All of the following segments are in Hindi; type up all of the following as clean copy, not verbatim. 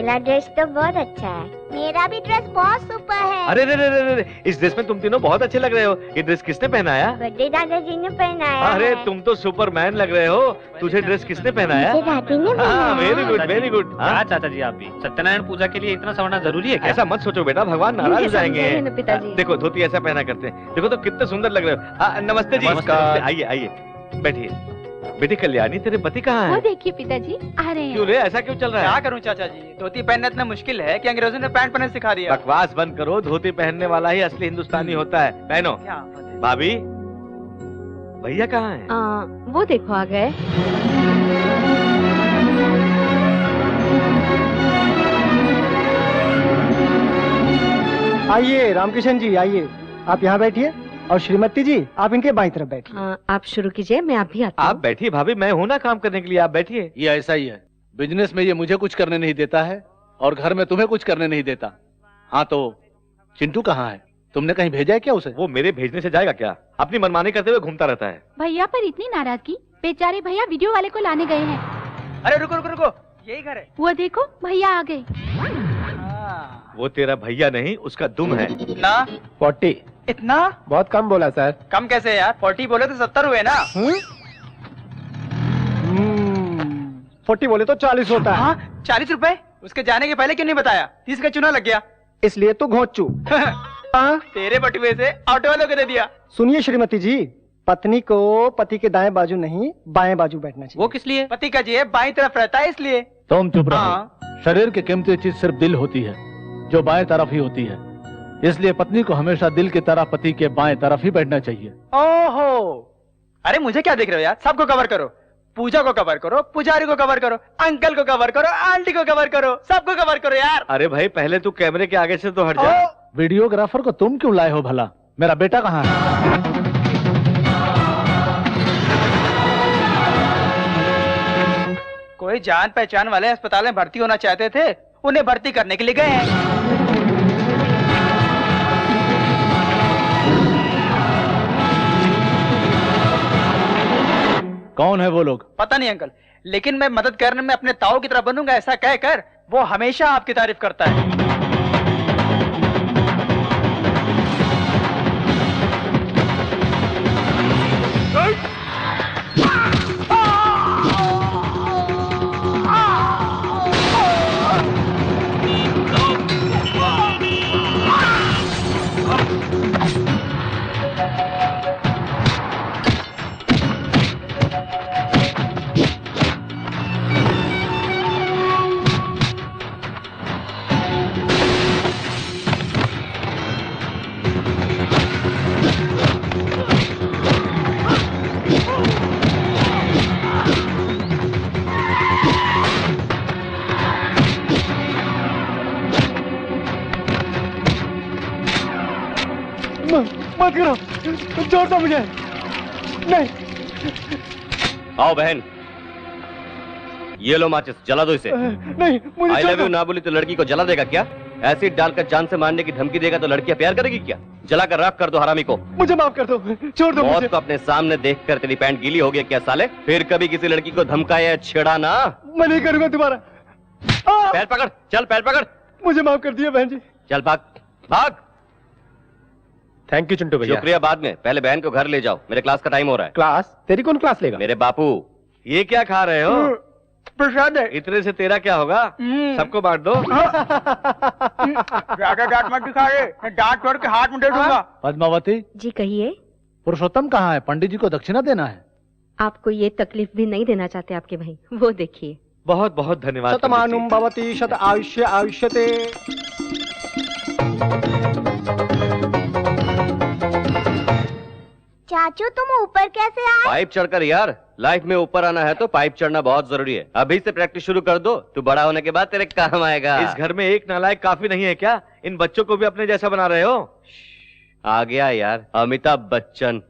वाला ड्रेस तो बहुत अच्छा है। मेरा भी ड्रेस बहुत सुपर है। अरे रे रे रे रे, इस ड्रेस में तुम तीनों बहुत अच्छे लग रहे हो। ये ड्रेस किसने पहनाया? बड़े दादाजी ने पहनाया। अरे तुम तो सुपरमैन लग रहे हो। तुझे ड्रेस किसने पहनाया? दादी ने पहनाया। Very good very good. हाँ चाचा जी, आप भी सत्यनारायण पूजा के लिए इतना सवरना जरूरी है क्या? ऐसा मत सोचो बेटा, भगवान नाराज हो जाएंगे। पिताजी देखो धोती ऐसा पहना करते हैं। देखो तो कितने सुंदर लग रहे हो। नमस्ते जी। नमस्कार। आइए आइए बैठिए। बेटी कल्याणी, तेरे पति कहाँ वो हैं? देखिए पिताजी आ रहे हैं। क्यों रे, ऐसा क्यों चल रहा है? क्या करूं चाचा जी, धोती पहनना इतना मुश्किल है कि अंग्रेजों ने पैंट पहनना सिखा दिया। बकवास बंद करो, धोती पहनने वाला ही असली हिंदुस्तानी होता है। पहनो। भाभी, भैया कहाँ हैं? वो देखो आ गए। आइए रामकिशन जी, आइए आप यहाँ बैठिए और श्रीमती जी आप इनके बाईं तरफ बैठिए। आप शुरू कीजिए, मैं आप भी आता हूँ। आप बैठिए भाभी, मैं हूँ ना काम करने के लिए, आप बैठिए। ये ऐसा ही है, बिजनेस में ये मुझे कुछ करने नहीं देता है और घर में तुम्हें कुछ करने नहीं देता। हाँ तो चिंटू कहाँ है? तुमने कहीं भेजा है क्या उसे? वो मेरे भेजने से जाएगा क्या? अपनी मनमानी करते हुए घूमता रहता है। भैया पर इतनी नाराजगी, बेचारे भैया वीडियो वाले को लाने गए हैं। अरे रुको रुको रुको, यही घर है। वो देखो भैया आ गए। वो तेरा भैया नहीं, उसका दुम है। ना 40 इतना बहुत कम बोला सर। कम कैसे यार, 40 बोले तो 70 हुए ना। 40 बोले तो 40 होता है। हाँ 40 रुपए, उसके जाने के पहले क्यों नहीं बताया? 30 का चुना लग गया। इसलिए तो घोंचू। तेरे बटुए से ऑटो वालों को दे दिया। सुनिए श्रीमती जी, पत्नी को पति के दाएं बाजू नहीं बाएं बाजू बैठना चाहिए। वो किस लिए? पति का जी बाईं तरफ रहता है इसलिए। तुम चुप रहो। हाँ। शरीर की कीमती चीज सिर्फ दिल होती है, जो बाएं तरफ ही होती है। इसलिए पत्नी को हमेशा दिल की तरह पति के बाएं तरफ ही बैठना चाहिए। ओहो, अरे मुझे क्या देख रहे हो यार? सबको कवर करो, पूजा को कवर करो, पुजारी को कवर करो, अंकल को कवर करो, आंटी को कवर करो, सबको कवर करो यार। अरे भाई पहले तू कैमरे के आगे से तो हट जा। वीडियोग्राफर को तुम क्यों लाए हो भला? मेरा बेटा कहाँ है? कोई जान पहचान वाले अस्पताल में भर्ती होना चाहते थे, उन्हें भर्ती करने के लिए गए हैं। कौन है वो लोग? पता नहीं अंकल, लेकिन मैं मदद करने में अपने ताऊ की तरह बनूंगा ऐसा कहकर वो हमेशा आपकी तारीफ करता है। मत करो, छोड़ दो मुझे। नहीं। आओ बहन, ये लो माचिस, जला दो इसे। नहीं मुझे आई लव यू ना बोली तो लड़की को जला देगा क्या? एसिड डालकर जान से मारने की धमकी देगा तो लड़कियां प्यार करेगी क्या? जलाकर राख कर दो हरामी को। मुझे माफ कर दो, छोड़ दो मौत मुझे। को अपने सामने देखकर तेरी पैंट गीली हो गई क्या साले? फिर कभी किसी लड़की को धमकाया छेड़ा ना। मैं नहीं करूंगा दोबारा। पैर पकड़, चल पैर पकड़। मुझे माफ कर दिया बहन जी। चल भाग भाग। थैंक यू चिंटू भैया। शुक्रिया बाद में, पहले बहन को घर ले जाओ, मेरे क्लास का टाइम हो रहा है। क्लास? तेरी कौन क्लास लेगा? मेरे बापू। ये क्या खा रहे हो? प्रसाद है। इतने से तेरा क्या होगा? सबको बांट दो। ज्यादा डांट मत दिखा रहे, डांट छोड़ के हाथ में दे दूंगा। पद्मावती जी कहिए। पुरुषोत्तम कहाँ है? पंडित जी को दक्षिणा देना है। आपको ये तकलीफ भी नहीं देना चाहते आपके भाई, वो देखिए। बहुत बहुत धन्यवाद। शतमानुम भवति शत आयुष्य आयुष्यते। चाचू तुम ऊपर कैसे आए? पाइप चढ़कर यार, लाइफ में ऊपर आना है तो पाइप चढ़ना बहुत जरूरी है। अभी से प्रैक्टिस शुरू कर दो, तू बड़ा होने के बाद तेरे काम आएगा। इस घर में एक नालायक काफी नहीं है क्या? इन बच्चों को भी अपने जैसा बना रहे हो। आ गया यार अमिताभ बच्चन।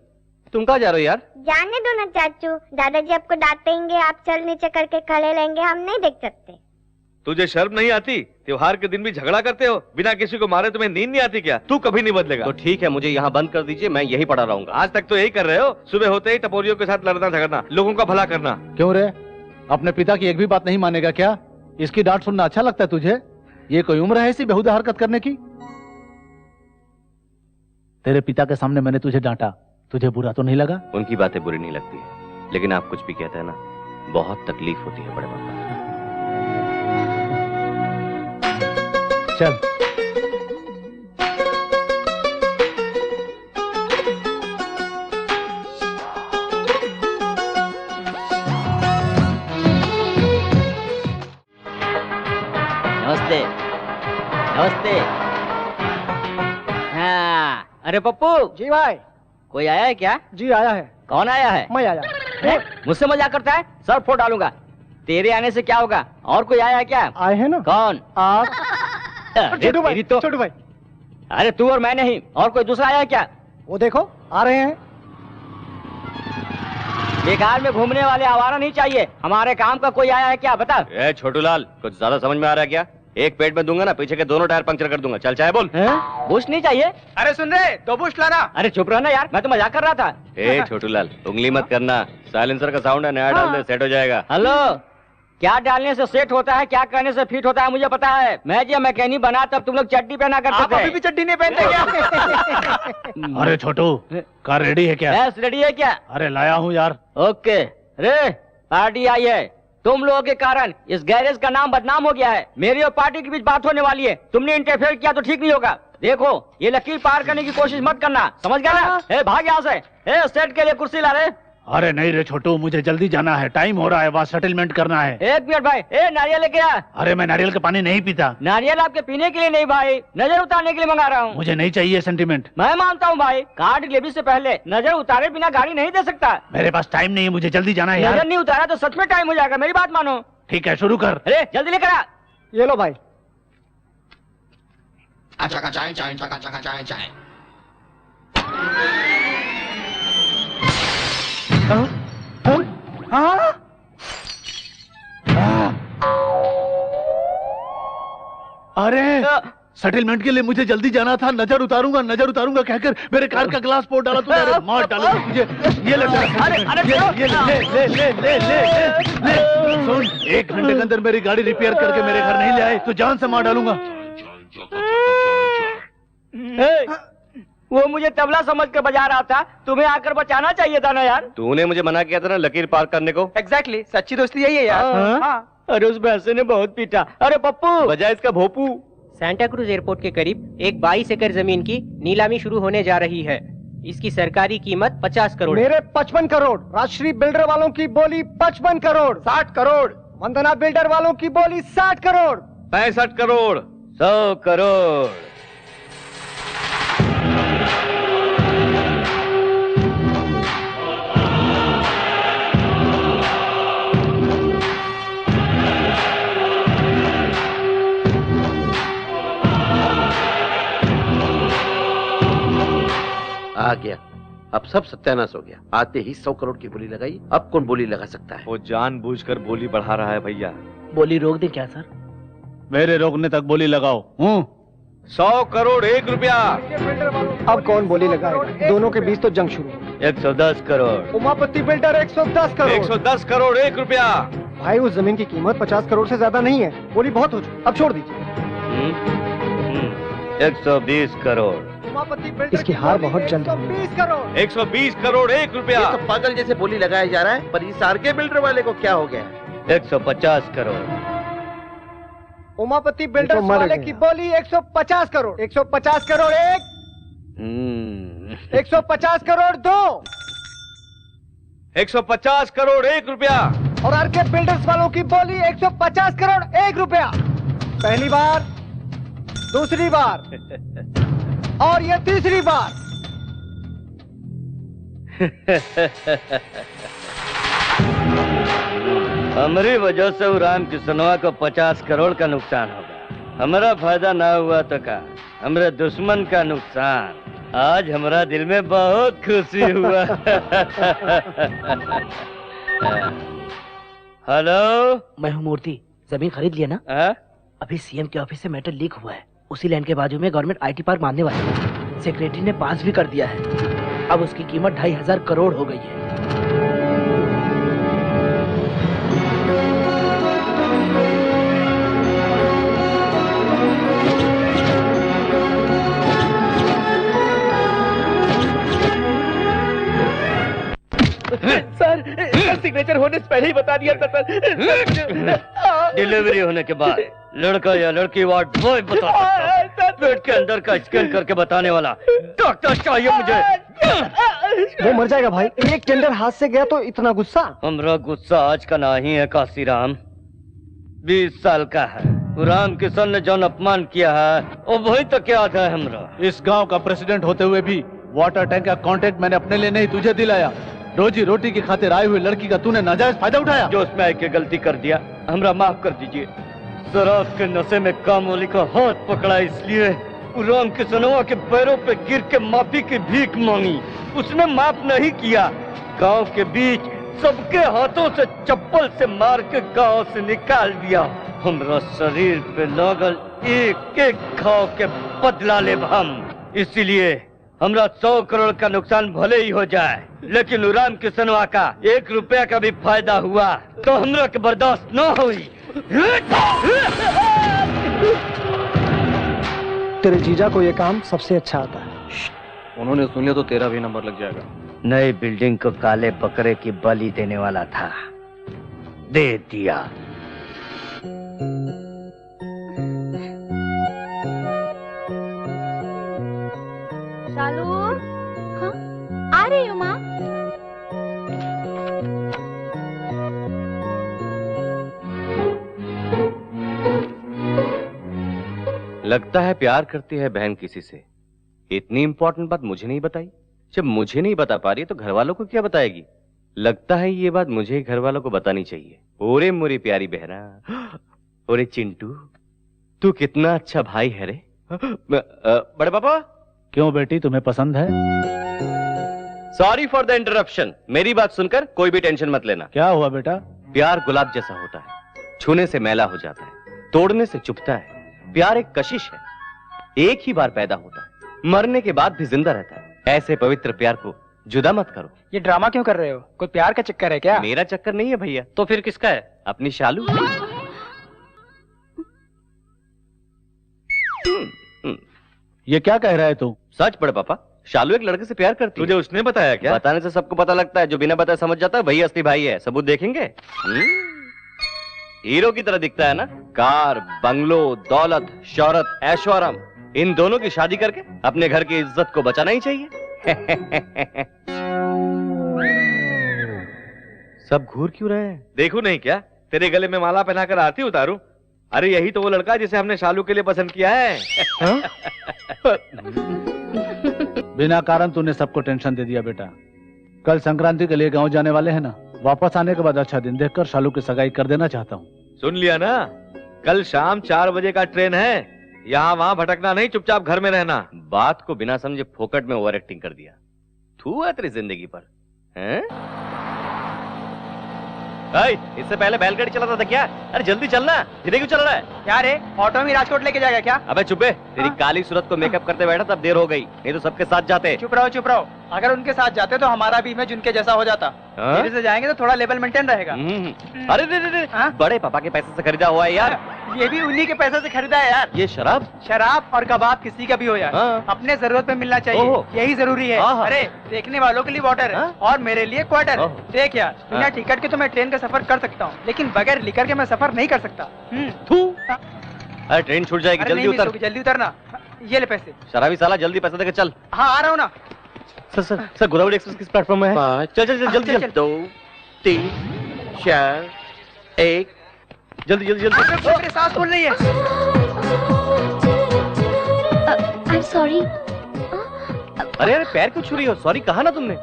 तुम कहाँ जा रहे हो यार? जाने दो ना चाचू, दादाजी आपको डांटेंगे, आप चल नीचे करके खड़े रहेंगे, हम नहीं देख सकते। तुझे शर्म नहीं आती? त्योहार के दिन भी झगड़ा करते हो, बिना किसी को मारे तुम्हें नींद नहीं आती क्या? तू कभी नहीं बदलेगा। तो ठीक है, मुझे यहाँ बंद कर दीजिए, मैं यही पड़ा रहूंगा। आज तक तो यही कर रहे हो, सुबह होते ही टपोरियों के साथ लड़ना झगड़ना, लोगों का भला करना। क्यों रे, अपने पिता की एक भी बात नहीं मानेगा क्या? इसकी डांट सुनना अच्छा लगता है तुझे? ये कोई उम्र है ऐसी बेहुदा हरकत करने की? तेरे पिता के सामने मैंने तुझे डांटा, तुझे बुरा तो नहीं लगा? उनकी बातें बुरी नहीं लगती है, लेकिन आप कुछ भी कहते हैं ना, बहुत तकलीफ होती है बड़े पापा। चल। नमस्ते। नमस्ते। हाँ, अरे पप्पू। जी भाई। कोई आया है क्या? जी आया है। कौन आया है? मैं आया। मुझसे मजाक करता है? सर फोड़ डालूंगा। तेरे आने से क्या होगा? और कोई आया है क्या? आए हैं ना। कौन? आप। अरे छोटू भाई। तेरी तो। छोटू भाई। अरे तू और मैं नहीं, और कोई दूसरा आया है क्या? वो देखो आ रहे हैं। बेकार में घूमने वाले आवारा नहीं चाहिए। हमारे काम का कोई आया है क्या? बता। ए छोटूलाल, कुछ ज्यादा समझ में आ रहा है क्या? एक पेट में दूंगा ना, पीछे के दोनों टायर पंक्चर कर दूंगा। चल चाहे बोल। बुश नहीं चाहिए? अरे सुन रहे, 2 बुश लाना। अरे चुप रहना यार, मैं तो मजाक कर रहा था। ए छोटूलाल, उंगली मत करना, साइलेंसर का साउंड है, नया डाल दे, सेट हो जाएगा। हेलो, क्या डालने से सेट होता है, क्या करने से फिट होता है मुझे पता है। मैं जब मैकेनिक बना तब तुम लोग चड्डी पहना करते आप थे। अभी भी चड्डी नहीं पहनते क्या? अरे छोटू, कार रेडी है क्या? बस रेडी है क्या? अरे लाया हूँ यार। ओके। रे पार्टी आई है। तुम लोगों के कारण इस गैरेज का नाम बदनाम हो गया है। मेरी और पार्टी के बीच बात होने वाली है, तुमने इंटरफेयर किया तो ठीक नहीं होगा। देखो, ये लकीर पार करने की कोशिश मत करना, समझ गया ना? ए भाग यहाँ से। ए सेट के लिए कुर्सी ला रहे। अरे नहीं रे छोटू, मुझे जल्दी जाना है, टाइम हो रहा है, वहाँ सेटलमेंट करना है। एक मिनट भाई। ए नारियल लेके आ। अरे मैं नारियल का पानी नहीं पीता। नारियल आपके पीने के लिए नहीं भाई, नजर उतारने के लिए मंगा रहा हूँ। मुझे नहीं चाहिए सेंटीमेंट। मैं मानता हूँ भाई, कार डिलीवरी से पहले नजर उतारे बिना गाड़ी नहीं दे सकता। मेरे पास टाइम नहीं है, मुझे जल्दी जाना है यार। नजर नहीं उतारा तो सच में टाइम हो जाएगा, मेरी बात मानो। ठीक है, शुरू कर। अरे जल्दी लेकर आ। ये लो भाई। अरे सेटलमेंट के लिए मुझे जल्दी जाना था, नजर उतारूंगा कहकर मेरे कार का ग्लास फोड़ डाला तूने। अरे मार डाला मुझे। ये ले सुन, 1 घंटे के अंदर मेरी गाड़ी रिपेयर करके मेरे घर नहीं ले आए तो जान से मार डालूंगा। वो मुझे तबला समझ के बजा रहा था, तुम्हें आकर बचाना चाहिए था ना यार। तूने मुझे मना किया था ना लकीर पार करने को। एग्जैक्टली, सच्ची दोस्ती यही है यार। हाँ। अरे उस भैंसे ने बहुत पीटा। अरे पप्पू, बजाय इसका भोपू। सांता क्रूज एयरपोर्ट के करीब एक 22 एकड़ जमीन की नीलामी शुरू होने जा रही है। इसकी सरकारी कीमत 50 करोड़। मेरे 55 करोड़। राजश्री बिल्डर वालों की बोली 55 करोड़। 60 करोड़। वंदना बिल्डर वालों की बोली 60 करोड़। 65 करोड़। 100 करोड़। आ गया, अब सब सत्यानाश हो गया। आते ही 100 करोड़ की बोली लगाई, अब कौन बोली लगा सकता है? वो जानबूझकर बोली बढ़ा रहा है भैया। बोली रोक दे क्या सर? मेरे रोकने तक बोली लगाओ। 100 करोड़ 1 रुपया। अब कौन बोली लगाएगा? दोनों के बीच तो जंग शुरू हो। 110 करोड़। उमापति बिल्डर 110 करोड़। 110 करोड़ 1 रुपया। भाई उस जमीन की कीमत 50 करोड़ से ज्यादा नहीं है, बोली बहुत हो चुकी, अब छोड़ दीजिए। 120 करोड़। इसकी हार बहुत जल्द। 120 करोड़। 120 करोड़ 1 रुपया। ये तो पागल जैसे बोली लगाया जा रहा है, पर इस आरके बिल्डर वाले को क्या हो गया? 150 करोड़। उमापति बिल्डर्स वाले की बोली 150 करोड़। 150 करोड़ 1। 150 करोड़ 2। 150 करोड़ 1 रुपया। और आरके बिल्डर्स वालों की बोली 150 करोड़ 1 रुपया। पहली बार, दूसरी बार और ये तीसरी बार। हमारी वजह से राम किसनवा को 50 करोड़ का नुकसान होगा। हमारा फायदा ना हुआ तो का हमारे दुश्मन का नुकसान। आज हमारा दिल में बहुत खुशी हुआ। हेलो, मैं हूँ मूर्ति। जमीन खरीद लिया ना? अभी सीएम के ऑफिस से मैटर लीक हुआ है। उसी लैंड के बाजू में गवर्नमेंट आईटी पार्क बांधने वाली है। सेक्रेटरी ने पास भी कर दिया है। अब उसकी कीमत 2500 करोड़ हो गई है। सिग्नेचर होने से पहले ही बता दिया था सर। डिलीवरी होने के बाद लड़का या लड़की वार्ड बॉय बता सकता है। पेट के अंदर का स्कैन करके बताने वाला डॉक्टर चाहिए मुझे। वो मर जाएगा भाई, एक टेंडर हाथ से गया तो इतना गुस्सा। हमरा गुस्सा आज का नहीं है काशीराम, 20 साल का है। राम किशन ने जौन अपमान किया है वो वही तक याद है हमरा। इस गांव का प्रेसिडेंट होते हुए भी वाटर टैंक का कॉन्ट्रैक्ट मैंने अपने लिए नहीं तुझे दिलाया। रोजी रोटी की खातिर आई हुई लड़की का तूने नाजायज फायदा उठाया। जो उसमें आई के गलती कर दिया, हमरा माफ कर दीजिए। शराब के नशे में कामोली का हाथ पकड़ा इसलिए राम किशनवा के पैरों पे गिर के माफी की भीख मांगी, उसने माफ नहीं किया। गांव के बीच सबके हाथों से चप्पल से मार के गांव से निकाल दिया। हमरा शरीर पे लगल एक एक घाव के बदला ले हम। इसीलिए हमरा 100 करोड़ का नुकसान भले ही हो जाए, लेकिन राम किशनवा का 1 रुपया का भी फायदा हुआ तो हमरा के बर्दाश्त न हुई। तेरे जीजा को ये काम सबसे अच्छा आता है। उन्होंने सुन लिया तो तेरा भी नंबर लग जाएगा। नई बिल्डिंग को काले बकरे की बलि देने वाला था, दे दिया। शालू, हाँ? आ रही हूँ माँ। लगता है प्यार करती है बहन किसी से। इतनी इंपॉर्टेंट बात मुझे नहीं बताई। जब मुझे नहीं बता पा रही तो घर वालों को क्या बताएगी। लगता है ये बात मुझे ही घर वालों को बतानी चाहिए। ओरे मोरी प्यारी बहना, ओरे चिंटू, तू कितना अच्छा भाई है रे। बड़े पापा। क्यों बेटी, तुम्हें पसंद है? Sorry for the interruption. मेरी बात सुनकर कोई भी टेंशन मत लेना। क्या हुआ बेटा? प्यार गुलाब जैसा होता है, छूने से मैला हो जाता है, तोड़ने से चुभता है। प्यार एक कशिश है, एक ही बार पैदा होता है, मरने के बाद भी जिंदा रहता है। ऐसे पवित्र प्यार को जुदा मत करो। ये ड्रामा क्यों कर रहे हो? कोई प्यार का चक्कर है क्या? मेरा चक्कर नहीं है भैया। तो फिर किसका है? अपनी शालू। ये क्या कह रहा है तू? सच बड़े पापा, शालू एक लड़के से प्यार करती है। तुझे उसने बताया क्या? बताने से सबको पता लगता है, जो बिना बताए समझ जाता है वही असली भाई है। सबूत देखेंगे? हीरो की तरह दिखता है ना? कार, बंगलो, दौलत, शोहरत, ऐशोआराम, इन दोनों की शादी करके अपने घर की इज्जत को बचाना ही चाहिए। सब घूर क्यों रहे हैं? देखूं नहीं क्या? तेरे गले में माला पहनाकर आरती उतारूं? अरे यही तो वो लड़का जिसे हमने शालू के लिए पसंद किया है। बिना कारण तूने सबको टेंशन दे दिया बेटा। कल संक्रांति के लिए गांव जाने वाले हैं ना, वापस आने के बाद अच्छा दिन देखकर शालू की सगाई कर देना चाहता हूँ। सुन लिया ना? कल शाम 4 बजे का ट्रेन है, यहाँ वहाँ भटकना नहीं, चुपचाप घर में रहना। बात को बिना समझे फोकट में ओवर एक्टिंग कर दिया। थू है तेरी जिंदगी पर, हैं? इससे पहले बैलगाड़ी चलाता था क्या? अरे जल्दी चलना, धीरे क्यों चल रहा है? क्या रे, ऑटो में राजकोट लेके जाएगा क्या? अबे चुप है, तेरी काली सूरत को मेकअप करते बैठा तब देर हो गई, नहीं तो सबके साथ जाते। चुप रहो चुप रहो। अगर उनके साथ जाते तो हमारा भी इमेज उनके जैसा हो जाता। धीरे से जाएंगे तो थोड़ा लेवल मेंटेन रहेगा। अरे रे, बड़े पापा के पैसे से खरीदा हुआ है यार। ये भी उन्हीं के पैसे से खरीदा है यार। ये शराब और कबाब किसी का भी हो यार, अपने जरूरत पे मिलना चाहिए, यही जरूरी है। अरे देखने वालों के लिए वाटर और मेरे लिए क्वार्टर। देख यार, बिना टिकट के तो मैं ट्रेन का सफर कर सकता हूँ, लेकिन बगैर लिकर के मैं सफर नहीं कर सकता। अरे ट्रेन छूट जाएगी, जल्दी उतर। जल्दी उतरना। ये ले पैसे। शराबी साला, जल्दी पैसे देकर चल। हाँ आ रहा हूँ ना। सर गोदावरी एक्सप्रेस किस प्लेटफॉर्म में है? 5 चल जल्दी 2 3 4 1 जल्दी। मेरी सांस फूल रही है। I am sorry. अरे पैर क्यों छू रही हो? सॉरी कहा ना तुमने।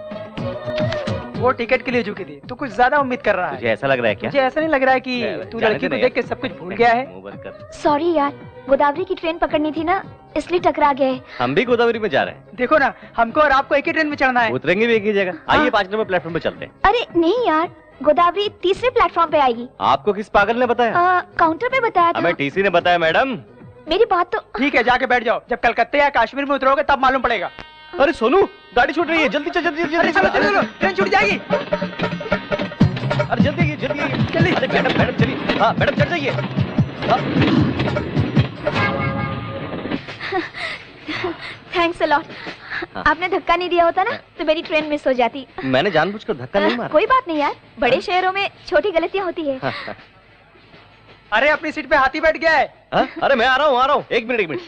वो टिकट के लिए झुकी थी, तू कुछ ज्यादा उम्मीद कर रहा है। तुझे ऐसा लग रहा है क्या? मुझे ऐसा नहीं लग रहा है कि तू लड़की को देख के सब कुछ भूल गया है। सॉरी यार, गोदावरी की ट्रेन पकड़नी थी ना, इसलिए टकरा गए। हम भी गोदावरी में जा रहे हैं। देखो ना, हमको और आपको एक ही ट्रेन में चढ़ना है। उतरेंगे भी एक ही जगह। आइए 5 नंबर प्लेटफॉर्म पे चलते हैं। अरे नहीं यार, गोदावरी तीसरे प्लेटफॉर्म पे आएगी। आपको किस पागल ने बताया? काउंटर पे बताया था। हमें टीसी ने बताया मैडम। मेरी बात तो ठीक है, जाके बैठ जाओ। जब कलकत्ते या कश्मीर में उतरोगे तब मालूम पड़ेगा। अरे सोनू, गाड़ी छूट रही है, जल्दी चल। चलो, ट्रेन छूट जाएगी। अरे जल्दी। अरे मैडम चलिए। हाँ मैडम चढ़ जाइए। Thanks a lot. आपने धक्का नहीं दिया होता ना तो मेरी ट्रेन मिस हो जाती। मैंने जानबूझकर धक्का नहीं मारा। कोई बात नहीं यार, बड़े शहरों में छोटी गलतियां होती है। अरे अपनी सीट पे हाथी बैठ गया है। अरे मैं आ रहा हूँ, एक मिनट।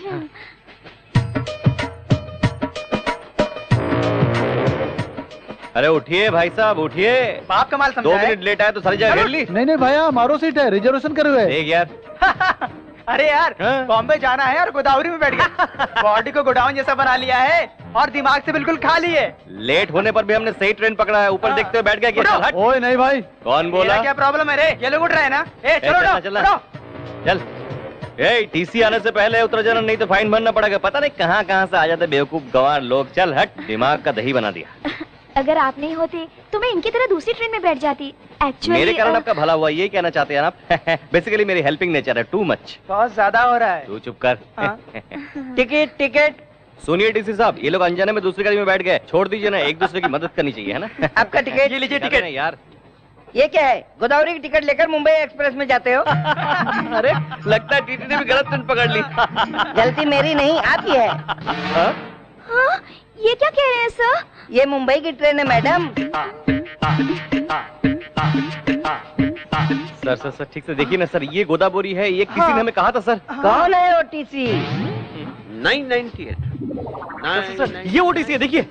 अरे उठिए भाई साहब, उठिए। बाप कमाल समझा 2 मिनट लेट आए तो सारी जगह घेर ली। नहीं भैया, हमारो सीट है, रिजर्वेशन करे हुए। देख यार। अरे यार बॉम्बे जाना है और गोदावरी में बैठ गया। बॉडी को गोडाउन जैसा बना लिया है और दिमाग से बिल्कुल खाली है। लेट होने पर भी हमने सही ट्रेन पकड़ा है, ऊपर देखते हुए बैठ गया। ओए नहीं भाई। कौन बोला? क्या प्रॉब्लम है रे? ये लोग उठ रहे हैं ना? चल। टीसी आने से पहले उतर जाना, नहीं तो फाइन भरना पड़ेगा। पता नहीं कहाँ से आ जाते बेवकूफ गंवार लोग। चल हट, दिमाग का दही बना दिया। अगर आप नहीं होते तो मैं इनकी तरह दूसरी ट्रेन में बैठ जाती। एक्चुअली मेरे कारण आपका भला हुआ, ये कहना चाहते हैं आप? बेसिकली मेरी हेल्पिंग नेचर है, टू मच। बहुत ज्यादा हो रहा है। तू चुप कर। टिकट। सुनिए टीसी साहब, ये लोग अनजाने में दूसरी गाड़ी में बैठ गए। छोड़ दीजिए ना, एक दूसरे की मदद करनी चाहिए, है ना? आपका टिकट। ये लीजिए टिकट। यार ये क्या है? गोदावरी की टिकट लेकर मुंबई एक्सप्रेस में जाते हो? अरे लगता है टीटी ने भी गलत ट्रेन पकड़ ली। गलती मेरी नहीं, आपकी है। हाँ? ये क्या कह रहे हैं सर? ये मुंबई की ट्रेन है मैडम। सर ठीक से देखिए ना सर, ये गोदावरी है। ये किसी ने हमें कहा था सर। कौन है ओटीसी? 998। सर ये ओटीसी है, देखिए।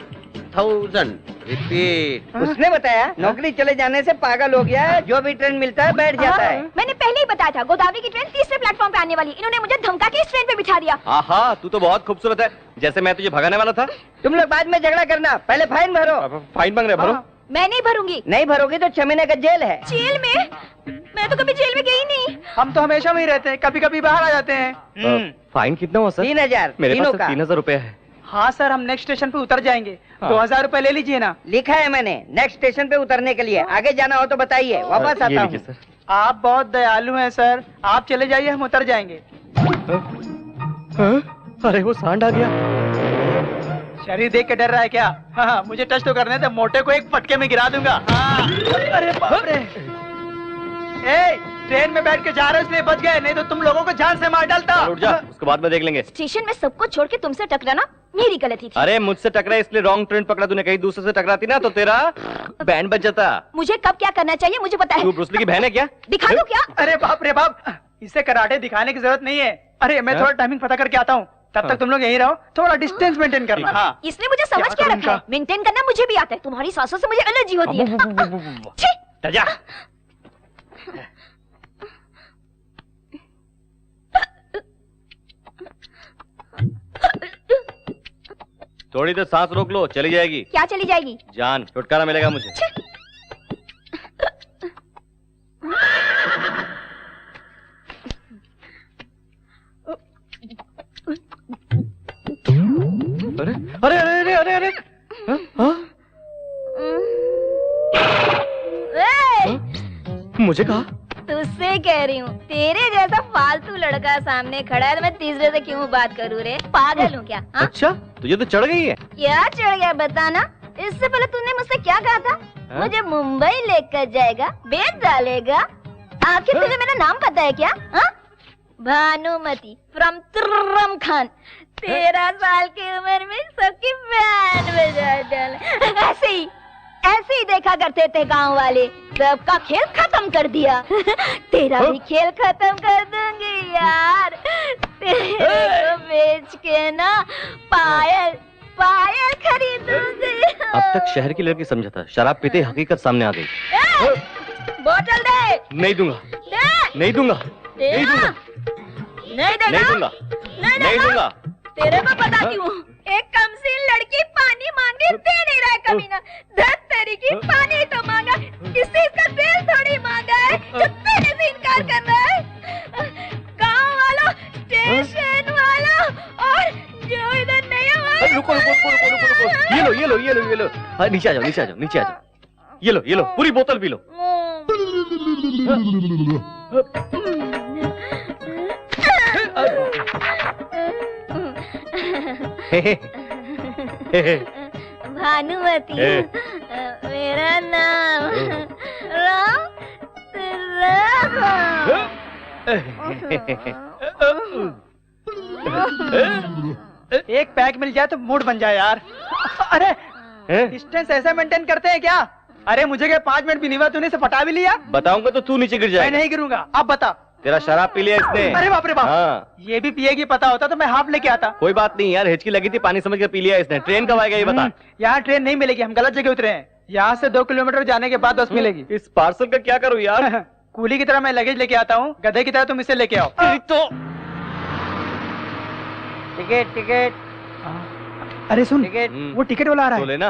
1000 रिपीट। उसने बताया नौकरी चले जाने से पागल हो गया है, जो भी ट्रेन मिलता है बैठ जाता है। मैंने पहले ही बताया था गोदावरी की ट्रेन तीसरे प्लेटफॉर्म पे आने वाली। इन्होंने मुझे धमका के इस ट्रेन पे बिठा दिया। आहा, तू तो बहुत खूबसूरत है, जैसे मैं तुझे भगाने वाला था। तुम लोग बाद में झगड़ा करना, पहले फाइन भरो। फाइन मांग रहे, भरो। मैं नहीं भरूंगी। नहीं भरोगी तो 6 महीने का जेल है। जेल में? मैं तो कभी जेल में गई नहीं। हम तो हमेशा वहीं रहते हैं, कभी कभी बाहर आ जाते हैं। फाइन कितना हुआ सर? 3000। मेरे पास 3000 रुपए है। हाँ सर, हम नेक्स्ट स्टेशन पे उतर जाएंगे। 2000 रुपए ले लीजिए ना। लिखा है मैंने नेक्स्ट स्टेशन पे उतरने के लिए। आगे जाना हो तो बताइए, वापस आता हूँ। आप बहुत दयालु हैं सर, आप चले जाइए, हम उतर जाएंगे। अरे वो सांड आ गया। शरीर देख के डर रहा है क्या? हाँ, मुझे टच तो करने दे, मोटे को एक फटके में गिरा दूंगा। हाँ। अरे बाप रे। ट्रेन में बैठ के जा रहे हो इसलिए बच गए, नहीं तो तुम लोगों को जान से मार डालता। उठ जा, उसके बाद में देख लेंगे। स्टेशन में सबको छोड़ के तुमसे टकराना मेरी गलती थी। अरे मुझसे टकरा इसलिए रॉन्ग ट्रेन पकड़ा तूने, कहीं दूसरे से टकराती ना तो तेरा बैंड बज जाता। मुझे कब क्या करना चाहिए मुझे पता है। तू ब्रूस ली की बहन है क्या? दिखा दो क्या? अरे बाप रे बाप, इसे कराटे दिखाने की जरूरत नहीं है। अरे मैं थोड़ा टाइमिंग पता करके आता हूँ, तब तक तुम लोग यहीं रहो, थोड़ा डिस्टेंस मेंटेन करना। हाँ। इसने मुझे समझ क्या रखा है? मेंटेन करना मुझे भी आता है, तुम्हारी सांसों से मुझे एलर्जी होती है। थोड़ी देर सांस रोक लो, चली जाएगी। क्या चली जाएगी? जान, छुटकारा मिलेगा मुझे। अरे अरे अरे अरे अरे मुझे कहा? तुझसे कह रही हूँ, तेरे जैसा फालतू लड़का सामने खड़ा है तो मैं तीसरे से क्यों बात करूँ रे? पागल हूँ क्या? हा? अच्छा, तुझे तो चढ़ गई है। क्या चढ़ गया बताना? इससे पहले तूने मुझसे क्या कहा था? मुझे मुंबई लेकर जाएगा, बेच डालेगा। आखिर तुझे मेरा नाम पता है क्या? हा? भानुमति फ्रॉम तुर्रम खान। 13 साल की उम्र में सबकी बैंड बजा डाला। ऐसे ही देखा करते थे गांव वाले, सबका खेल खत्म कर दिया। तेरा भी खेल खत्म कर दूंगी यार। तेरे को बेच के ना पायल खरीदूंगी। अब तक शहर की लड़की समझा था, शराब पीते हकीकत सामने आ गई। बोतल दे। नहीं दूंगा। दे। नहीं दूंगा। नहीं दूंगा। नहीं देगा। नहीं दूंगा। नहीं दूंगा। तेरे को बताती हूँ, एक कमसीन लड़की पानी मांगे दे नहीं रहा है कमीना। धत तेरी की पानी तो मांगा, किसी का दिल थोड़ी मांगा है जो तेरे से इनकार कर रहा है। गाँव वालों, स्टेशन वालों और जो इधर नहीं है। रुको। ये लो। नीचे आ जाओ। ये लो, पूरी बोतल पी लो। भानुमति मेरा नाम राम। एक पैक मिल जाए तो मूड बन जाए यार। अरे डिस्टेंस ऐसा मेंटेन करते हैं क्या? अरे मुझे क्या 5 मिनट भी नहीं हुआ, तूने इसे पटा भी लिया? बताऊंगा तो तू नीचे गिर जाएगा। मैं नहीं गिरूंगा, अब बता। तेरा शराब पी लिया इसने। अरे बाप रे बाप। हाँ। ये भी पिएगी, पता होता तो मैं हाफ लेके आता। कोई बात नहीं यार, हिचकी लगी थी, पानी समझ कर पी लिया इसने। ट्रेन कब आएगा ये बता। यहाँ ट्रेन नहीं मिलेगी, हम गलत जगह उतरे हैं। यहाँ से 2 किलोमीटर जाने के बाद बस मिलेगी। इस पार्सल का क्या करूँ यार? कूली की तरह मैं लगेज लेके आता हूँ, गधे की तरह तुम इसे लेके आओ। तो टिकट टिकट। अरे सुन, वो टिकट वाला आ रहा है। तो लेना।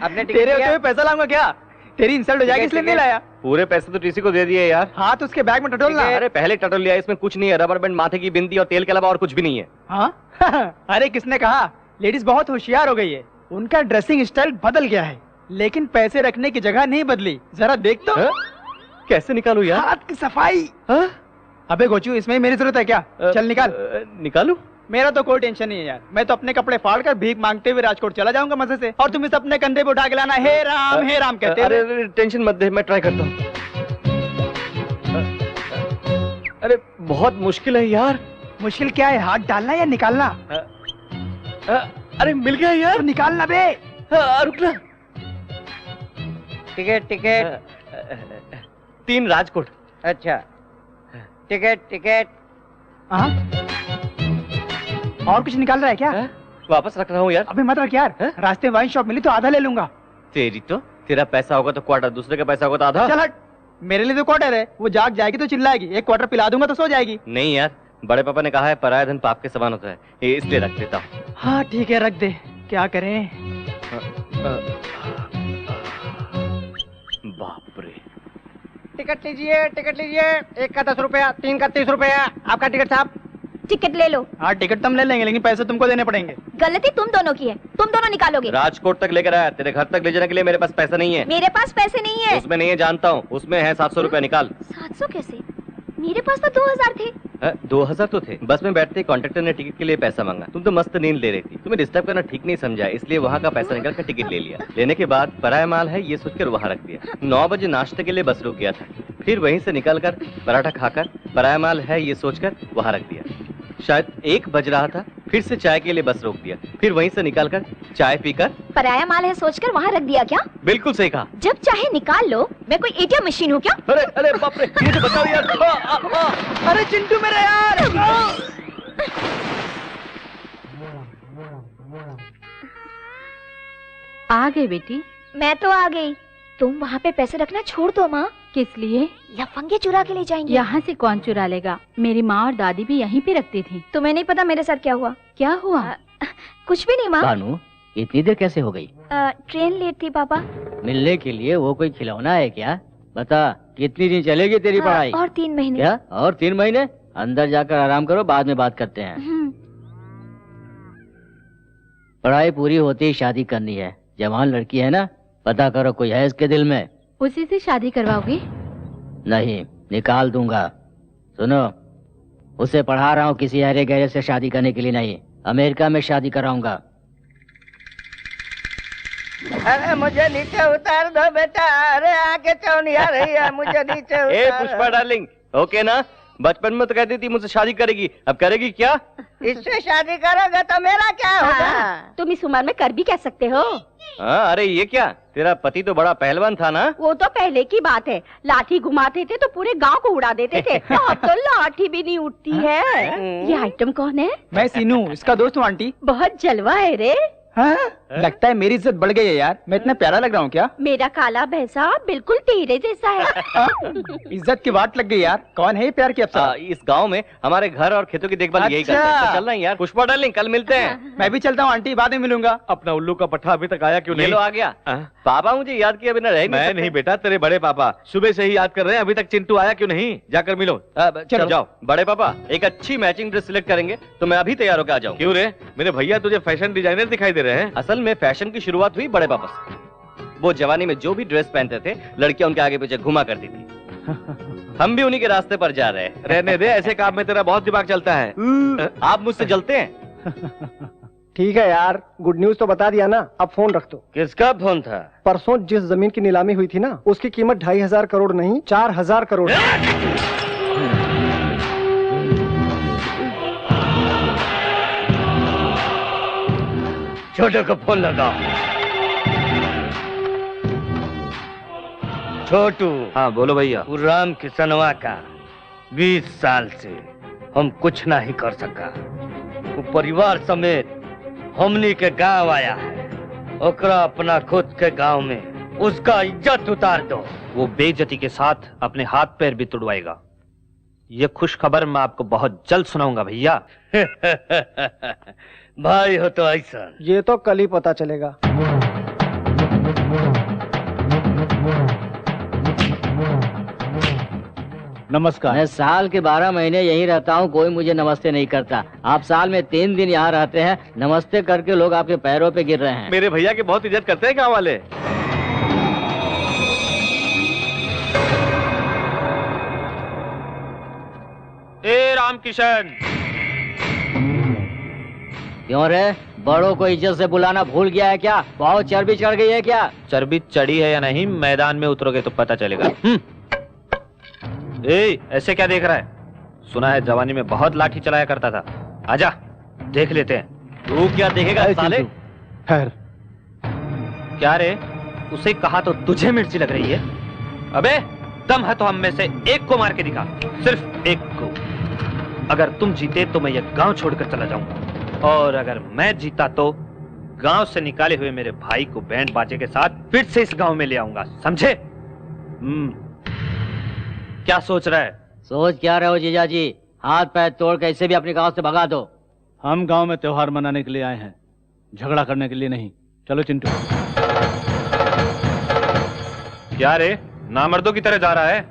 अपने टिकट तेरे होते हुए पैसा लाऊंगा क्या? तेरी इंसल्ट हो जाएगी इसलिए नहीं लाया। पूरे पैसे तो टीसी को दे दिए यार। हाँ तो उसके बैग में टटोलना। अरे पहले टटोल लिया, इसमें कुछ नहीं है, रबर बैंड, माथे की बिंदी और तेल के अलावा और कुछ भी नहीं है। हाँ? अरे किसने कहा? लेडीज बहुत होशियार हो गई है, उनका ड्रेसिंग स्टाइल बदल गया है, लेकिन पैसे रखने की जगह नहीं बदली। जरा देख तो। कैसे निकालू यार? हाथ की सफाई। अबे गोचू, इसमें ही मेरी जरूरत है क्या? चल निकाल। निकालू? मेरा तो कोई टेंशन नहीं है यार, मैं तो अपने कपड़े फाड़ कर भीख मांगते हुए राजकोट चला जाऊंगा मजे से, और तुम इसे अपने कंधे पे उठा के लाना हे राम कहते। अरे टेंशन मत दे, मैं ट्राई करता हूँ। अरे बहुत मुश्किल है यार। मुश्किल क्या है, हाथ डालना या निकालना? अरे मिल गया यार। तो निकालना बे। रुकना। Ticket ticket. 3 राजकोट। अच्छा टिकट टिकट। और कुछ निकाल रहा है क्या? वापस रख रहा हूँ यार। अबे मत रख यार, रास्ते में वाइन शॉप मिली तो आधा ले लूंगा। तेरी तो, तेरा पैसा होगा तो क्वार्टर, दूसरे का पैसा होगा तो आधा। चल हट, मेरे लिए तो क्वार्टर है, वो जाग जाएगी तो चिल्लाएगी, एक क्वार्टर पिला दूंगा तो सो जाएगी। नहीं यार, बड़े पापा ने कहा है पराया धन पाप के समान होता है, ये इसलिए रख देता हूँ। हाँ ठीक है, रख दे, क्या करें। बाप रे। टिकट लीजिए टिकट लीजिए, 1 का 10 रुपया, 3 का 30 रुपया। आपका टिकट साहब। टिकट ले लो। हाँ टिकट तुम ले लेंगे, लेकिन पैसे तुमको देने पड़ेंगे। गलती तुम दोनों की है, तुम दोनों निकालोगे। राजकोट तक लेकर आया, तेरे घर तक ले जाने के लिए मेरे पास पैसा नहीं है। मेरे पास पैसे नहीं है। उसमें नहीं है, जानता हूँ, उसमें है 700 रुपया, निकाल। 700 कैसे? मेरे पास तो 2000 थे। 2000 तो थे। बस में बैठते कॉन्ट्रेक्टर ने टिकट के लिए पैसा मांगा, तुम तो मस्त नींद ले रही थी, तुम्हें डिस्टर्ब करना ठीक नहीं समझा, इसलिए वहाँ का पैसा निकाल कर टिकट ले लिया। लेने के बाद पराया माल है ये सोचकर वहाँ रख दिया। 9 बजे नाश्ते के लिए बस रुक गया था, फिर वहीं से निकल कर पराठा खाकर पराया माल है ये सोचकर वहाँ रख दिया। शायद 1 बज रहा था, फिर से चाय के लिए बस रोक दिया, फिर वहीं से निकालकर चाय पीकर पराया माल है सोचकर वहाँ रख दिया क्या? बिल्कुल सही कहा। जब चाहे निकाल लो, मैं कोई एटीएम मशीन हूँ क्या? अरे अरे बाप रे, ये तो बताओ यार। अरे चिंटू मेरे यार। आ गए बेटी? मैं तो आ गई, तुम वहाँ पे पैसे रखना छोड़ दो माँ। किस लिए? लफंगे चुरा के ले जाएंगे। यहाँ से कौन चुरा लेगा? मेरी माँ और दादी भी यहीं पे रखती थी। तुम्हें नहीं पता मेरे साथ क्या हुआ? क्या हुआ? कुछ भी नहीं माँ। बानू, इतनी देर कैसे हो गई? ट्रेन लेट थी पापा। मिलने के लिए वो कोई खिलौना है क्या? बता, कितनी दिन चलेगी तेरी पढ़ाई? और 3 महीने। क्या? और 3 महीने? अंदर जाकर आराम करो, बाद में बात करते हैं। पढ़ाई पूरी होते ही शादी करनी है। जवान लड़की है ना, पता करो कोई है इसके दिल में। उसी से शादी करवाओगे? नहीं, निकाल दूंगा। सुनो, उसे पढ़ा रहा हूँ किसी हरे गहरे से शादी करने के लिए नहीं, अमेरिका में शादी कराऊंगा। अरे मुझे नीचे उतार दो बेटा, अरे आगे चौनिया रही है, मुझे नीचे उतार। ए पुष्पा डार्लिंग, ओके ना? बचपन में तो कहती थी मुझसे शादी करेगी, अब करेगी क्या? इससे शादी करोगे तो मेरा क्या होगा? तुम इस उम्र में कर भी कह सकते हो। हाँ, अरे ये क्या, तेरा पति तो बड़ा पहलवान था ना? वो तो पहले की बात है, लाठी घुमाते थे तो पूरे गांव को उड़ा देते थे। अब तो लाठी भी नहीं उठती है। ये आइटम कौन है? मैं सीनू, इसका दोस्त हूँ आंटी। बहुत जलवा है रे। हाँ? लगता है मेरी इज्जत बढ़ गई है यार, मैं इतना प्यारा लग रहा हूँ क्या? मेरा काला भैंसा बिल्कुल तेरे जैसा है। इज्जत की बात लग गई यार, कौन है ये प्यार की अप्सरा? इस गांव में हमारे घर और खेतों की देखभाल यही करते हैं। तो चल रहा है यार। पुष्पा डार्लिंग, कल मिलते हैं। मैं भी चलता हूँ आंटी, बाद में मिलूंगा। अपना उल्लू का पट्टा अभी तक आया क्यों नहीं? ये लो आ गया। पापा मुझे याद किया बिना रह मैं नहीं बेटा, तेरे बड़े पापा सुबह से ही याद कर रहे हैं, अभी तक चिंटू आया क्यों नहीं? जाकर मिलो। चलो जाओ। बड़े पापा एक अच्छी मैचिंग ड्रेस सिलेक्ट करेंगे तो मैं अभी तैयार होकर आ जाऊँ। क्यों रे, मेरे भैया तुझे फैशन डिजाइनर दिखाई दे रहे हैं? असल में फैशन की शुरुआत हुई बड़े पापा से। वो जवानी में जो भी ड्रेस पहनते थे, लड़कियां उनके आगे पीछे घुमा करती थी। हम भी उन्हीं के रास्ते पर जा रहे हैं। रहने दे, ऐसे काम में तेरा बहुत दिमाग चलता है। आप मुझसे जलते हैं? ठीक है यार, गुड न्यूज तो बता दिया ना, अब फोन रख दो। किसका फोन था? परसों जिस जमीन की नीलामी हुई थी ना, उसकी कीमत 2500 करोड़ नहीं 4000 करोड़। छोटू को फोन लगाओ। छोटू। हाँ बोलो भैया। राम किसनवा का 20 साल से हम कुछ नहीं कर सका। वो परिवार समेत हमनी के गांव आया है। ओकरा अपना खुद के गांव में उसका इज्जत उतार दो। वो बेइज्जती के साथ अपने हाथ पैर भी तुड़वाएगा। ये खुश खबर मैं आपको बहुत जल्द सुनाऊंगा भैया। भाई हो तो ऐसा। ये तो कल ही पता चलेगा। नमस्कार। मैं साल के 12 महीने यहीं रहता हूँ, कोई मुझे नमस्ते नहीं करता। आप साल में 3 दिन यहाँ रहते हैं, नमस्ते करके लोग आपके पैरों पे गिर रहे हैं। मेरे भैया की बहुत इज्जत करते हैं गाँव वाले। ए रामकिशन। क्यों रे, बड़ों को इज्जत से बुलाना भूल गया है क्या? बहुत चर्बी चढ़ गई है क्या? चर्बी चढ़ी है या नहीं मैदान में उतरोगे तो पता चलेगा। ए, ऐसे क्या देख रहा है? सुना है जवानी में बहुत लाठी चलाया करता था। आजा देख लेते हैं। तू क्या देखेगा साले? खैर क्या रे, उसे कहा तो तुझे मिर्ची लग रही है। अबे दम है तो हम में से एक को मार के दिखा, सिर्फ एक को। अगर तुम जीते तो मैं ये गांव छोड़कर चला जाऊंगा, और अगर मैं जीता तो गांव से निकाले हुए मेरे भाई को बैंड बाजे के साथ फिर से इस गांव में ले आऊंगा, समझे? क्या सोच रहा है? सोच क्या रहे हो जीजा जी? हाथ पैर तोड़ के इसे भी अपने गांव से भगा दो। हम गांव में त्योहार मनाने के लिए आए हैं, झगड़ा करने के लिए नहीं। चलो चिंटू। क्या रे, नामर्दों की तरह जा रहा है?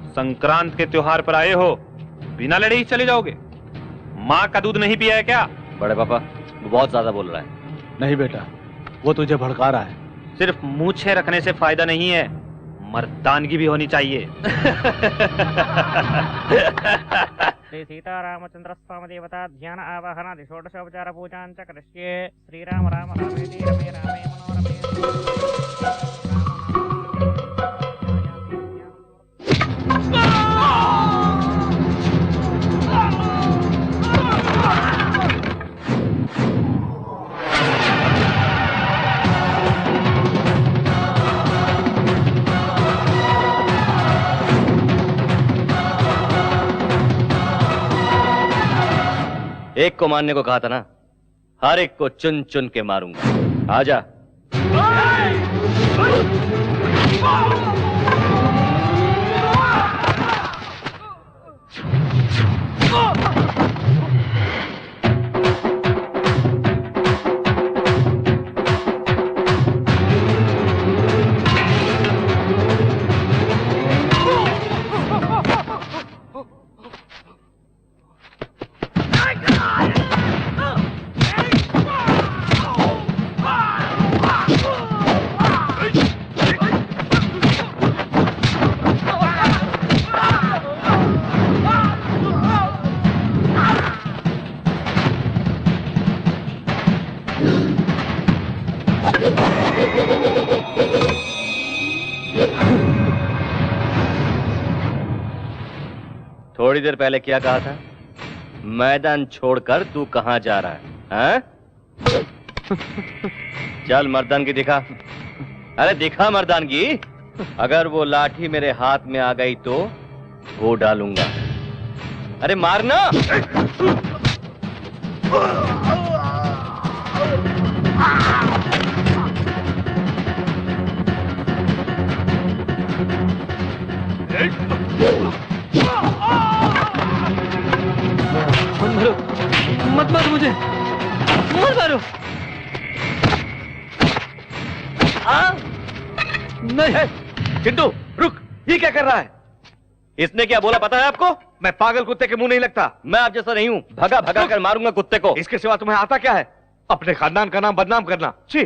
संक्रांत के त्योहार पर आए हो, बिना लड़े ही चले जाओगे? माँ का दूध नहीं पिया है क्या? बड़े पापा वो बहुत ज्यादा बोल रहा है। नहीं बेटा, वो तुझे भड़का रहा है। सिर्फ मूछें रखने से फायदा नहीं है, मर्दानगी भी होनी चाहिए। श्री सीतारामचंद्र स्वामी देवता ध्यान आवाहनादि षोडशोपचार पूजां च करिष्ये। श्रीराम राम रामेति रमे रामे मनोरमे। एक को मारने को कहा था ना, हर एक को चुन चुन के मारूंगा। आजा। थोड़ी देर पहले क्या कहा था? मैदान छोड़कर तू कहां जा रहा है? हाँ? चल मर्दानगी दिखा। अरे दिखा मर्दानगी। अगर वो लाठी मेरे हाथ में आ गई तो वो डालूंगा। अरे मारना। मत मारो मुझे, मत मारो। नहीं चिंटू रुक, ये क्या कर रहा है? इसने क्या बोला पता है आपको? मैं पागल कुत्ते के मुंह नहीं लगता। मैं आप जैसा नहीं हूं, भगा भगा कर मारूंगा कुत्ते को। इसके सिवा तुम्हें आता क्या है? अपने खानदान का नाम बदनाम करना। छी।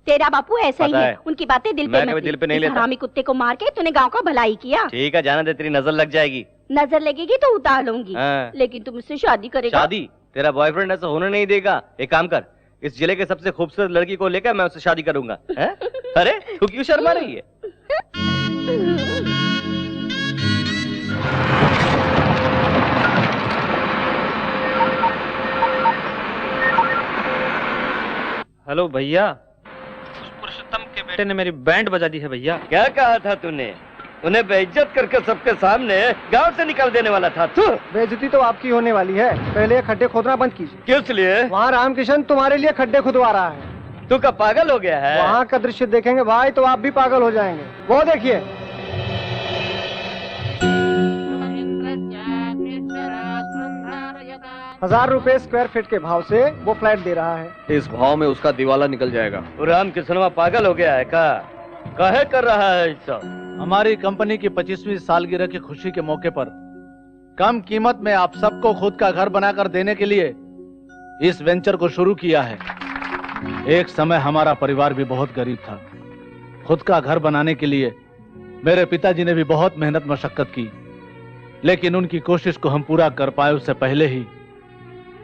तेरा बापू ऐसा ही है, उनकी बातें दिल पे मैं दिल पे नहीं लेता। हरामी कुत्ते को मार के तूने गांव का भलाई किया। ठीक है जाना दे, तेरी नजर लग जाएगी। नजर लगेगी तो उतार लूंगी। हाँ। लेकिन तुम मुझसे शादी करेगा? शादी? तेरा बॉयफ्रेंड ऐसा होने नहीं देगा। एक काम कर, इस जिले के सबसे खूबसूरत लड़की को लेकर मैं उससे शादी करूंगा। है? अरे तू क्यों शर्मा रही है? हेलो भैया, उस पुरुषोत्तम के बेटे ने मेरी बैंड बजा दी है भैया। क्या कहा था तूने? उन्हें बेइज्जत करके सबके सामने गांव से निकाल देने वाला था तू। बेइज्जती तो आपकी होने वाली है, पहले ये खड्डे खोदना बंद कीजिए। किस लिए? वहाँ रामकिशन तुम्हारे लिए खड्डे खुदवा रहा है। तू क्या पागल हो गया है? वहाँ का दृश्य देखेंगे भाई तो आप भी पागल हो जाएंगे। वो देखिए। ₹1000 स्क्वायर फीट के भाव से वो फ्लैट दे रहा है। इस भाव में उसका दिवाला निकल जाएगा। रामकिशनवा पागल हो गया है का? काहे कर रहा है सब? हमारी कंपनी की 25वीं सालगिरह की खुशी के मौके पर कम कीमत में आप सबको खुद का घर बनाकर देने के लिए इस वेंचर को शुरू किया है। एक समय हमारा परिवार भी बहुत गरीब था। खुद का घर बनाने के लिए मेरे पिताजी ने भी बहुत मेहनत मशक्कत की, लेकिन उनकी कोशिश को हम पूरा कर पाए उससे पहले ही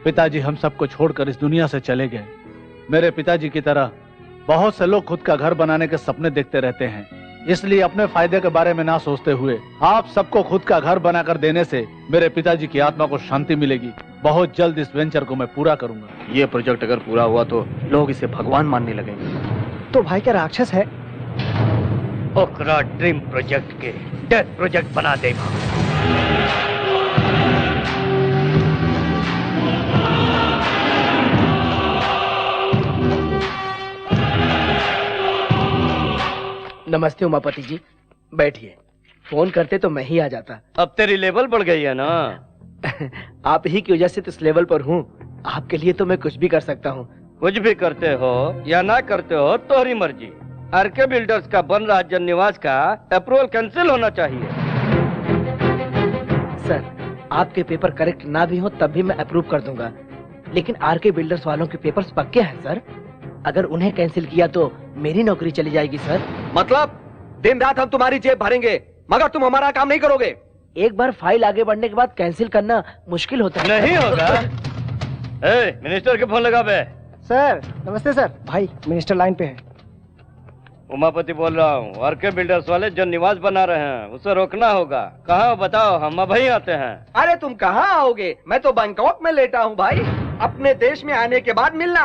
पिताजी हम सबको छोड़कर इस दुनिया से चले गए। मेरे पिताजी की तरह बहुत से लोग खुद का घर बनाने के सपने देखते रहते हैं, इसलिए अपने फायदे के बारे में ना सोचते हुए आप सबको खुद का घर बनाकर देने से मेरे पिताजी की आत्मा को शांति मिलेगी। बहुत जल्द इस वेंचर को मैं पूरा करूंगा। ये प्रोजेक्ट अगर पूरा हुआ तो लोग इसे भगवान मानने लगेंगे। तो भाई क्या राक्षस है? ओकरा ड्रीम प्रोजेक्ट के डेथ प्रोजेक्ट बना दे। नमस्ते उमापति जी, बैठिए। फोन करते तो मैं ही आ जाता। अब तेरी लेवल बढ़ गई है ना। आप ही की वजह से तो इस लेवल पर हूँ। आपके लिए तो मैं कुछ भी कर सकता हूँ। कुछ भी करते हो या ना करते हो तोहरी मर्जी। आरके बिल्डर्स का बन रहा जन निवास का अप्रूवल कैंसिल होना चाहिए। सर, आपके पेपर करेक्ट ना भी हो तब भी मैं अप्रूव कर दूंगा, लेकिन आरके बिल्डर्स वालों के पेपर्स पक्के हैं सर। अगर उन्हें कैंसिल किया तो मेरी नौकरी चली जाएगी सर। मतलब दिन रात हम तुम्हारी जेब भरेंगे मगर तुम हमारा काम नहीं करोगे। एक बार फाइल आगे बढ़ने के बाद कैंसिल करना मुश्किल होता है। नहीं होगा। मिनिस्टर के फोन लगा बे। सर नमस्ते सर। भाई मिनिस्टर लाइन पे है। उमापति बोल रहा हूँ। आरके बिल्डर्स वाले जो निवास बना रहे हैं उसे रोकना होगा। कहाँ बताओ, हम अब ही आते हैं। अरे तुम कहाँ आओगे? मैं तो बैंकॉक में लेटा हूँ भाई। अपने देश में आने के बाद मिलना।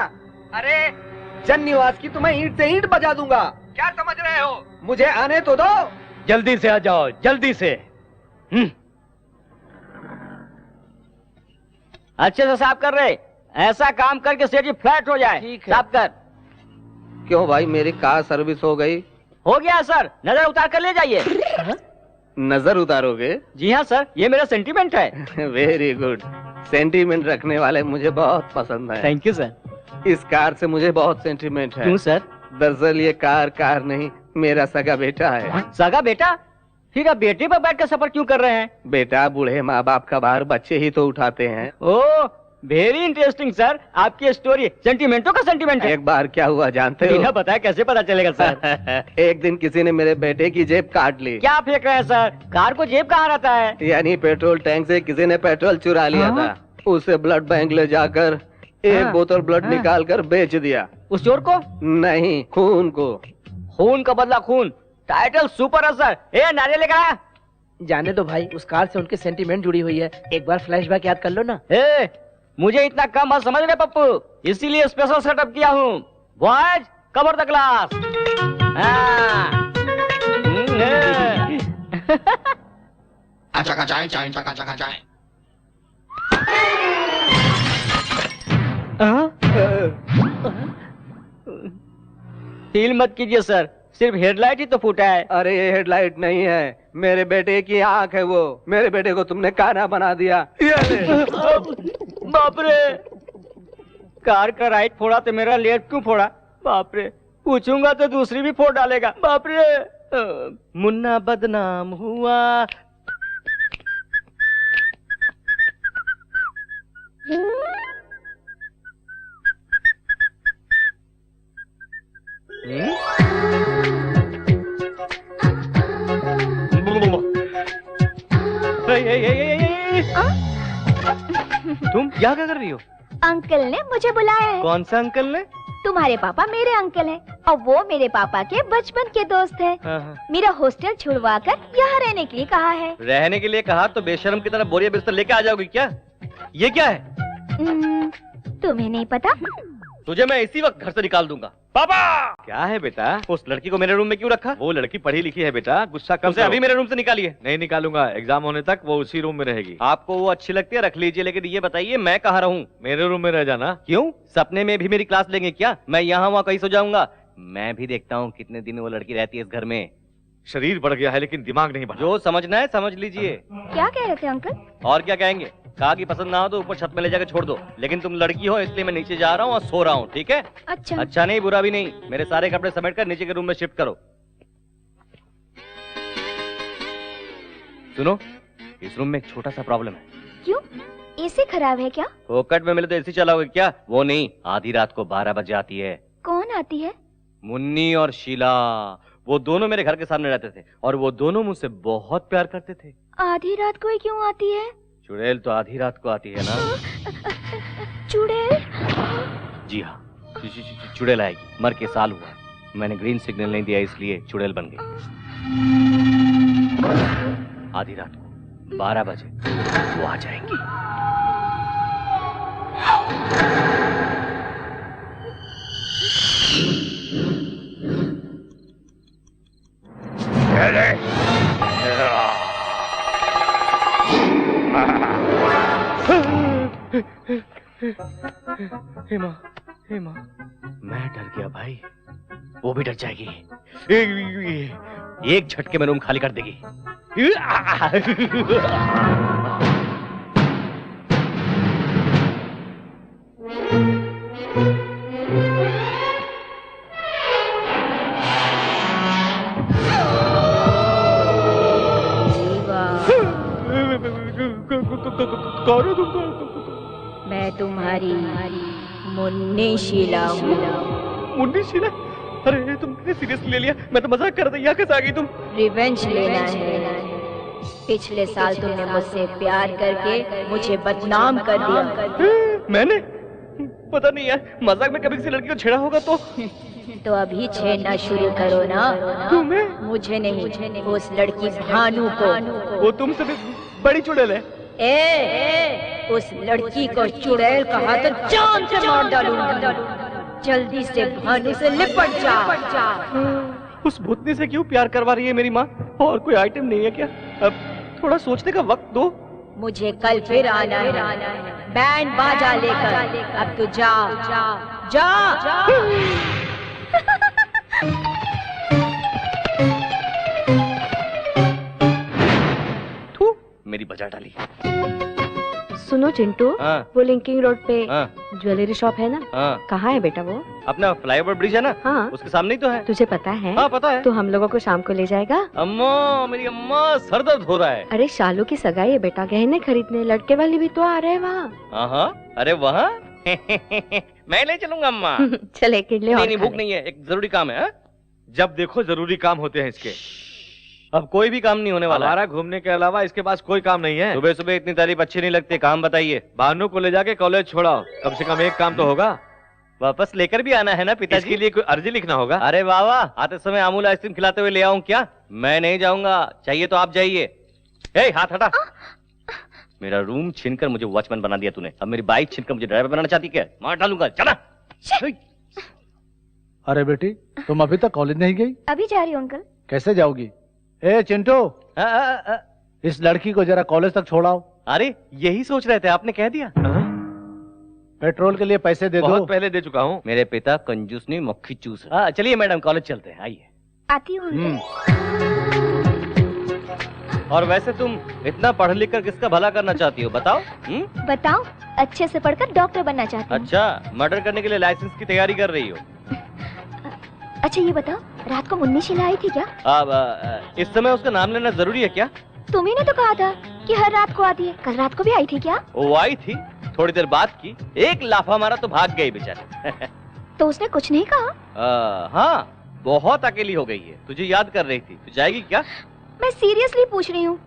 अरे जन निवास की तुम्हें ईंट से ईंट बजा दूंगा। क्या समझ रहे हो? मुझे आने तो दो। जल्दी से आ जाओ, जल्दी से। अच्छे से साफ कर रहे। ऐसा काम करके सेठ जी फ्लैट हो जाए। साफ कर। क्यों भाई, मेरी कार सर्विस हो गई? हो गया सर, नजर उतार कर ले जाइए। नजर उतारोगे? जी हाँ सर, ये मेरा सेंटीमेंट है। Very good. सेंटीमेंट रखने वाले मुझे बहुत पसंद है। Thank you sir. इस कार से मुझे बहुत सेंटीमेंट है। क्यों सर? दरअसल ये कार नहीं, मेरा सगा बेटा है। सगा बेटा? फिर आप बेटे पर बैठ कर सफर क्यों कर रहे हैं? बेटा बूढ़े माँ बाप का भार बच्चे ही तो उठाते हैं। ओह, वेरी इंटरेस्टिंग सर। आपकी स्टोरी सेंटीमेंटों का सेंटीमेंट है। एक बार क्या हुआ जानते हो? बिना बताया कैसे पता चलेगा सर? एक दिन किसी ने मेरे बेटे की जेब काट ली। क्या फेंक रहे हैं सर? कार को जेब कहाँ रहता है? यानी पेट्रोल टैंक से किसी ने पेट्रोल चुरा लिया था। उसे ब्लड बैंक ले जाकर एक बोतल ब्लड निकाल कर बेच दिया। उस चोर को? नहीं, खून को। खून का बदला खून। टाइटल सुपर है सर। नारियल लेकर आया। जाने दो भाई, उस कार से उनके सेंटीमेंट जुड़ी हुई है। एक बार फ्लैशबैक याद कर लो ना। मुझे इतना कम मत समझ रहे पप्पू, इसीलिए स्पेशल सेटअप किया हूँ। Boys cover the class. Feel मत कीजिए सर, सिर्फ हेडलाइट ही तो फूटा है। अरे ये हेडलाइट नहीं है, मेरे बेटे की आंख है वो। मेरे बेटे को तुमने काना बना दिया। बाप रे, कार का राइट फोड़ा तो मेरा लेफ्ट क्यों फोड़ा? बाप रे, पूछूंगा तो दूसरी भी फोड़ डालेगा। बाप रे, मुन्ना बदनाम हुआ। तुम क्या कर रही हो? अंकल ने मुझे बुलाया है। कौन सा अंकल ने? तुम्हारे पापा मेरे अंकल हैं और वो मेरे पापा के बचपन के दोस्त हैं। मेरा हॉस्टल छुड़वाकर यहाँ रहने के लिए कहा है। रहने के लिए कहा तो बेशर्म की तरह बोरिया बिस्तर लेके आ जाओगी क्या? ये क्या है? तुम्हें नहीं पता? तुझे मैं इसी वक्त घर से निकाल दूंगा। पापा क्या है बेटा? उस लड़की को मेरे रूम में क्यों रखा? वो लड़की पढ़ी लिखी है बेटा, गुस्सा कम उसे अभी मेरे रूम से निकालिए। नहीं निकालूंगा, एग्जाम होने तक वो उसी रूम में रहेगी। आपको वो अच्छी लगती है, रख लीजिए, लेकिन ये बताइए मैं कहाँ रहूं? मेरे रूम में रह जाना। क्यों? सपने में भी मेरी क्लास लेंगे क्या? मैं यहाँ वहाँ कहीं सो जाऊंगा। मैं भी देखता हूँ कितने दिन वो लड़की रहती है इस घर में। शरीर बढ़ गया है लेकिन दिमाग नहीं बढ़ा। जो समझना है समझ लीजिए। क्या कह रहे थे अंकल? और क्या कहेंगे? कहा कि पसंद ना हो तो ऊपर छत में ले जाकर छोड़ दो, लेकिन तुम लड़की हो इसलिए मैं नीचे जा रहा हूँ और सो रहा हूँ, ठीक है? अच्छा नहीं बुरा भी नहीं। मेरे सारे कपड़े समेट कर नीचे के रूम में शिफ्ट करो। सुनो, इस रूम में एक छोटा सा प्रॉब्लम है। क्यों? एसी खराब है क्या? फोकट में मिले तो एसी चलाओगे क्या? वो नहीं, आधी रात को 12 बजे आती है। कौन आती है? मुन्नी और शीला, वो दोनों मेरे घर के सामने रहते थे और वो दोनों मुझसे बहुत प्यार करते थे। आधी रात को ही क्यों आती है? चुड़ैल तो आधी रात को आती है ना। चुड़ैल? जी हाँ, चुड़ैल आएगी। मर के साल हुआ, मैंने ग्रीन सिग्नल नहीं दिया इसलिए चुड़ैल बन गई। आधी रात को 12 बजे वो आ जाएंगी। हेमा, हेमा, मैं डर गया भाई, वो भी डर जाएगी। एक झटके में रूम खाली कर देगी। मैं तुम्हारी मुन्नी शीला हूँ। मुन्नी शीला? अरे तुम कितने सीरियस ले लिया? मैं तो मजाक कर रहा था, यहाँ कैसे आ गई तुम? रिवेंज लेना है। पिछले साल तुमने मुझसे प्यार करके मुझे बदनाम कर दिया। मैंने? पता नहीं यार, मजाक में कभी किसी लड़की को छेड़ा होगा तो अभी छेड़ना शुरू करो ना। तुम्हें? मुझे नहीं, उस लड़की भानु को। वो तुमसे भी बड़ी चुड़ैल है। उस लड़की को चुड़ैल कहा तो जान से मार डालूंगा। जल्दी से भानु से लिपट जा। उस भूतनी से क्यों प्यार करवा रही है मेरी माँ? और कोई आइटम नहीं है क्या? अब थोड़ा सोचने का वक्त दो। मुझे कल फिर आना है, बैंड बाजा लेकर। अब तो जा, जा, जा। मेरी बजा डाली। सुनो चिंटू, वो लिंकिंग रोड पे ज्वेलरी शॉप है ना? कहाँ है बेटा वो? अपना फ्लाईओवर ब्रिज है ना? हाँ, उसके सामने ही तो है। तुझे पता है? हाँ पता है। तो हम लोगों को शाम को ले जाएगा? अम्मा, मेरी अम्मा, सर दर्द हो रहा है। अरे शालू की सगाई है बेटा, गहने खरीदने। लड़के वाले भी तो आ रहे हैं वहाँ। हाँ, अरे वहाँ? मैं ले चलूंगा अम्मा। चले किडले। नहीं, भूख नहीं है, एक जरूरी काम है। जब देखो जरूरी काम होते हैं इसके। अब कोई भी काम नहीं होने वाला। हमारा घूमने के अलावा इसके पास कोई काम नहीं है। सुबह सुबह इतनी तारीफ अच्छी नहीं लगती। काम बताइए। भानु को ले जाके कॉलेज छोड़ाओ, कम से कम एक काम तो होगा। वापस लेकर भी आना है ना पिताजी? इसके लिए कोई अर्जी लिखना होगा। अरे वाह वाह, आते समय अमूल आइसक्रीम खिलाते हुए ले आऊं क्या? मैं नहीं जाऊंगा, चाहिए तो आप जाइए। हाथ हटा। मेरा रूम छीनकर मुझे वॉचमैन बना दिया तूने, अब मेरी बाइक छीनकर मुझे ड्राइवर बनाना चाहती क्या? मार डालूंगा, चला। अरे बेटी, तुम अभी तक कॉलेज नहीं गई? अभी जा रही हूँ अंकल। कैसे जाओगी? ए चिंटू, इस लड़की को जरा कॉलेज तक छोड़ाओ। अरे यही सोच रहे थे, आपने कह दिया। पेट्रोल के लिए पैसे दे दो। बहुत पहले दे चुका हूँ। मेरे पिता कंजूस नहीं, मक्खी चूस है। चलिए मैडम, कॉलेज चलते हैं, आइए। आती हूँ। और वैसे तुम इतना पढ़ लिख कर किसका भला करना चाहती हो, बताओ? बताओ, अच्छे से पढ़कर डॉक्टर बनना चाहती हूँ। अच्छा, मर्डर करने के लिए लाइसेंस की तैयारी कर रही हो? अच्छा ये बताओ, रात को मुन्नी शीला आई थी क्या? अब इस समय उसका नाम लेना जरूरी है क्या? तुम्ही ने तो कहा था कि हर रात को आती है। कल रात को भी आई थी क्या? वो आई थी, थोड़ी देर बात की, एक लाफा मारा तो भाग गई बेचारी। तो उसने कुछ नहीं कहा? हाँ, बहुत अकेली हो गई है, तुझे याद कर रही थी। तू जाएगी क्या? मैं सीरियसली पूछ रही हूँ।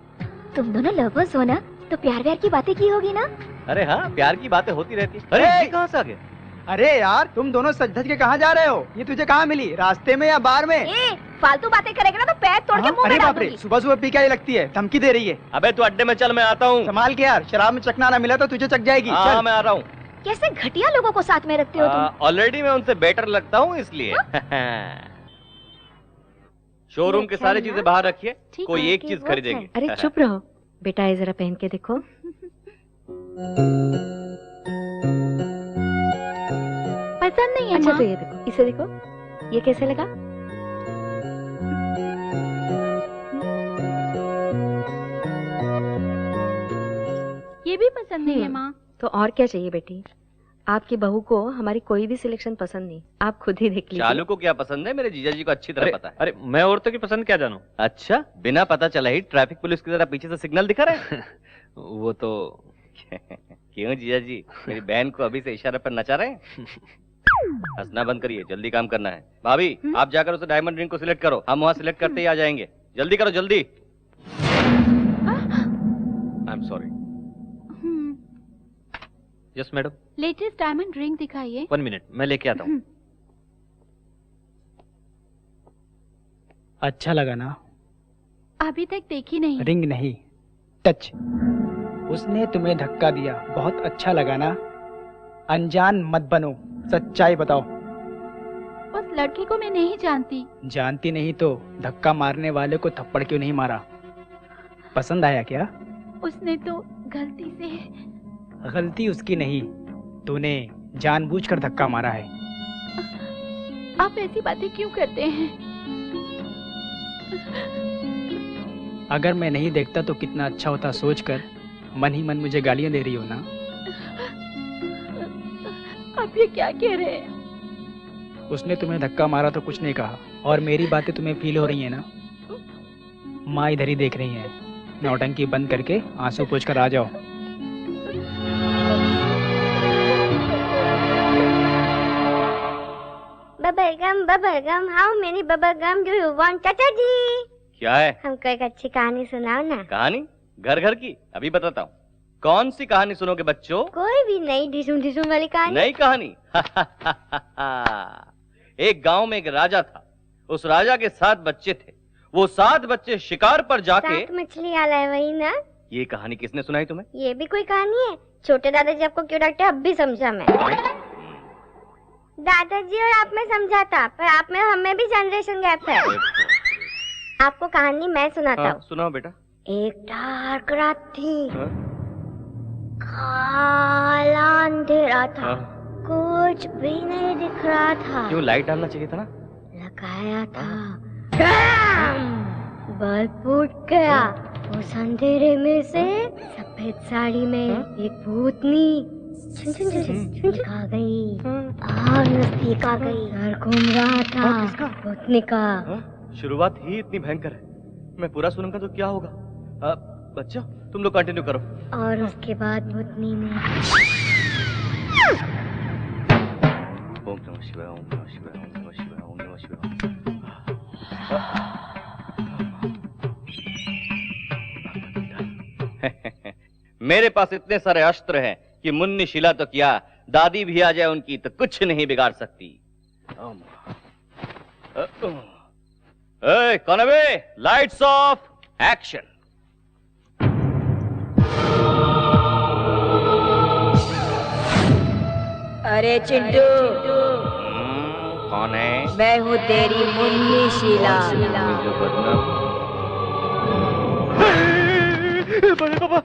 तुम दोनों लवर्स हो ना, तो प्यार व्यार की बातें की होगी ना? अरे हाँ, प्यार की बातें होती रहती है। अरे कहाँ से आ गए? अरे यार, तुम दोनों सज धज के कहाँ जा रहे हो? ये तुझे कहाँ मिली, रास्ते में या बार में? फालतू बातें करेगा ना तो पैर तोड़ के मुंह में डाल दूंगी। सुबह सुबह पी क्या लगती है, धमकी दे रही है। अबे तू अड्डे में चल, मैं आता हूँ। संभाल के यार, शराब में चखना ना मिला तो तुझे चख जाएगी। हाँ, मैं आ रहा हूँ। कैसे घटिया लोगों को साथ में रखते हो तुम? ऑलरेडी मैं उनसे बेटर लगता हूँ इसलिए। शोरूम के सारी चीजें बाहर रखिए, कोई एक चीज खरीदेंगे। अरे चुप रहो बेटा, ये जरा पहन के देखो। पसंद नहीं है अच्छा माँ? तो ये देखो, इसे देखो, ये कैसे लगा? ये भी पसंद नहीं है माँ। तो और क्या चाहिए बेटी? आपकी बहू को हमारी कोई भी सिलेक्शन पसंद नहीं, आप खुद ही देख लीजिए। चालू को क्या पसंद है मेरे जीजा जी को अच्छी तरह पता है। अरे मैं औरतों की पसंद क्या जानूं? अच्छा, बिना पता चला ही ट्रैफिक पुलिस की तरह पीछे से सिग्नल दिखा रहे हैं। वो तो क्यों जीजा जी, मेरी बहन को अभी से इशारे पर नचा रहे हैं? हंसना बंद करिए, जल्दी काम करना है। भाभी आप जाकर उसे डायमंड रिंग को सिलेक्ट करो, हम वहाँ सिलेक्ट करते ही आ जाएंगे। जल्दी करो जल्दी। I am sorry. Yes madam. Latest diamond ring दिखाइए। 1 मिनट, मैं लेके आता हूँ। अच्छा लगा ना? अभी तक देखी नहीं। रिंग नहीं, टच। उसने तुम्हें धक्का दिया, बहुत अच्छा लगा ना? अनजान मत बनो, सच्चाई बताओ। उस लड़की को मैं नहीं जानती। जानती नहीं तो धक्का मारने वाले को थप्पड़ क्यों नहीं मारा? पसंद आया क्या? उसने तो गलती से। गलती उसकी नहीं, तूने जानबूझकर धक्का मारा है। आप ऐसी बातें क्यों करते हैं? अगर मैं नहीं देखता तो कितना अच्छा होता सोचकर मन ही मन मुझे गालियां दे रही हो ना? आप ये क्या कह रहे हैं? उसने तुम्हें धक्का मारा तो कुछ नहीं कहा, और मेरी बातें तुम्हें फील हो रही है ना? माँ इधर ही देख रही है। नौटंकी बंद करके आंसू पोंछकर आ जाओ। Bubble gum, how many bubble gum do you want? चाचा जी क्या है? हमको एक अच्छी कहानी सुनाओ ना। कहानी? घर घर की? अभी बताता हूँ। कौन सी कहानी सुनोगे बच्चों? कोई भी नई ढिसुम ढिसुम वाली कहानी। नई कहानी? एक गांव में एक राजा था। उस राजा के 7 बच्चे थे। वो 7 बच्चे शिकार पर जाके। 7 मछली आला है वही ना? ये कहानी किसने सुनाई तुम्हें? ये भी कोई कहानी है? छोटे दादाजी आपको क्यों डांटते? अब भी समझा मैं। दादाजी और आप में समझा था, पर आप में और हमें भी जनरेशन गैप है। आपको कहानी मैं सुनाता हूँ। सुनाओ बेटा। एक डार्क रात थी, काला अंधेरा था, कुछ भी नहीं दिख रहा था। क्यों? लाइट डालना चाहिए था ना। लगाया था, बल्ब फूट गया। उस अंधेरे में से सफेद साड़ी में एक भूतनी आ गई और नजदीक आ गई। घर घूम रहा था भूतनी का। शुरुआत ही इतनी भयंकर है, मैं पूरा सुनूंगा तो क्या होगा? बच्चों तुम लोग कंटिन्यू करो। और उसके बाद भूतनी ने ओम नमः शिवाय, ओम नमः शिवाय, ओम नमः शिवाय, ओम नमः शिवाय। मेरे पास इतने सारे अस्त्र हैं कि मुन्नी शिला तो क्या, दादी भी आ जाए उनकी तो कुछ नहीं बिगाड़ सकती। कौन है बे? Lights off, action. अरे चिंटू, कौन है? मैं हूँ तेरी मुन्नी शीला। बड़े पापा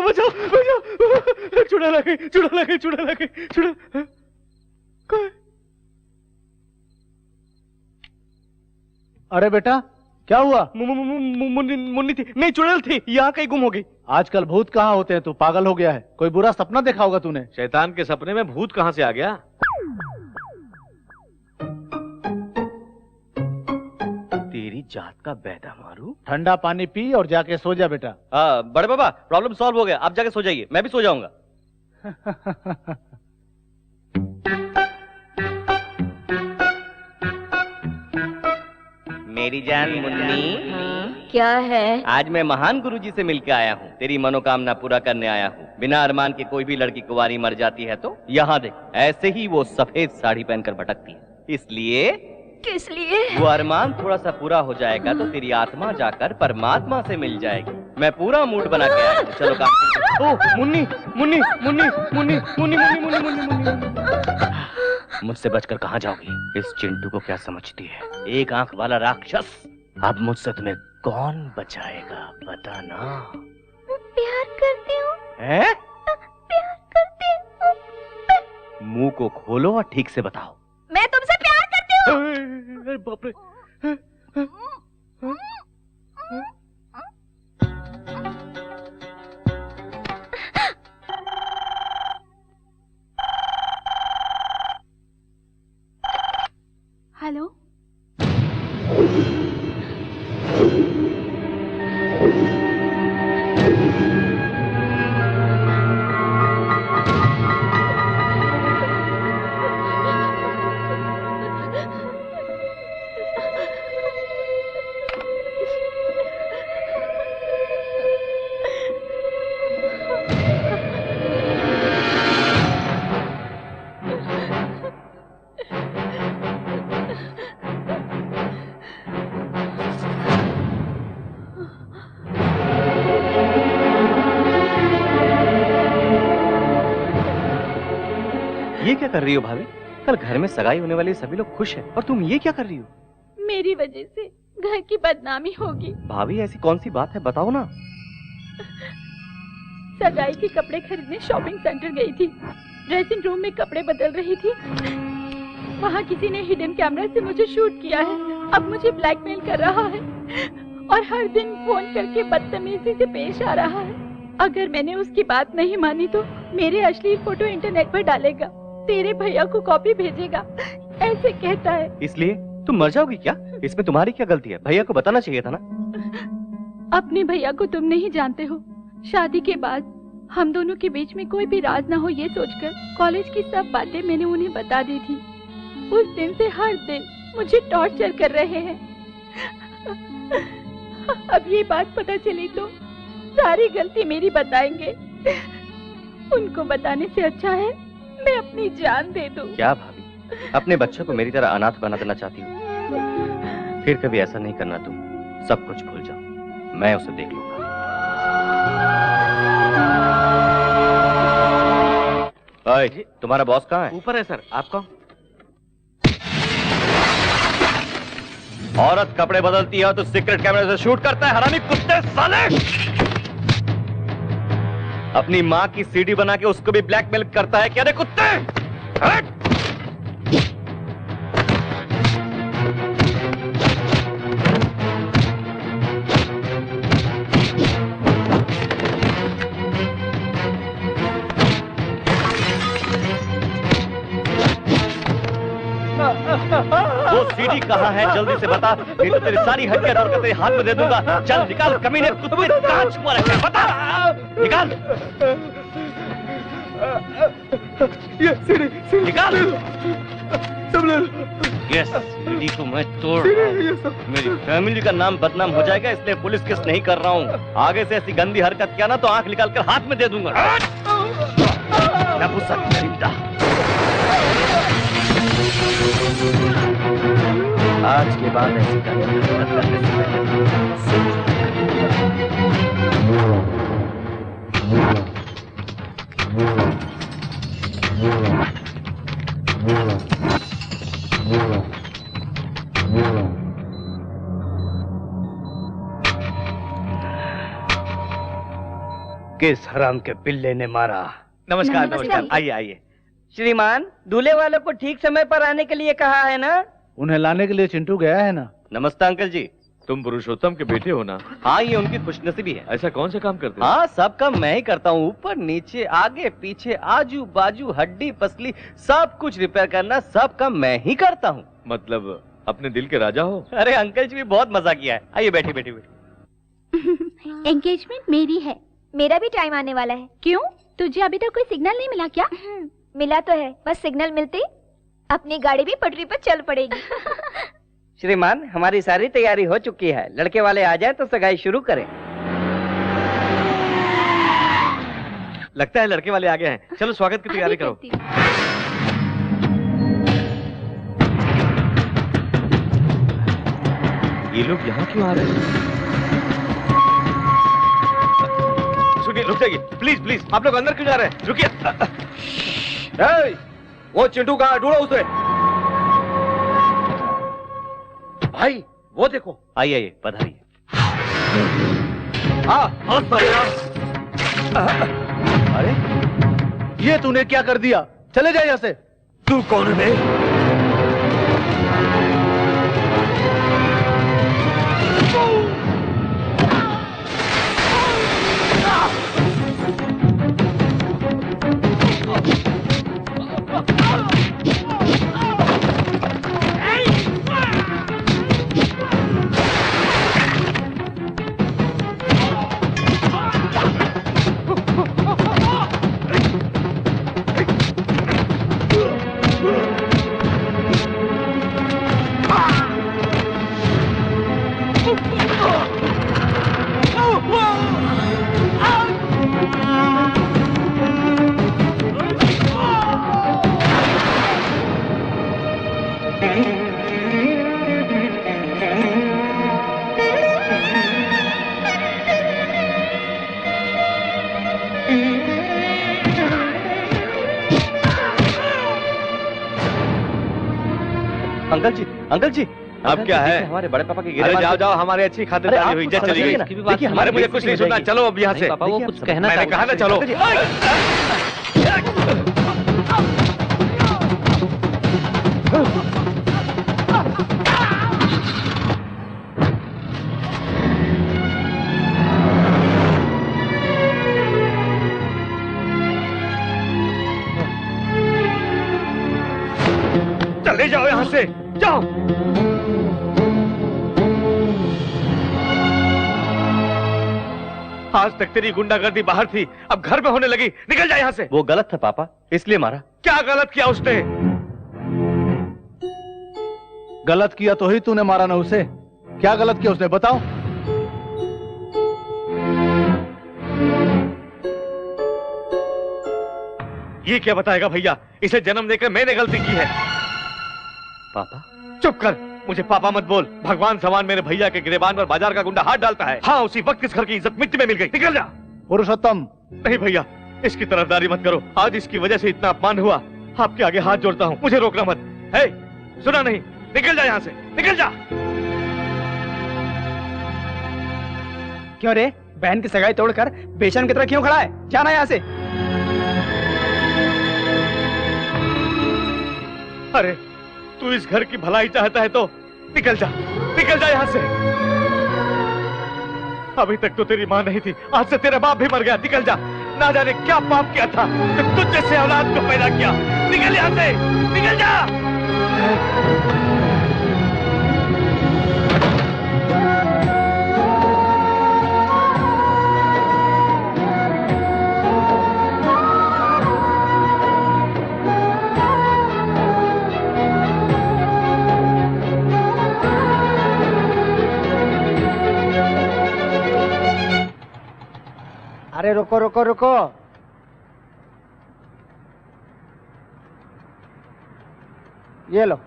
बचाओ बचाओ, चुड़ा लगे चुड़ा लगे चुड़ा लगे चुड़ा। अरे बेटा क्या हुआ? मुन्नी थी, नहीं चुड़ैल थी, यहाँ कहीं गुम हो गई। आजकल भूत कहाँ होते हैं? तू पागल हो गया है? कोई बुरा सपना देखा होगा तूने। शैतान के सपने में भूत कहाँ से आ गया? तेरी जात का बैदा मारू। ठंडा पानी पी और जाके सो जा बेटा। बड़े बाबा प्रॉब्लम सॉल्व हो गया, आप जाके सो जाइए, मैं भी सो जाऊंगा। मेरी जान मुन्नी। क्या है? आज मैं महान गुरुजी से मिलकर आया हूँ, तेरी मनोकामना पूरा करने आया हूँ। बिना अरमान के कोई भी लड़की कुंवारी मर जाती है तो यहाँ देख, ऐसे ही वो सफेद साड़ी पहनकर भटकती है। इसलिए किस लिए? वो अरमान थोड़ा सा पूरा हो जाएगा तो तेरी आत्मा जाकर परमात्मा से मिल जाएगी। मैं पूरा मूड बना के आया हूं। चलो काम। ओह मुन्नी मुन्नी मुन्नी मुन्नी मुन्नी मुन्नी मुन्नी मुन्नी मुन्नी। मुझसे बचकर कहाँ जाओगी? इस चिंटू को क्या समझती है? एक आंख वाला राक्षस। अब मुझसे तुम्हें कौन बचाएगा बताना। प्यार करती हूँ। हैं? प्यार करती हूँ। मुंह को खोलो और ठीक से बताओ। मैं तुमसे प्यार करती हूँ। बाप रे। हेलो। ये क्या कर रही हो भाभी? कल घर में सगाई होने वाली सभी लोग खुश हैं और तुम ये क्या कर रही हो? मेरी वजह से घर की बदनामी होगी। भाभी ऐसी कौन सी बात है बताओ ना। सगाई के कपड़े खरीदने शॉपिंग सेंटर गई थी। ड्रेसिंग रूम में कपड़े बदल रही थी। वहाँ किसी ने हिडन कैमरा से मुझे शूट किया है। अब मुझे ब्लैकमेल कर रहा है और हर दिन फोन करके बदतमीजी से पेश आ रहा है। अगर मैंने उसकी बात नहीं मानी तो मेरे अश्लील फोटो इंटरनेट पर डालेगा, तेरे भैया को कॉपी भेजेगा, ऐसे कहता है। इसलिए तुम मर जाओगी क्या? इसमें तुम्हारी क्या गलती है? भैया को बताना चाहिए था ना। अपने भैया को तुम नहीं जानते हो। शादी के बाद हम दोनों के बीच में कोई भी राज ना हो ये सोचकर कॉलेज की सब बातें मैंने उन्हें बता दी थी। उस दिन से हर दिन मुझे टॉर्चर कर रहे हैं। अब ये बात पता चली तो सारी गलती मेरी बताएंगे। उनको बताने से अच्छा है मैं अपनी जान दे दूं। क्या भाभी, अपने बच्चों को मेरी तरह अनाथ बना देना चाहती हो? फिर कभी ऐसा नहीं करना तुम। सब कुछ भूल जाओ, मैं उसे देख लूंगा। ओए, तुम्हारा बॉस कहाँ है? ऊपर है सर। आप कौन? औरत कपड़े बदलती है तो सीक्रेट कैमरे से शूट करता है। हरामी कुत्ते साले! अपनी माँ की सीडी बना के उसको भी ब्लैकमेल करता है क्या रे कुत्ते? हट! वो सीडी कहाँ है जल्दी से बता, नहीं तो तेरी सारी हड्डियां तोड़ कर तेरे हाथ में दे दूंगा। चल निकाल कमीने कुत्ते, कहाँ छुपा रखा है बता, निकाल। ये सीडी निकाल। सब ले। यस, सीडी को मैं तोड़ रहा हूं। मेरी फैमिली का नाम बदनाम हो जाएगा, इसलिए पुलिस केस नहीं कर रहा हूँ। आगे से ऐसी गंदी हरकत किया ना तो आंख निकाल कर हाथ में दे दूंगा। नपुंसक दरिंदा। आज के बाद ऐसी गंदी हरकत करने से पहले किस हराम के पिल्ले ने मारा? नमस्कार नमस्कार, आइए आइए। श्रीमान, दूल्हे वालों को ठीक समय पर आने के लिए कहा है ना? उन्हें लाने के लिए चिंटू गया है ना। नमस्ते अंकल जी। तुम पुरुषोत्तम के बेटे हो ना? हाँ, ये उनकी खुशनसीबी है। ऐसा कौन सा काम करते हो? हाँ, सब काम मैं ही करता हूँ। ऊपर नीचे आगे पीछे आजू बाजू हड्डी पसली सब कुछ रिपेयर करना, सब काम मैं ही करता हूँ। मतलब अपने दिल के राजा हो? अरे अंकल जी भी बहुत मजा किया है। आइए बैठिए बैठिए बैठिए। एंगेजमेंट मेरी है। मेरा भी टाइम आने वाला है। क्यों, तुझे अभी तक कोई सिग्नल नहीं मिला क्या? मिला तो है, बस सिग्नल मिलते अपनी गाड़ी भी पटरी पर चल पड़ेगी। श्रीमान, हमारी सारी तैयारी हो चुकी है। लड़के वाले आ जाएं तो सगाई शुरू करें। लगता है लड़के वाले आ गए हैं। चलो स्वागत की तैयारी करो। ये लोग यहाँ क्यों आ रहे हैं? रुकिए, रुक जाइए, प्लीज प्लीज। आप लोग अंदर क्यों जा रहे हैं? रुकिए। वो चिंटू कहाँ? ढूंढो उसे। भाई वो देखो। आइए आइए, पधारिए। अरे ये तूने क्या कर दिया? चले जाए यहाँ से। तू कौन है? अंकल जी अब क्या है? हमारे बड़े पापा की अरे जाओ जाओ, हमारी अच्छी खातिरदारी हुई। जज चली गई। देखिए अरे मुझे कुछ नहीं सुनना, चलो अब यहाँ से। पापा वो कुछ कहना मैंने कहा ना चलो। चले जाओ यहाँ से, जाओ। आज तक तेरी गुंडागर्दी बाहर थी, अब घर में होने लगी। निकल जा यहाँ से। वो गलत था पापा, इसलिए मारा। क्या गलत किया उसने? गलत किया तो ही तूने मारा ना उसे। क्या गलत किया उसने, बताओ। ये क्या बताएगा भैया? इसे जन्म देकर मैंने गलती की है। पापा चुप कर, मुझे पापा मत बोल। भगवान समान मेरे भैया के गिरेबान पर बाजार का गुंडा हाथ डालता है। हाँ, उसी वक्त इस घर की इज्जत मिट्टी में मिल गई। निकल जा। पुरुषोत्तम। नहीं भैया, इसकी तरफदारी मत करो। आज इसकी वजह से इतना अपमान हुआ। आपके आगे हाथ जोड़ता हूँ, मुझे रोकना मत। है, सुना नहीं? निकल जा यहाँ से, निकल जा। क्यों रे, बहन की सगाई तोड़कर बेचैन की तरह क्यों खड़ा है? जाना यहाँ से। अरे तू इस घर की भलाई चाहता है तो निकल जा, निकल जा यहाँ से। अभी तक तो तेरी माँ नहीं थी, आज से तेरा बाप भी मर गया। निकल जा। ना जाने क्या पाप किया था कि तुझ जैसे औलाद को पैदा किया। निकल यहाँ से, निकल जा। अरे रुको रुको रुको। ये लो।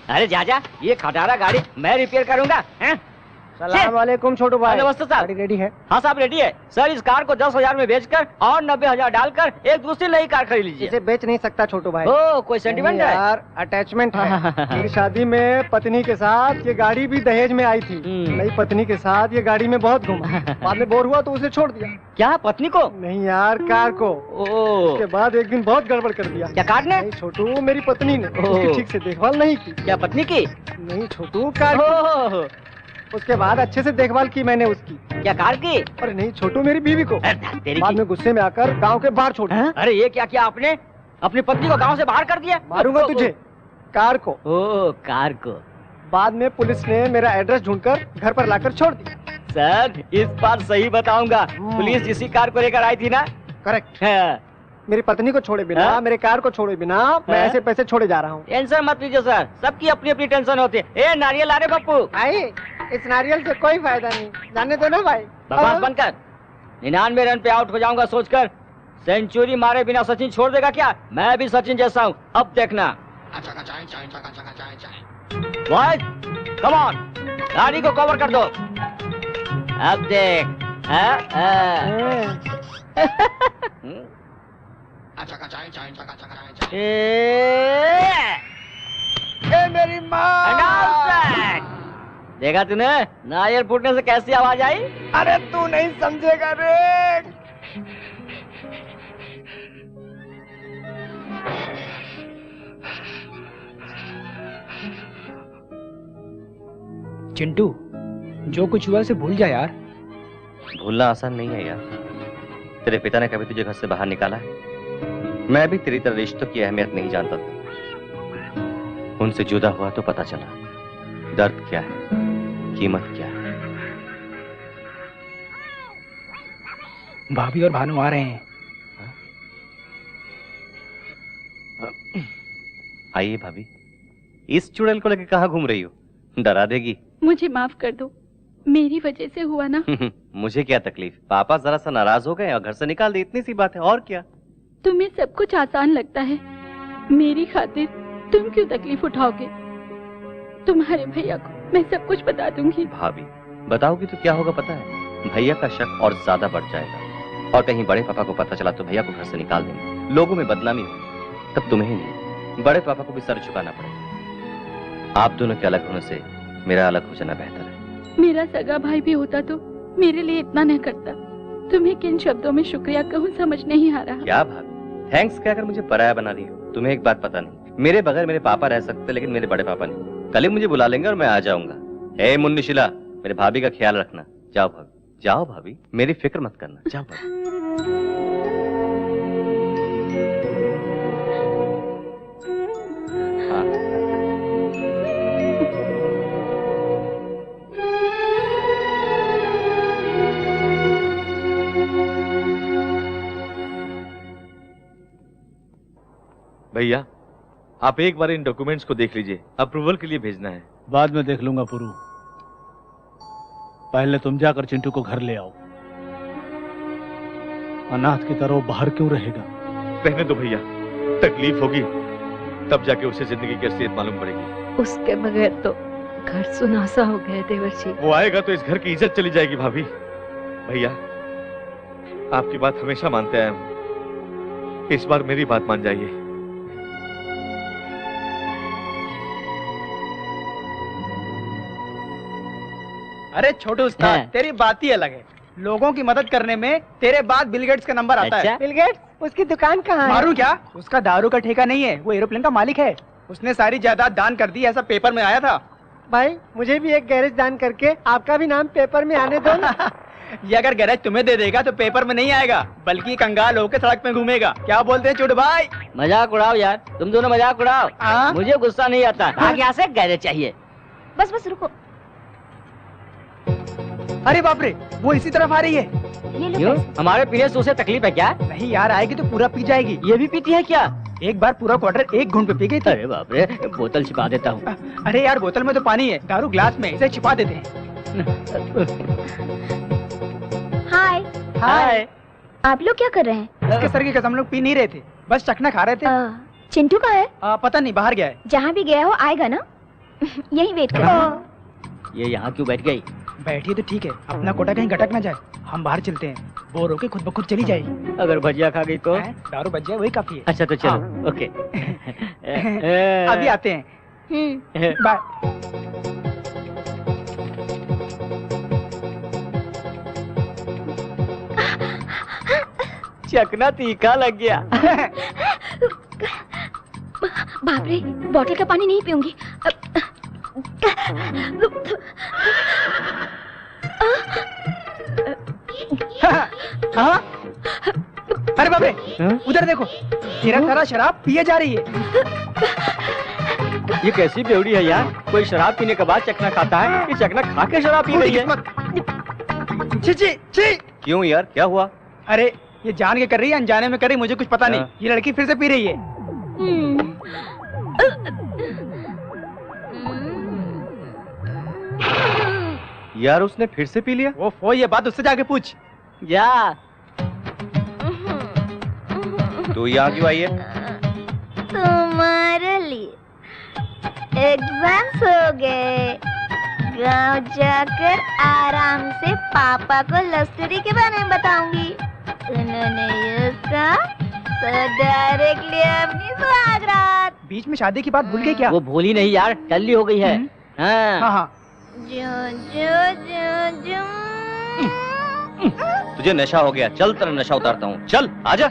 अरे जाजा, ये खटारा गाड़ी मैं रिपेयर करूंगा। हैं? सलाम वालेकुम छोटू भाई। नमस्ते सर। गाड़ी रेडी है? हाँ साहब रेडी है। सर इस कार को 10,000 में बेचकर और 90,000 डालकर एक दूसरी नई कार खरीद लीजिए। इसे बेच नहीं सकता छोटू भाई। ओ, कोई सेंटिमेंट है? यार अटैचमेंट है। मेरी शादी में पत्नी के साथ ये गाड़ी भी दहेज में आई थी। नई पत्नी के साथ ये गाड़ी में बहुत घूमा। बाद में बोर हुआ तो उसे छोड़ दिया। क्या, पत्नी को? नहीं यार, कार को। उसके बाद एक दिन बहुत गड़बड़ कर दिया। क्या कार ने? नहीं छोटू, मेरी पत्नी ने। उसकी ठीक से देखभाल नहीं की। क्या पत्नी की? नहीं छोटू, कार। उसके बाद अच्छे से देखभाल की मैंने उसकी। क्या कार की? अरे नहीं छोटू, मेरी बीवी को। बाद में गुस्से में आकर गांव के बाहर छोड़ दिया। अरे ये क्या किया आपने? अपनी पत्नी को गांव से बाहर कर दिया? मारूंगा तुझे। कार को। ओ, कार को। बाद में पुलिस ने मेरा एड्रेस ढूंढकर घर पर लाकर छोड़ दिया। सर इस बार सही बताऊंगा, पुलिस इसी कार को लेकर आई थी ना? करेक्ट। मेरी पत्नी को छोड़े बिना, मेरे कार को छोड़े बिना मैं ऐसे पैसे छोड़े जा रहा हूँ। टेंशन मत लीजिए सर, सबकी अपनी अपनी टेंशन होती है। ए नारियल ला रे पप्पू। भाई इस नारियल से कोई फायदा नहीं, जाने दो ना भाई। बकवास बंद कर। 99 रन पे आउट हो जाऊंगा सोचकर सेंचुरी मारे बिना सचिन छोड़ देगा क्या? मैं भी सचिन जैसा हूँ, अब देखना। बॉयज कम ऑन, गाड़ी को कवर कर दो। अब देख मेरी माँ। देखा तूने नारियल फूटने से कैसी आवाज आई? अरे तू नहीं समझेगा रे। चिंटू, जो कुछ हुआ उसे भूल जा यार। भूलना आसान नहीं है यार। तेरे पिता ने कभी तुझे घर से बाहर निकाला है? मैं भी तेरी तरह रिश्तों की अहमियत नहीं जानता था। उनसे जुदा हुआ तो पता चला दर्द क्या है, कीमत क्या है। भाभी और भानु आ रहे हैं। आइए भाभी। इस चुड़ैल को लेकर कहाँ घूम रही हो? डरा देगी। मुझे माफ कर दो, मेरी वजह से हुआ ना। मुझे क्या तकलीफ, पापा जरा सा नाराज हो गए और घर से निकाल दी, इतनी सी बात है, और क्या। तुम्हें सब कुछ आसान लगता है, मेरी खातिर तुम क्यों तकलीफ उठाओगे? तुम्हारे भैया को मैं सब कुछ बता दूंगी। भाभी बताओगी तो क्या होगा पता है? भैया का शक और ज्यादा बढ़ जाएगा, और कहीं बड़े पापा को पता चला तो भैया को घर से निकाल देंगे, लोगों में बदनामी होगी, तब तुम्हें ही नहीं बड़े पापा को भी सर झुकाना पड़ेगा। आप दोनों के अलग होने से मेरा अलग हो जाना बेहतर है। मेरा सगा भाई भी होता तो मेरे लिए इतना न करता। तुम्हें किन शब्दों में शुक्रिया कहूँ समझ नहीं आ रहा। क्या भाभी, थैंक्स कहकर मुझे पराया बना रही हो? तुम्हें एक बात पता नहीं, मेरे बगैर मेरे पापा रह सकते लेकिन मेरे बड़े पापा नहीं। कल ही मुझे बुला लेंगे और मैं आ जाऊंगा। ए मुन्नीशिला, मेरे भाभी का ख्याल रखना। जाओ भाभी, जाओ भाभी, मेरी फिक्र मत करना, जाओ भाभी। भैया आप एक बार इन डॉक्यूमेंट्स को देख लीजिए, अप्रूवल के लिए भेजना है। बाद में देख लूंगा पुरू, पहले तुम जाकर चिंटू को घर ले आओ। अनाथ की तरह बाहर क्यों रहेगा? रहने दो भैया, तकलीफ होगी तब जाके उसे जिंदगी की असलियत मालूम पड़ेगी। उसके बगैर तो घर सुनासा हो गया देवर्षि। वो आएगा तो इस घर की इज्जत चली जाएगी। भाभी भैया आपकी बात हमेशा मानते आए हम, इस बार मेरी बात मान जाइए। अरे छोटू उस्ताद, तेरी बात ही अलग है। लोगों की मदद करने में तेरे बाद बिल गेट्स का नंबर आता है। Bill Gates? उसकी दुकान कहाँ है? मारू क्या? उसका दारू का ठेका नहीं है, वो एरोप्लेन का मालिक है। उसने सारी जायदाद दान कर दी, ऐसा पेपर में आया था। भाई मुझे भी एक गैरेज दान करके आपका भी नाम पेपर में आने दो ना। ये अगर गैरेज तुम्हें दे देगा तो पेपर में नहीं आएगा, बल्कि कंगाल होकर सड़क में घूमेगा। क्या बोलते हैं छोटू भाई? मजाक उड़ाओ यार, तुम दोनों मजाक उड़ाओ। मुझे गुस्सा नहीं आता। यहाँ से गैरेज चाहिए। बस बस रुको। अरे बाप रे, वो इसी तरफ आ रही है। क्यों? हमारे पीने से उसे तकलीफ है क्या? नहीं यार, आएगी तो पूरा पी जाएगी। ये भी पीती है क्या? एक बार पूरा क्वार्टर एक घूंट पे पी गई थी। अरे बाप रे, बोतल छिपा देता हूँ। अरे यार बोतल में तो पानी है, दारू ग्लास में, इसे छिपा देते हैं। हाय हाय। आप लोग क्या कर रहे हैं? इसके सर की कसम, लोग पी नहीं रहे थे, बस चखना खा रहे थे। चिंटू कहाँ है? पता नहीं, बाहर गया है। जहाँ भी गया हो आएगा ना। यहीं वेट कर। ये यहाँ क्यों बैठ गई? बैठी तो ठीक है, अपना कोटा कहीं गटक ना जाए। हम बाहर चलते हैं, बोर होके खुद ब खुद चली जाएगी। अगर भजिया खा गई तो? दारू बच जाए वही काफी है। अच्छा तो चलो। ओके। अभी आते हैं। बाय। चखना तीखा लग गया। बाप रे, बोतल का पानी नहीं पीऊंगी। हाँ? अरे बाप रे, उधर देखो, तेरा सारा शराब पिए जा रही है। ये कैसी बेवड़ी है यार? कोई शराब पीने के बाद चखना खाता है, ये चखना खा के शराब पी रही है। छी छी छी। क्यों यार, क्या हुआ? अरे ये जान के कर रही है, अनजाने में कर रही, मुझे कुछ पता नहीं। ये लड़की फिर से पी रही है। यार उसने फिर से पी लिया? वो ये बात उससे जाके पूछ। जा। तू यहाँ क्यों आई है? तुम्हारे लिए एग्जाम्स हो गए, गांव जाकर आराम से पापा को लव स्टोरी के बारे में बताऊंगी। उन्होंने उसका तो डायरेक्टली अपनी सुहागरात। बीच में शादी की बात भूल गई क्या? वो भूली नहीं यार, टल्ली हो गई है। हाँ। तुझे नशा हो गया, चल तेरा नशा उतारता हूँ, चल आजा।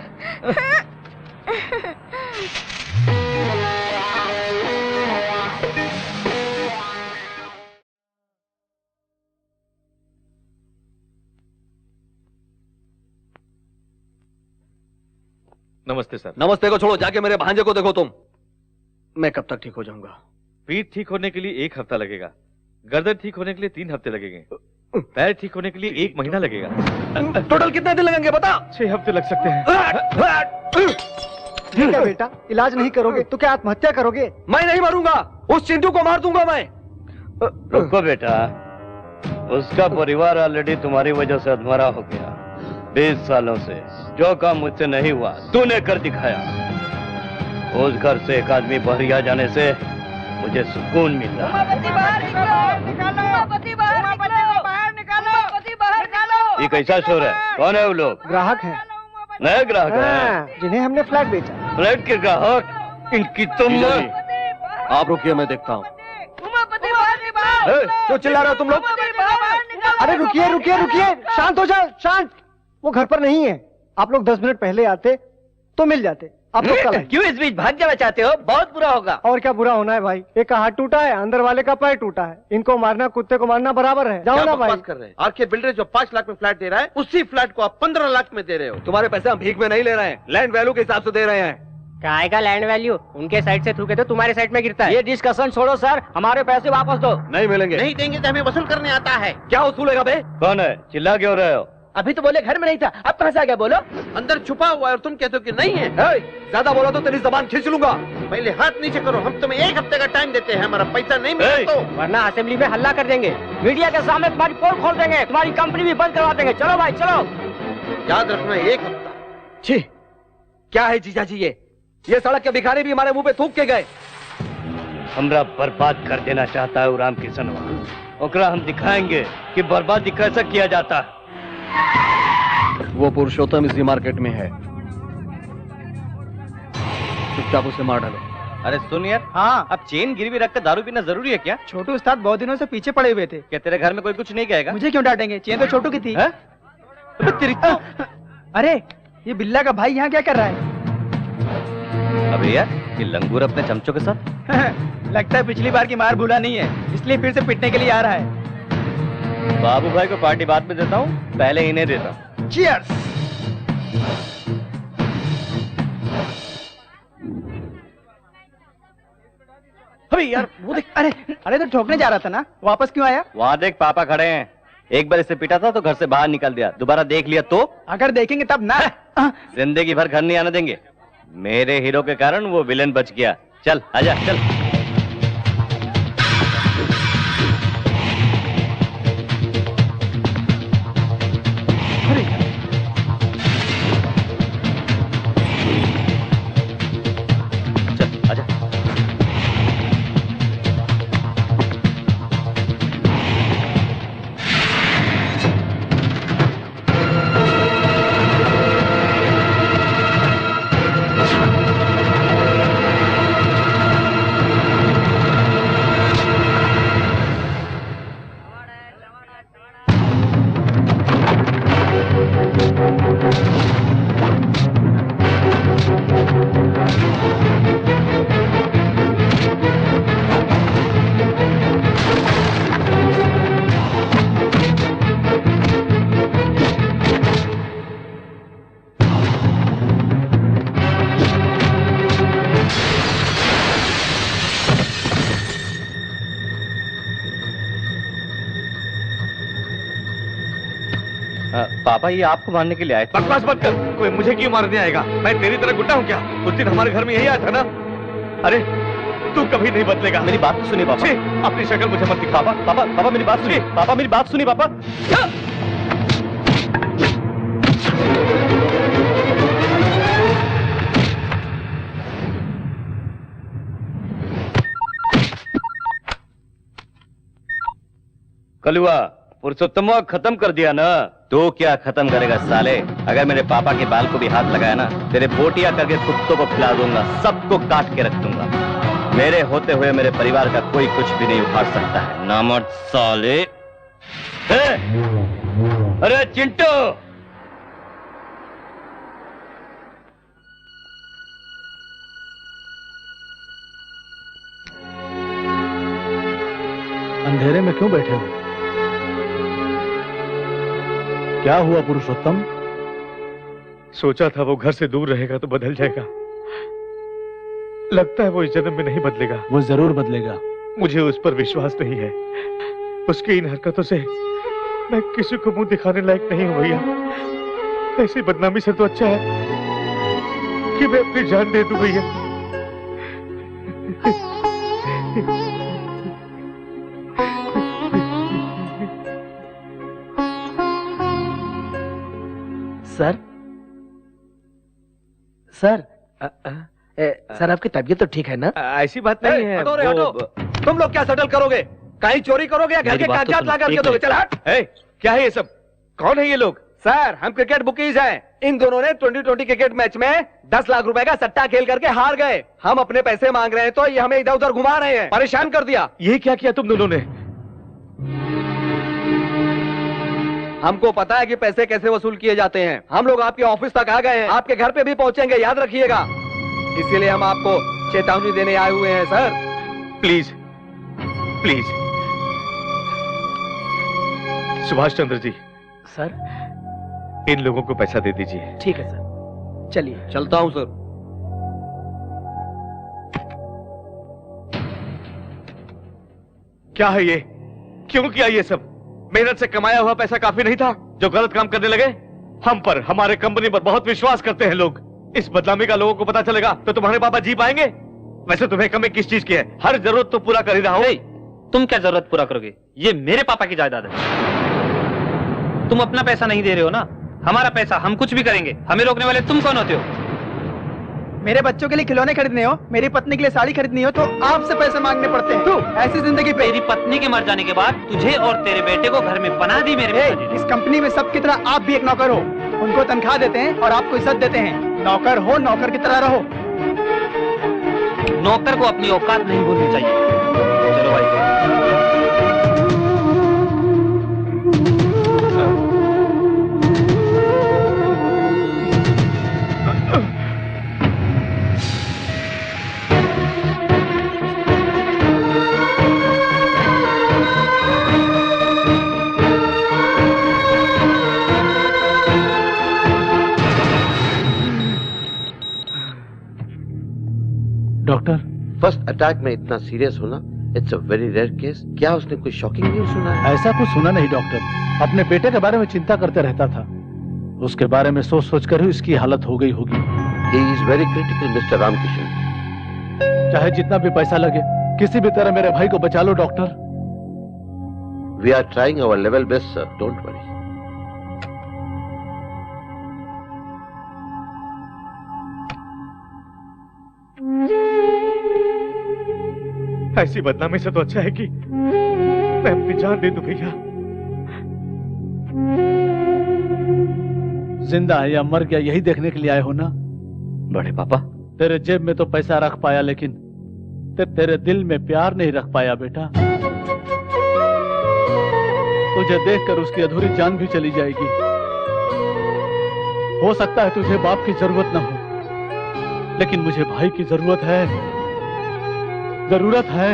नमस्ते सर। नमस्ते को छोड़ो, जाके मेरे भांजे को देखो तुम। मैं कब तक ठीक हो जाऊंगा? पीठ ठीक होने के लिए 1 हफ्ता लगेगा, गर्दन ठीक होने के लिए 3 हफ्ते लगेंगे, पैर ठीक होने के लिए 1 महीना लगेगा। टोटल कितने दिन लगेंगे बता? 6 हफ्ते लग सकते हैं। ठीक है बेटा, इलाज नहीं करोगे तो क्या आत्महत्या करोगे? मैं नहीं मरूंगा, उस चिंटू को मार दूंगा मैं। रुको बेटा, उसका परिवार ऑलरेडी तुम्हारी वजह से अधमरा हो गया। 20 सालों से जो काम मुझसे नहीं हुआ तूने कर दिखाया। उस घर से एक आदमी बहरिया जाने से मुझे सुकून मिल रहा है। ये कैसा शोर है? कौन है वो लोग? ग्राहक हैं। नए ग्राहक हैं जिन्हें हमने फ्लैट बेचा। फ्लैट के ग्राहक? इनकी तुम। आप रुकिए, मैं देखता हूँ। क्यों चिल्ला रहे हो तुम लोग? अरे रुकिए रुकिए रुकिए, शांत हो जाओ, शांत। वो घर पर नहीं है। आप लोग 10 मिनट पहले आते तो मिल जाते। आप लोग कल आए। क्यों इस बीच भाग जाना चाहते हो? बहुत बुरा होगा। और क्या बुरा होना है भाई? एक का हाथ टूटा है, अंदर वाले का पैर टूटा है। इनको मारना कुत्ते को मारना बराबर है। जाओ ना भाई। कर रहे हैं? आरके बिल्डर जो 5 लाख में फ्लैट दे रहा है, उसी फ्लैट को आप 15 लाख में दे रहे हो। तुम्हारे पैसे हम भीख में नहीं ले रहे हैं, लैंड वैल्यू के हिसाब से दे रहे हैं। काय का लैंड वैल्यू? उनके साइड से थूके तो तुम्हारे साइड में गिरता है। ये डिस्कशन छोड़ो सर, हमारे पैसे वापस दो। नहीं मिलेंगे। नहीं देंगे तो हमें वसूल करने आता है। क्या वसूलेगा बे? कौन है? चिल्ला क्यों रहे हो? अभी तो बोले घर में नहीं था, अब कहाँ से आ गया? बोलो। अंदर छुपा हुआ है और तुम कहते हो कि नहीं है। ज्यादा बोला तो तेरी जबान खींच लूंगा। पहले हाथ नीचे करो, हम तुम्हें 1 हफ्ते का टाइम देते हैं। हमारा पैसा नहीं मिला तो वरना असेंबली में हल्ला कर देंगे। मीडिया के सामने तुम्हारी पोल खोल देंगे, तुम्हारी कंपनी भी बंद करवा देंगे। चलो भाई चलो। याद रखना 1 हफ्ता। छी, क्या है जीजा जी ये सड़क के भिखारी भी हमारे मुंह पे थूक के गए। हमरा बर्बाद कर देना चाहता है राम किशनवा। ओकरा हम दिखाएंगे कि बर्बादी कैसे किया जाता है। वो पुरुषोत्तम इसी मार्केट में है, चुपचाप उसे मार डालो। अरे सुन यार। हाँ। अब चेन गिरवी रखकर दारू पीना जरूरी है क्या? छोटू उस्ताद बहुत दिनों से पीछे पड़े हुए थे। क्या तेरे घर में कोई कुछ नहीं कहेगा? मुझे क्यों डांटेंगे? चेन तो छोटू की थी। अरे ये बिल्ला का भाई यहाँ क्या कर रहा है? अबे यार, ये लंगूर अपने चमचों के साथ। लगता है पिछली बार की मार भूला नहीं है, इसलिए फिर से पिटने के लिए आ रहा है। बाबू भाई को पार्टी बाद में देता हूँ, पहले इन्हें देता हूँ। चीयर्स। अबे यार वो देख। अरे तो ठोकने जा रहा था ना, वापस क्यों आया? वहाँ देख, पापा खड़े हैं। एक बार इसे पीटा था तो घर से बाहर निकाल दिया, दोबारा देख लिया तो? अगर देखेंगे तब ना। जिंदगी भर घर नहीं आने देंगे। मेरे हीरो के कारण वो विलेन बच गया। चल आजा चल। चल आजा। पापा ये आपको मारने के लिए आए थे। बकवास मत कर, कोई मुझे क्यों मारने आएगा? मैं तेरी तरह गुड्डा हूँ क्या? उस दिन हमारे घर में यही आया था ना। अरे तू कभी नहीं बदलेगा। मेरी बात तो सुनिए पापा। अपनी शक्ल मुझे मत दिखा। पापा मेरी बात सुनिए। पापा मेरी बात सुनिए पापा। कलुआ पुरुषोत्तम खत्म कर दिया ना। तो क्या खत्म करेगा साले? अगर मेरे पापा के बाल को भी हाथ लगाया ना, तेरे बोटिया करके कुत्तों को खिला दूंगा, सबको काट के रख दूंगा। मेरे होते हुए मेरे परिवार का कोई कुछ भी नहीं उखाड़ सकता है। नामर्द साले। अरे चिंटू, अंधेरे में क्यों बैठे हो? क्या हुआ पुरुषोत्तम? सोचा था वो घर से दूर रहेगा तो बदल जाएगा, लगता है वो इस जन्म में नहीं बदलेगा। वो जरूर बदलेगा। मुझे उस पर विश्वास नहीं है। उसकी इन हरकतों से मैं किसी को मुंह दिखाने लायक नहीं हूं भैया। ऐसी बदनामी से तो अच्छा है कि मैं अपनी जान दे दूं भैया। सर सर सर आपकी तबीयत तो ठीक है ना? ऐसी बात नहीं है। हटो रे हटो। तुम लोग क्या सेटल करोगे? कहीं चोरी करोगे या घर के कागजात ला करके दोगे? चल हट। क्या है ये सब? कौन है ये लोग? सर हम क्रिकेट बुकीज हैं। इन दोनों ने 2020 क्रिकेट मैच में 10 लाख रुपए का सट्टा खेल करके हार गए। हम अपने पैसे मांग रहे हैं तो ये हमें इधर उधर घुमा रहे हैं, परेशान कर दिया। ये क्या किया तुम दोनों ने? हमको पता है कि पैसे कैसे वसूल किए जाते हैं। हम लोग आपके ऑफिस तक आ गए हैं, आपके घर पे भी पहुंचेंगे, याद रखिएगा। इसीलिए हम आपको चेतावनी देने आए हुए हैं sir. Please please. Subhash Chandra ji. Sir इन लोगों को पैसा दे दीजिए। ठीक है सर, चलिए। चलता हूं सर। क्या है ये? क्यों किया ये सब? मेहनत से कमाया हुआ पैसा काफी नहीं था जो गलत काम करने लगे? हम पर, हमारे कंपनी पर बहुत विश्वास करते हैं लोग। इस बदनामी का लोगों को पता चलेगा तो तुम्हारे पापा जी पाएंगे? वैसे तुम्हें कमी किस चीज की है? हर जरूरत तो पूरा कर ही रहा हो। तुम क्या जरूरत पूरा करोगे? ये मेरे पापा की जायदाद है। तुम अपना पैसा नहीं दे रहे हो ना, हमारा पैसा, हम कुछ भी करेंगे। हमें रोकने वाले तुम कौन होते हो? मेरे बच्चों के लिए खिलौने खरीदने हो, मेरी पत्नी के लिए साड़ी खरीदनी हो तो आपसे पैसे मांगने पड़ते हैं। तू ऐसी जिंदगी पे। तेरी पत्नी के मर जाने के बाद तुझे और तेरे बेटे को घर में पनाह दी मेरे पिताजी ने। इस कंपनी में सबकी तरह आप भी एक नौकर हो। उनको तनख्वाह देते हैं और आपको इज्जत देते हैं। नौकर हो, नौकर की तरह रहो। नौकर को अपनी औकात नहीं भूलनी चाहिए। चलो भाई। डॉक्टर, फर्स्ट अटैक में इतना सीरियस होना, it's a very rare case. क्या उसने कोई शॉकिंग न्यूज सुना है? ऐसा कुछ सुना नहीं डॉक्टर। अपने बेटे के बारे में चिंता करते रहता था, उसके बारे में सोच सोच कर ही इसकी हालत हो गई होगी। He is very critical mister Ramkishan. चाहे जितना भी पैसा लगे, किसी भी तरह मेरे भाई को बचा लो doctor. We are trying our level best sir, don't worry. ऐसी बदनामी से तो अच्छा है कि मैं अपनी जान दे दूं भैया। जिंदा है या मर गया यही देखने के लिए आए हो ना? बड़े पापा, तेरे जेब में तो पैसा रख पाया, लेकिन तेरे दिल में प्यार नहीं रख पाया बेटा। तुझे देखकर उसकी अधूरी जान भी चली जाएगी। हो सकता है तुझे बाप की जरूरत ना हो, लेकिन मुझे भाई की जरूरत है, जरूरत है।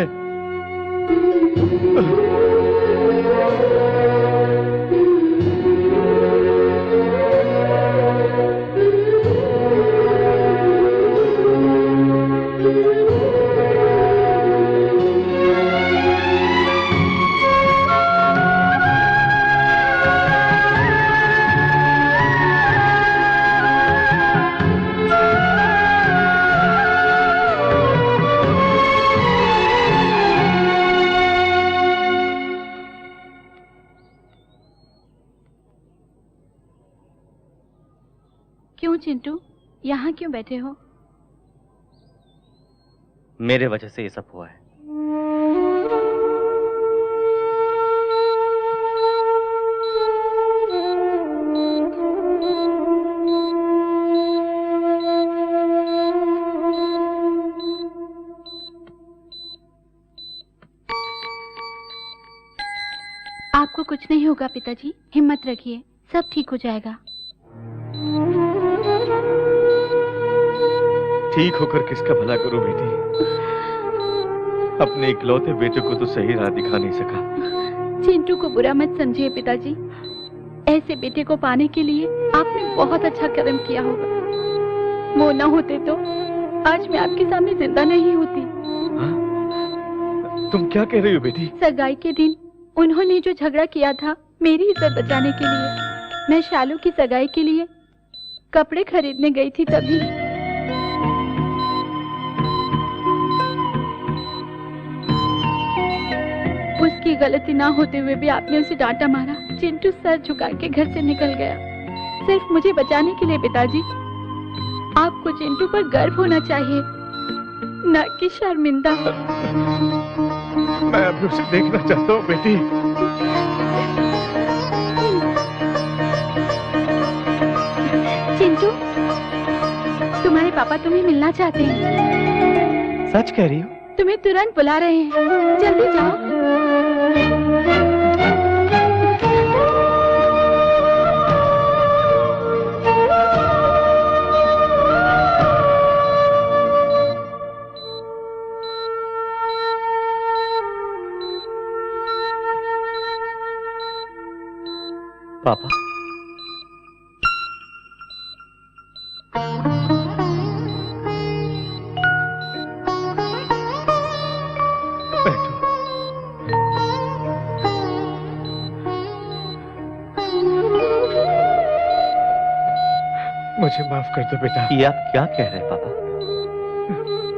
क्यों चिंटू, यहाँ क्यों बैठे हो? मेरे वजह से ये सब हुआ है। कुछ नहीं होगा पिताजी, हिम्मत रखिए, सब ठीक हो जाएगा। ठीक होकर किसका भला करूं बेटी? अपने इकलौते बेटे को तो सही राह दिखा नहीं सका। चिंटू को बुरा मत समझिए पिताजी, ऐसे बेटे को पाने के लिए आपने बहुत अच्छा कर्म किया होगा। वो न होते तो आज मैं आपके सामने जिंदा नहीं होती। तुम क्या कह रही हो बेटी? सगाई के दिन उन्होंने जो झगड़ा किया था मेरी इज्जत बचाने के लिए, मैं शालू की सगाई के लिए कपड़े खरीदने गई थी, तभी उसकी गलती ना होते हुए भी आपने उसे डांटा मारा। चिंटू सर झुका के घर से निकल गया, सिर्फ मुझे बचाने के लिए। पिताजी, आपको चिंटू पर गर्व होना चाहिए, न कि शर्मिंदा। मैं अब उसे देखना चाहता हूँ बेटी। चिंटू, तुम्हारे पापा तुम्हें मिलना चाहते हैं। सच कह रही हो? तुम्हें तुरंत बुला रहे हैं, जल्दी जाओ। पापा, मुझे माफ कर दो बेटा। ये आप क्या कह रहे हैं पापा?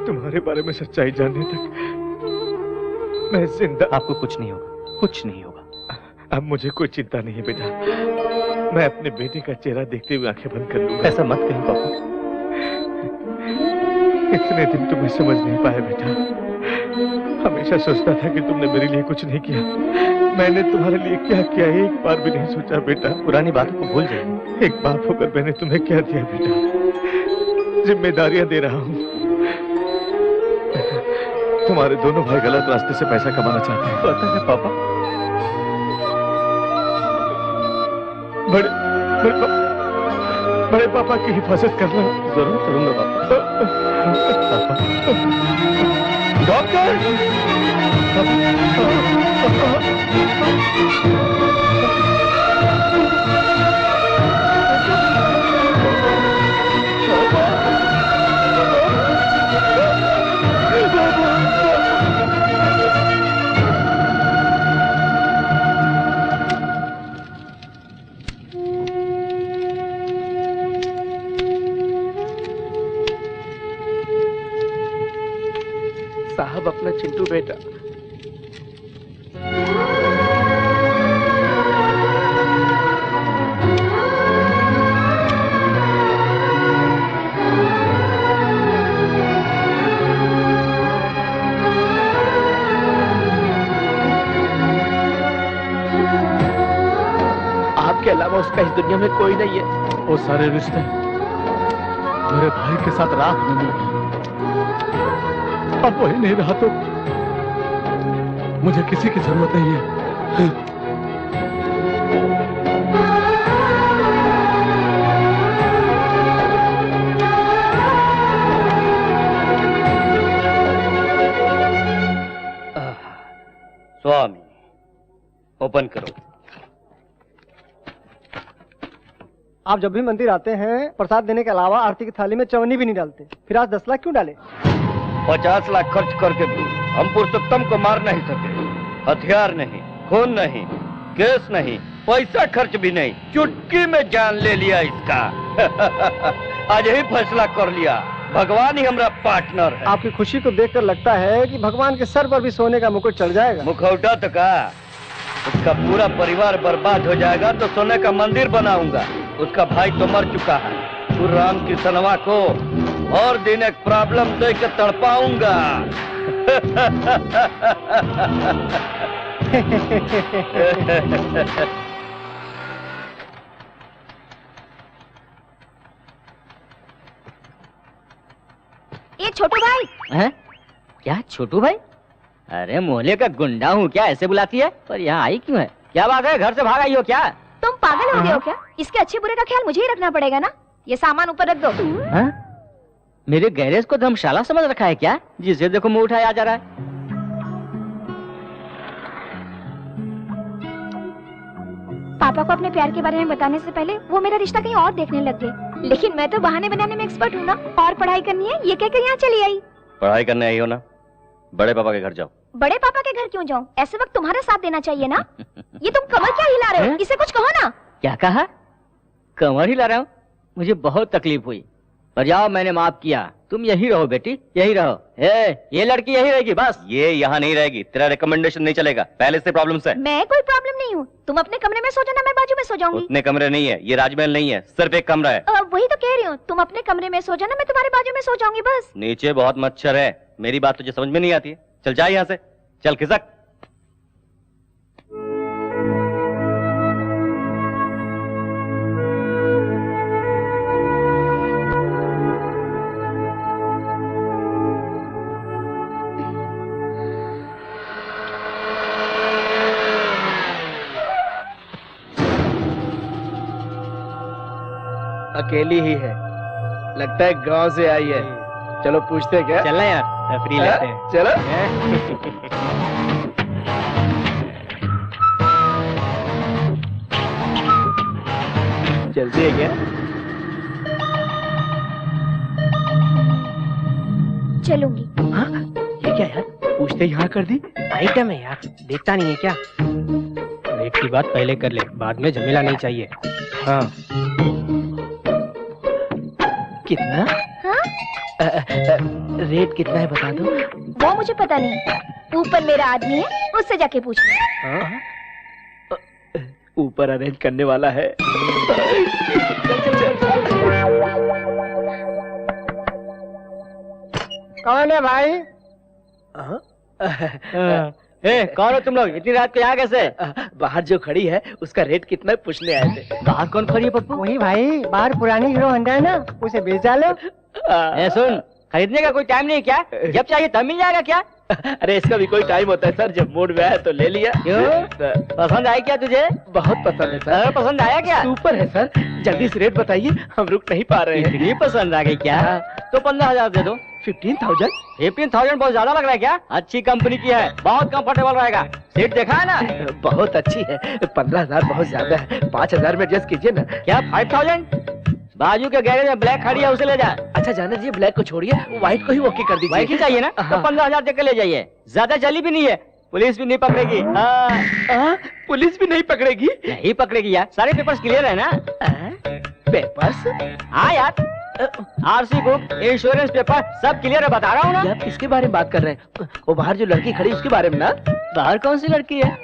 तुम्हारे बारे में सच्चाई जानने तक मैं जिंदा। आपको कुछ नहीं होगा, कुछ नहीं होगा। अब मुझे कोई चिंता नहीं है बेटा, मैं अपने बेटे का चेहरा देखते हुए आंखें बंद कर लूंगा। ऐसा मत कहिए पापा। इतने दिन तुम्हें समझ नहीं पाया बेटा, हमेशा सोचता था कि तुमने मेरे लिए कुछ नहीं किया। मैंने तुम्हारे लिए क्या किया एक बार भी नहीं सोचा बेटा। पुरानी बातों को भूल जाइए। एक बाप होकर मैंने तुम्हें क्या दिया बेटा? जिम्मेदारियां दे रहा हूँ। तुम्हारे दोनों भाई गलत रास्ते से पैसा कमाना चाहते हैं। पता है पापा। बड़े पापा की हिफाजत करना। जरूर करूंगा पापा। डॉक्टर! साहब, अपना चिंटू बेटा। आपके अलावा उसका इस दुनिया में कोई नहीं है। वो सारे रिश्ते मेरे भाई के साथ राख में मिल गए। अब वही नहीं रहा तो मुझे किसी की जरूरत नहीं है। स्वामी, ओपन करो। आप जब भी मंदिर आते हैं प्रसाद देने के अलावा आरती की थाली में चवन्नी भी नहीं डालते, फिर आज 10 लाख क्यों डाले? 50 लाख खर्च करके भी हम पुरुषोत्तम को मार नहीं सके। हथियार नहीं, खून नहीं, केस नहीं, पैसा खर्च भी नहीं, चुटकी में जान ले लिया इसका। आज ही फैसला कर लिया, भगवान ही हमारा पार्टनर है। आपकी खुशी को देखकर लगता है कि भगवान के सर पर भी सोने का मुकुट चढ़ जाएगा। मुखौटा तो का, उसका पूरा परिवार बर्बाद हो जाएगा तो सोने का मंदिर बनाऊंगा। उसका भाई तो मर चुका है। तू राम कृष्णवा को और दिन एक प्रॉब्लम दे के तड़पाऊंगा। ये छोटू भाई हैं? क्या छोटू भाई? अरे मोहल्ले का गुंडा हूँ क्या, ऐसे बुलाती है? पर यहाँ आई क्यों है? क्या बात है, घर से भाग आई हो क्या? तुम पागल हो गए हो क्या? इसके अच्छे बुरे का ख्याल मुझे ही रखना पड़ेगा ना। ये सामान ऊपर रख दो। मेरे गैरेज को धर्मशाला समझ रखा है क्या? जिसे देखो मुंह उठाया जा रहा है। पापा को अपने प्यार के बारे में बताने से पहले वो मेरा रिश्ता कहीं और देखने लग गए। लेकिन मैं तो बहाने बनाने में एक्सपर्ट हूँ ना। और पढ़ाई करनी है ये कहकर यहाँ चली आई। पढ़ाई करने आई हो ना, बड़े पापा के घर जाओ। बड़े पापा के घर क्यों जाऊँ? ऐसे वक्त तुम्हारा साथ देना चाहिए ना। ये तुम कमर क्या हिला रहे हो? इसे कुछ कहो ना। क्या कहा? कमर हिला रहा हूँ? मुझे बहुत तकलीफ हुई, पर जाओ मैंने माफ किया। तुम यही रहो बेटी, यही रहो। ये लड़की यही रहेगी बस। ये यहाँ नहीं रहेगी, तेरा रिकमेंडेशन नहीं चलेगा, पहले से प्रॉब्लम्स है। मैं कोई प्रॉब्लम नहीं हूँ। तुम अपने कमरे में सो जाना, मैं बाजू में सो जाऊंगी। उतने कमरे नहीं है, ये राजमहल नहीं है, सिर्फ एक कमरा है। वही तो कह रही हूँ, तुम अपने कमरे में सो जाना, मैं तुम्हारे बाजू में सो जाऊंगी बस। नीचे बहुत मच्छर है, मेरी बात तुझे समझ में नहीं आती है। चल जा यहाँ से, चल खिसक। अकेली ही है, लगता है गांव से आई है। चलो पूछते हैं क्या? चलना यार, तफरीह लेते हैं। चलो। जल्दी है क्या? चलूंगी। हाँ? ये क्या यार, पूछते यहाँ कर दी? आइटम है यार, देखता नहीं है क्या? रेट की बात पहले कर ले, बाद में झमेला नहीं चाहिए। हाँ। कितना? हाँ? रेट कितना है बता दो। वो मुझे पता नहीं, ऊपर मेरा आदमी है, उससे जाके पूछ लो। ऊपर अरेंज करने वाला है। कौन है भाई? कौन हो तुम लोग? इतनी रात को यहाँ कैसे? बाहर जो खड़ी है उसका रेट कितना है पूछने आए थे। बाहर कौन खड़ी है पप्पू? वही भाई, बाहर पुरानी हीरो होंडा है ना, उसे बेच डालो। सुन, खरीदने का कोई टाइम नहीं क्या? जब चाहिए तब मिल जाएगा क्या? अरे इसका भी कोई टाइम होता है सर, जब मूड में आया तो ले लिया। क्यों? पसंद आई क्या तुझे? बहुत पसंद है सर। पसंद आया क्या? सुपर है सर, जल्दी से रेट बताइए, हम रुक नहीं पा रहे हैं। इतनी पसंद आ गई क्या? तो 15,000 दे दो। 15,000? 15,000 बहुत ज्यादा लग रहा है क्या? अच्छी कंपनी की है, बहुत कंफर्टेबल रहेगा। सीट देखा है ना? बहुत अच्छी है। 15,000 बहुत ज्यादा है, 5,000 में एडजस्ट कीजिए ना। क्या 5,000? बाजू के गैरेज में ब्लैक खड़ी है, उसे ले जा। अच्छा जाना जी, ब्लैक को छोड़िए, व्हाइट को ही ओके कर दीजिए। व्हाइट ही चाहिए ना? तो 15,000 देकर ले जाइए। ज्यादा चली भी नहीं है, पुलिस भी नहीं पकड़ेगी। पुलिस भी नहीं पकड़ेगी? नहीं पकड़ेगी यार, सारे पेपर्स क्लियर है ना? पेपर्स? हाँ यार, आरसी बुक, इंश्योरेंस पेपर सब क्लियर है, बता रहा हूँ ना। आप किसके बारे में बात कर रहे हैं? वो बाहर जो लड़की खड़ी उसके बारे में ना? बाहर कौन सी लड़की है?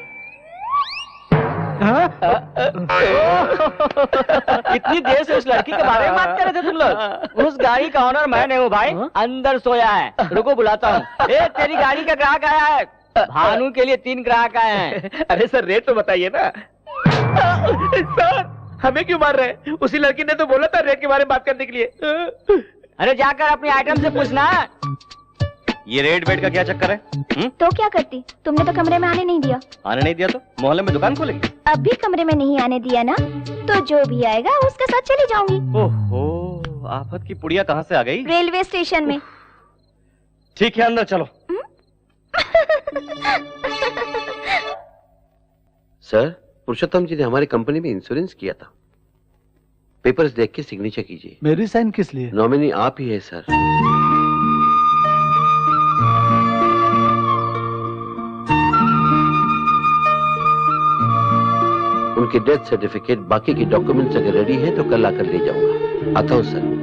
इतनी देर से उस लड़की के बारे में बात कर रहे थे तुम लोग? उस गाड़ी का ऑनर मैं नहीं हूँ भाई, अंदर सोया है। रुको बुलाता हूँ। तेरी गाड़ी का ग्राहक आया है। भानु के लिए 3 ग्राहक आए हैं। अरे सर रेट तो बताइए ना। सर हमें क्यों मार रहे हैं? उसी लड़की ने तो बोला था रेट के बारे में बात करने के लिए। अरे जाकर अपनी आइटम से पूछना। ये रेट वेट का क्या चक्कर है? तो क्या करती? तुमने तो कमरे में आने नहीं दिया। आने नहीं दिया तो मोहल्ले में दुकान खोलेगी? अब भी कमरे में नहीं आने दिया ना, तो जो भी आएगा उसके साथ चली जाऊंगी। ओहो, आफत की पुड़िया कहाँ से आ गई? रेलवे स्टेशन में। ठीक है, अंदर चलो। सर, पुरुषोत्तम जी ने हमारी कंपनी में इंश्योरेंस किया था। पेपर्स देख के सिग्नेचर कीजिए। मेरी साइन किस लिए? नॉमिनी आप ही है सर। उनकी डेथ सर्टिफिकेट, बाकी के डॉक्यूमेंट्स अगर रेडी है तो कल आकर ले जाऊंगा। आता हूं सर।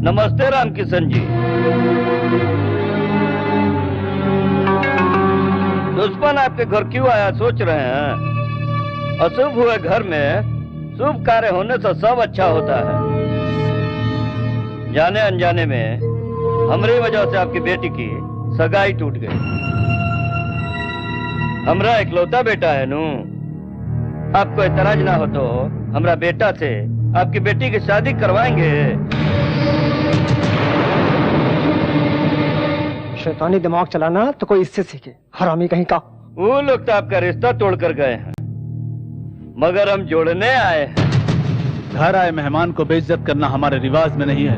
नमस्ते रामकिशन जी। दुश्मन आपके घर क्यों आया सोच रहे हैं? अशुभ हुए घर में शुभ कार्य होने से सब अच्छा होता है। जाने अनजाने में हमारी वजह से आपकी बेटी की सगाई टूट गई। हमरा इकलौता बेटा है नू, आपको एतराज ना हो तो हमरा बेटा से आपकी बेटी की शादी करवाएंगे। शैतानी दिमाग चलाना तो कोई इससे सीखे, हरामी कहीं का। वो लोग तो आपका रिश्ता तोड़ कर गए हैं, मगर हम जोड़ने आए हैं। घर आए मेहमान को बेइज्जत करना हमारे रिवाज में नहीं है।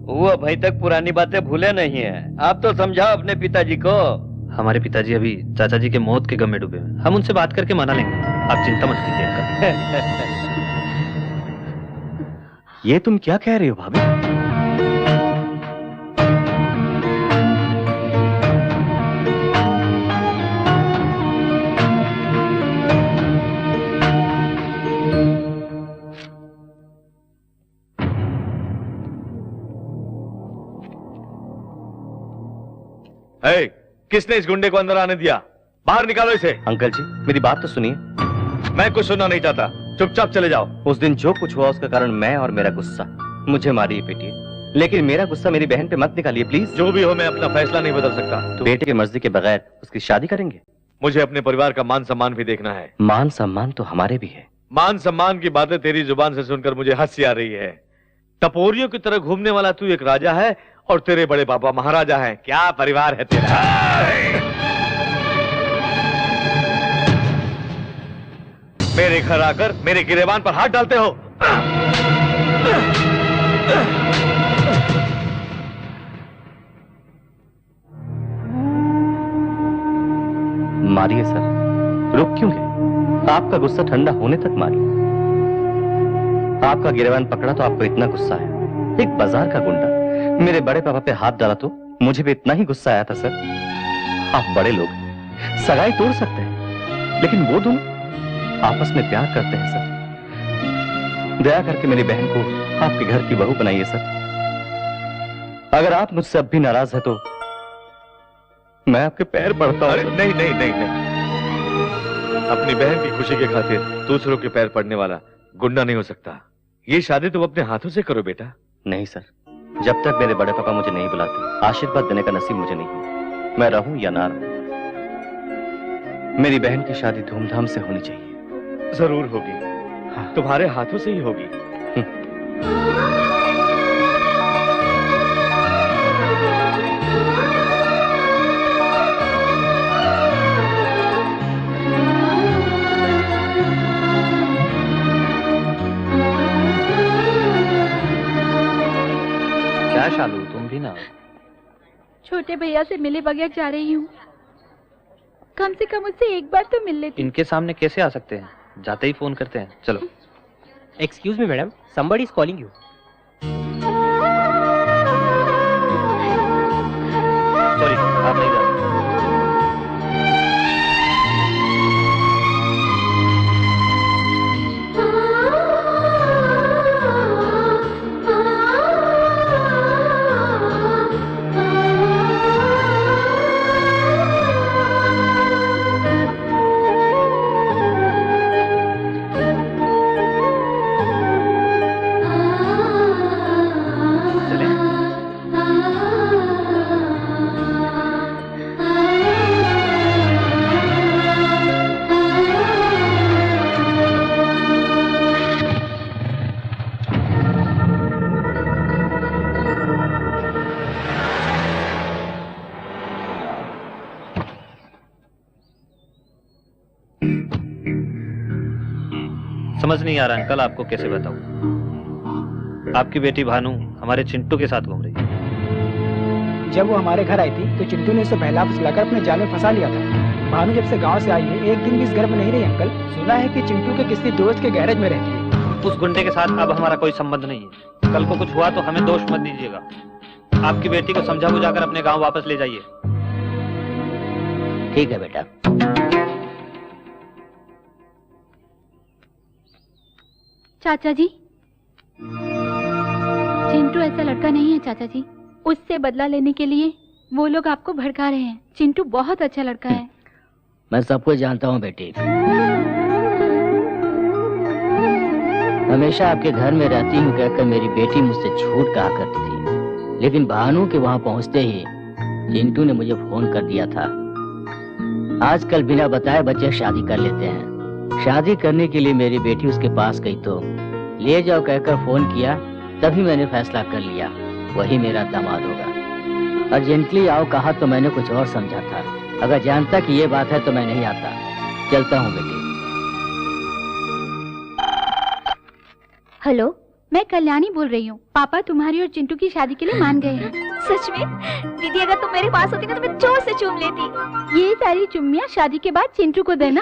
वो अभी तक पुरानी बातें भूले नहीं है। आप तो समझाओ अपने पिताजी को। हमारे पिताजी अभी चाचा जी के मौत के गम में डूबे हैं। हम उनसे बात करके मना लेंगे, आप चिंता मत कीजिए। ये तुम क्या कह रही हो भाभी? hey, किसने इस गुंडे को अंदर आने दिया? बाहर निकालो इसे। अंकल जी मेरी बात तो सुनिए। मैं कुछ सुनना नहीं चाहता, चुपचाप चले जाओ। उस दिन जो कुछ हुआ उसका कारण मैं और मेरा गुस्सा। मुझे मारिए पीटिए, लेकिन मेरा गुस्सा मेरी बहन पे मत निकालिए प्लीज। जो भी हो मैं अपना फैसला नहीं बदल सकता। तो बेटे की मर्जी के बगैर उसकी शादी करेंगे? मुझे अपने परिवार का मान सम्मान भी देखना है। मान सम्मान तो हमारे भी है। मान सम्मान की बातें तेरी जुबान से सुनकर मुझे हंसी आ रही है। टपोरियों की तरह घूमने वाला तू एक राजा है और तेरे बड़े पापा महाराजा हैं। क्या परिवार है तेरा? मेरे घर आकर मेरे गिरेबान पर हाथ डालते हो। मारिए सर, रुक क्यों गए? आपका गुस्सा ठंडा होने तक मारिए। आपका गिरेबान पकड़ा तो आपको इतना गुस्सा है। एक बाजार का गुंडा मेरे बड़े पापा पे हाथ डाला तो मुझे भी इतना ही गुस्सा आया था सर। आप बड़े लोग सगाई तोड़ सकते हैं, लेकिन वो दोनों आपस में प्यार करते हैं सर। दया करके मेरी बहन को आपके घर की बहू बनाइए सर। अगर आप मुझसे अब भी नाराज है तो मैं आपके पैर पड़ता हूं। नहीं नहीं नहीं नहीं, अपनी बहन की खुशी के खातिर दूसरों के पैर पड़ने वाला गुंडा नहीं हो सकता। ये शादी तुम अपने हाथों से करो बेटा। नहीं सर, जब तक मेरे बड़े पापा मुझे नहीं बुलाते आशीर्वाद देने का नसीब मुझे नहीं। मैं रहूं या ना रहूं, मेरी बहन की शादी धूमधाम से होनी चाहिए। जरूर होगी। हाँ। तुम्हारे हाथों से ही होगी। क्या शालू, तुम भी ना? छोटे भैया से मिले बगैर जा रही हूँ। कम से कम उससे एक बार तो मिल लेती। इनके सामने कैसे आ सकते हैं? जाते ही फोन करते हैं। चलो। Excuse me madam, somebody is calling you. Sorry, आप नहीं जा सकते। समझ नहीं आ रहा अंकल, आपको कैसे बताऊं। आपकी बेटी भानु हमारे चिंटू के साथ घूम रही है। जब वो हमारे घर आई थी तो चिंटू ने उसे बहला फुसलाकर अपने जाल में फंसा लिया था। भानु जब से गांव से आई है एक दिन भी इस घर में नहीं रही अंकल। सुना है कि चिंटू के किसी दोस्त के गैरेज में रहती है। उस गुंडे के साथ अब हमारा कोई संबंध नहीं है। कल को कुछ हुआ तो हमें दोष मत दीजिएगा। आपकी बेटी को समझा बुझाकर अपने गाँव वापस ले जाइए। ठीक है बेटा। चाचा जी, चिंटू ऐसा लड़का नहीं है चाचा जी। उससे बदला लेने के लिए वो लोग आपको भड़का रहे हैं। चिंटू बहुत अच्छा लड़का है। मैं सब कुछ जानता हूँ बेटी। हमेशा आपके घर में रहती हूँ कहकर मेरी बेटी मुझसे झूठ कहा करती थी, लेकिन भानु के वहाँ पहुँचते ही चिंटू ने मुझे फोन कर दिया था। आजकल बिना बताए बच्चे शादी कर लेते हैं। शादी करने के लिए मेरी बेटी उसके पास गई तो ले जाओ कहकर फोन किया, तभी मैंने फैसला कर लिया वही मेरा दामाद होगा। अर्जेंटली आओ कहा तो मैंने कुछ और समझा था। अगर जानता कि ये बात है तो मैं नहीं आता। चलता हूँ बेटी। हेलो, मैं कल्याणी बोल रही हूँ। पापा तुम्हारी और चिंटू की शादी के लिए मान गए हैं। सच में? दीदी अगर तुम मेरे पास होती ना तो मैं जोर से चूम लेती। ये सारी चुम्मियाँ शादी के बाद चिंटू को देना।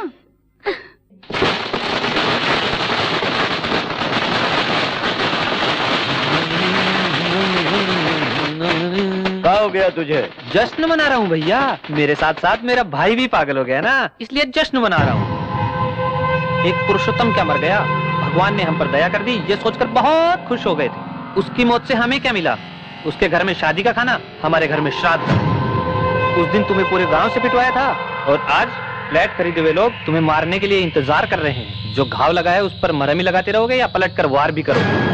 क्या हो गया तुझे? जश्न मना रहा हूँ भैया। मेरे साथ साथ मेरा भाई भी पागल हो गया ना, इसलिए जश्न मना रहा हूँ। एक पुरुषोत्तम क्या मर गया, भगवान ने हम पर दया कर दी, ये सोचकर बहुत खुश हो गए थे। उसकी मौत से हमें क्या मिला? उसके घर में शादी का खाना, हमारे घर में श्राद्ध। उस दिन तुम्हें पूरे गांव से पिटवाया था और आज फ्लैट खरीदे हुए लोग तुम्हें मारने के लिए इंतजार कर रहे हैं। जो घाव लगा है उस पर मरहम ही लगाते रहोगे या पलट कर वार भी करोगे?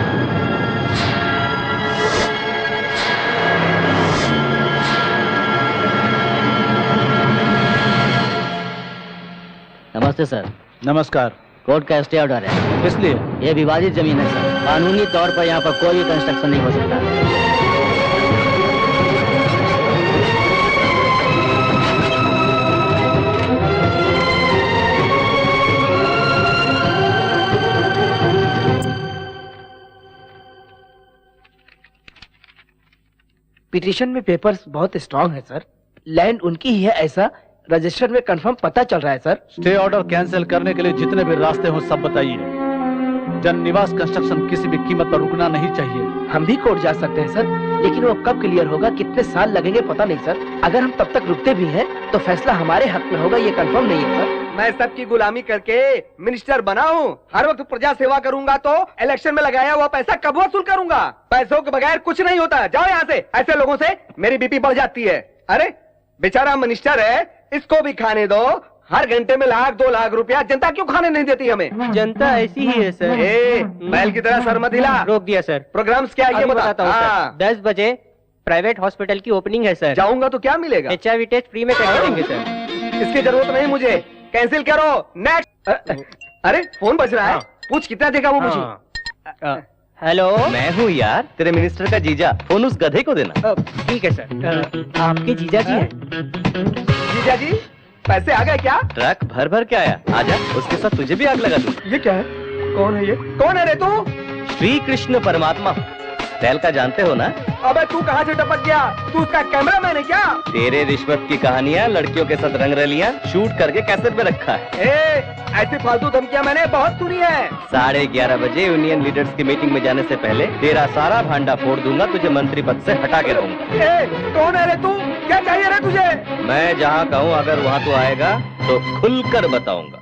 नमस्ते सर। नमस्कार। कोर्ट का स्टे ऑर्डर है। इसलिए ये विवादित जमीन है सर। कानूनी तौर पर यहाँ पर कोई भी कंस्ट्रक्शन नहीं हो सकता। पिटीशन में पेपर्स बहुत स्ट्रांग है सर। लैंड उनकी ही है ऐसा रजिस्टर में कंफर्म पता चल रहा है सर। स्टे ऑर्डर कैंसिल करने के लिए जितने भी रास्ते हो सब बताइए। जन निवास कंस्ट्रक्शन किसी भी कीमत पर रुकना नहीं चाहिए। हम भी कोर्ट जा सकते हैं सर, लेकिन वो कब क्लियर होगा, कितने साल लगेंगे पता नहीं सर। अगर हम तब तक रुकते भी हैं तो फैसला हमारे हक में होगा, ये कंफर्म नहीं है सर। मैं सबकी गुलामी करके मिनिस्टर बना हूँ। हर वक्त प्रजा सेवा करूंगा तो इलेक्शन में लगाया हुआ पैसा कब वसूल करूंगा? पैसों के बगैर कुछ नहीं होता। जाओ यहाँ से। ऐसे लोगों से मेरी बीपी बढ़ जाती है। अरे बेचारा मिनिस्टर है, इसको भी खाने दो। हर घंटे में 1-2 लाख रुपया जनता क्यों खाने नहीं देती हमें? जनता ऐसी ही है सर। बैल की तरह सर मत हिला। रोक दिया सर। प्रोग्राम्स क्या है ये बताता हूँ सर। 10 बजे प्राइवेट हॉस्पिटल की ओपनिंग है सर। जाऊंगा तो क्या मिलेगा? HIV टेस्ट फ्री में करा देंगे सर। इसकी जरूरत नहीं मुझे, कैंसिल करो। नेक्स्ट। अरे फोन बज रहा है, पूछ कितना देगा वो मुझे। हेलो, मैं हूँ यार, तेरे मिनिस्टर का जीजा। फोन उस गधे को देना। ठीक है सर। आपके जीजा जी हैं? जीजा जी पैसे आ गए क्या? ट्रक भर भर के आया। आजा, उसके साथ तुझे भी आग लगा दूं। ये क्या है? कौन है ये? कौन है रे तू? श्री कृष्ण परमात्मा। टहल का जानते हो ना? अबे तू कहाँ से टपक गया? तू उसका कैमरामैन है क्या? तेरे रिश्वत की कहानियाँ, लड़कियों के साथ रंगरलियाँ शूट करके कैसेट में रखा है। ऐसी फालतू धमकियाँ मैंने बहुत सुनी है। 11:30 बजे यूनियन लीडर्स की मीटिंग में जाने से पहले तेरा सारा भांडा फोड़ दूंगा, तुझे मंत्री पद से हटा के रहूंगा। कौन है रे तू? क्या चाहिए रे तुझे? मैं जहाँ कहूँ अगर वहाँ तू आएगा तो खुलकर बताऊंगा।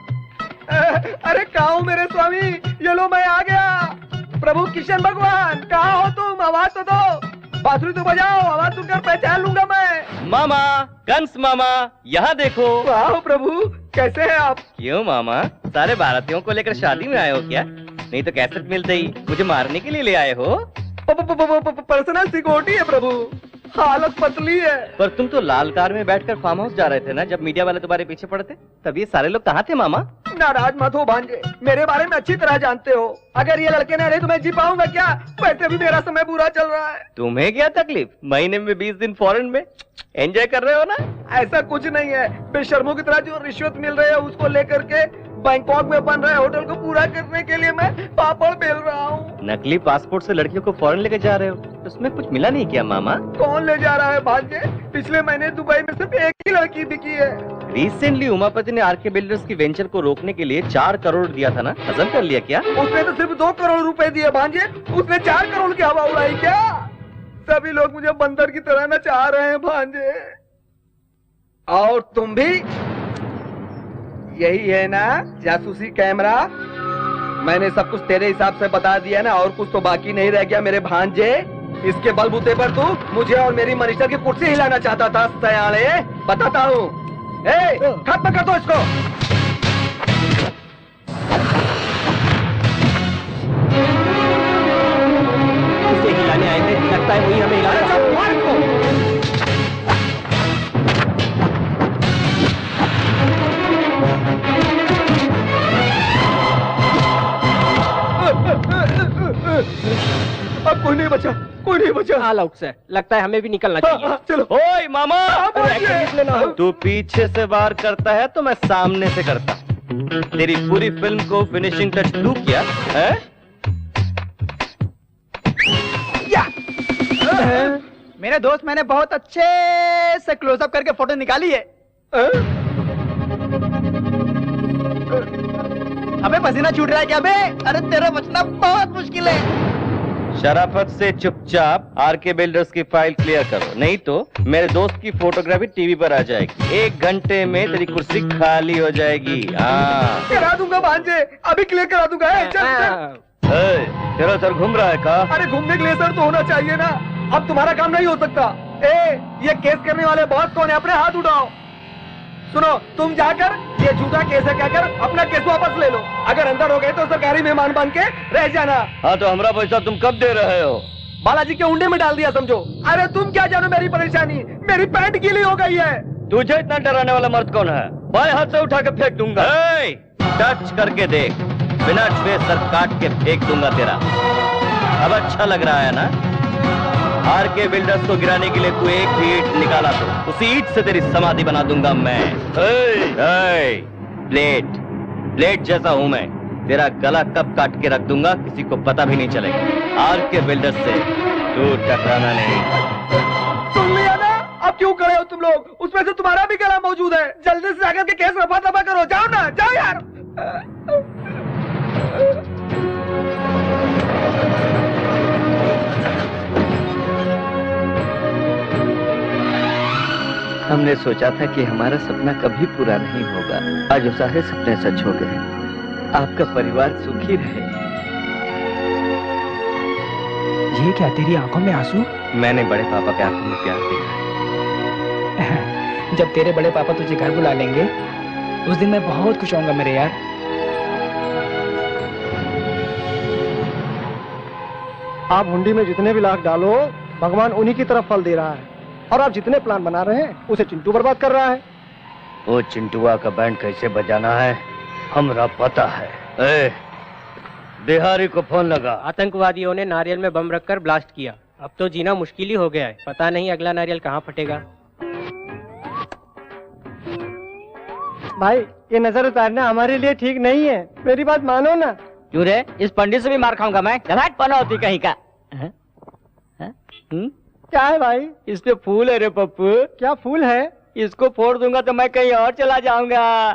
अरे कहाँ हूँ मेरे स्वामी? ये लो मैं आ गया। प्रभु किशन भगवान कहाँ हो तुम? आवाज तो दो। बांसुरी तो बजाओ, आवाज सुनकर पहचान लूंगा मैं। मामा, कंस मामा, यहाँ देखो। वाह प्रभु, कैसे हैं आप? क्यों मामा, सारे भारतीयों को लेकर शादी में आए हो क्या? नहीं तो कैसेट मिलते ही मुझे मारने के लिए ले आए हो? पर्सनल सिक्योरिटी है प्रभु, हालत पतली है। पर तुम तो लाल कार में बैठकर फार्म हाउस जा रहे थे ना, जब मीडिया वाले तुम्हारे पीछे पड़े थे, तब ये सारे लोग कहाँ थे मामा? नाराज मत हो भांजे, मेरे बारे में अच्छी तरह जानते हो। अगर ये लड़के न रहे तो मैं जी पाऊंगा क्या? वैसे भी मेरा समय बुरा चल रहा है। तुम्हें क्या तकलीफ? महीने में 20 दिन फॉरेन में एंजॉय कर रहे हो ना? ऐसा कुछ नहीं है, बेशर्मों की तरह जो रिश्वत मिल रही है उसको लेकर के बैंकॉक में बन रहे होटल को पूरा करने के लिए मैं पापड़ बेल रहा हूँ। नकली पासपोर्ट से लड़कियों को फॉरेन लेके जा रहे हो, उसमें कुछ मिला नहीं क्या मामा? कौन ले जा रहा है भांजे? पिछले महीने दुबई में सिर्फ एक ही लड़की दिखी है। रिसेंटली उमापति ने आरके बिल्डर्स की वेंचर को रोकने के लिए 4 करोड़ दिया था ना, हजम कर लिया क्या? उसने तो सिर्फ 2 करोड़ रुपए दिए भांजे, उसने 4 करोड़ की हवा उड़ाई क्या? सभी लोग मुझे बंदर की तरह न चाह रहे हैं भांजे। और तुम भी यही है ना जासूसी कैमरा? मैंने सब कुछ तेरे हिसाब से बता दिया ना, और कुछ तो बाकी नहीं रह गया मेरे भांजे। इसके बलबूते पर तू मुझे और मेरी मिनिस्टर की कुर्सी हिलाना चाहता था सयाने। बताता हूँ, खत्म कर दो इसको। इसे हिलाने आए थे, लगता है वही हमें हिलाना। अब कोई नहीं बचा, कोई नहीं बचा। ऑल आउट सर, लगता है हमें भी निकलना चाहिए। चलो। ओए मामा, तू पीछे से वार करता है तो मैं सामने से करता। तेरी पूरी फिल्म को फिनिशिंग टच तू किया है? मेरे दोस्त, मैंने बहुत अच्छे से क्लोजअप करके फोटो निकाली है। अबे पसीना छूट रहा है क्या बे? अरे तेरा बचना बहुत मुश्किल है। शराफत से चुपचाप आरके बिल्डर्स की फाइल क्लियर करो, नहीं तो मेरे दोस्त की फोटोग्राफी टीवी पर आ जाएगी। 1 घंटे में तेरी कुर्सी खाली हो जाएगी। हाँ करा दूंगा भांजे, अभी क्लियर करा दूंगा। तेरा सर घूम रहा है का? अरे घूमने के लिए सर तो होना चाहिए ना। अब तुम्हारा काम नहीं हो सकता। ये केस करने वाले बॉस कौन है? अपने हाथ उठाओ। सुनो, तुम जाकर ये झूठा केस है कहकर अपना केस वापस ले लो। अगर अंदर हो गए तो सरकारी मेहमान बन के रह जाना। हाँ तो हमारा पैसा तुम कब दे रहे हो? बालाजी के उंडे में डाल दिया समझो। अरे तुम क्या जानो मेरी परेशानी, मेरी पैंट गीली हो गई है। तुझे इतना डराने वाला मर्द कौन है? बाएं हाथ से उठा के फेंक दूंगा। टच करके देख, बिना छुए सर काट के फेंक दूंगा तेरा। अब अच्छा लग रहा है ना? आरके बिल्डर्स को गिराने के लिए तू एक भी ईंट निकाला तो उसी ईंट से तेरी समाधि बना दूंगा मैं। प्लेट जैसा हूं मैं। तेरा गला कब काट के रख दूंगा किसी को पता भी नहीं चलेगा। आरके बिल्डर्स से तू टकराना नहीं। सुन लिया ना? अब क्यों खड़े हो तुम लोग? उसमें से तुम्हारा भी गला मौजूद है। जल्दी से जाकर के केस रफा दफा करो। जाओ ना, जाओ यार। हमने सोचा था कि हमारा सपना कभी पूरा नहीं होगा। आज वो सारे सपने सच हो गए। आपका परिवार सुखी रहे। ये क्या तेरी आंखों में आंसू? मैंने बड़े पापा के आंखों में प्यार देखा है। जब तेरे बड़े पापा तुझे घर बुला लेंगे उस दिन मैं बहुत खुश होऊंगा मेरे यार। आप हुंडी में जितने भी लाख डालो, भगवान उन्हीं की तरफ फल दे रहा है। और आप जितने प्लान बना रहे हैं उसे चिंटू बर्बाद कर रहा है। वो चिंटुआ का बैंड कैसे बजाना है हमरा पता है। बिहारी को फोन लगा। आतंकवादियों ने नारियल में बम रखकर ब्लास्ट किया। अब तो जीना मुश्किल ही हो गया है। पता नहीं अगला नारियल कहाँ फटेगा। भाई ये नजर उतारना हमारे लिए ठीक नहीं है, मेरी बात मानो ना। क्यों रे? इस पंडित से भी मार खाऊंगा मैं। घबराहट पनौती कहीं का। क्या है भाई? इस पे फूल है रे पप्पू। क्या फूल है? इसको फोड़ दूंगा तो मैं कहीं और चला जाऊंगा।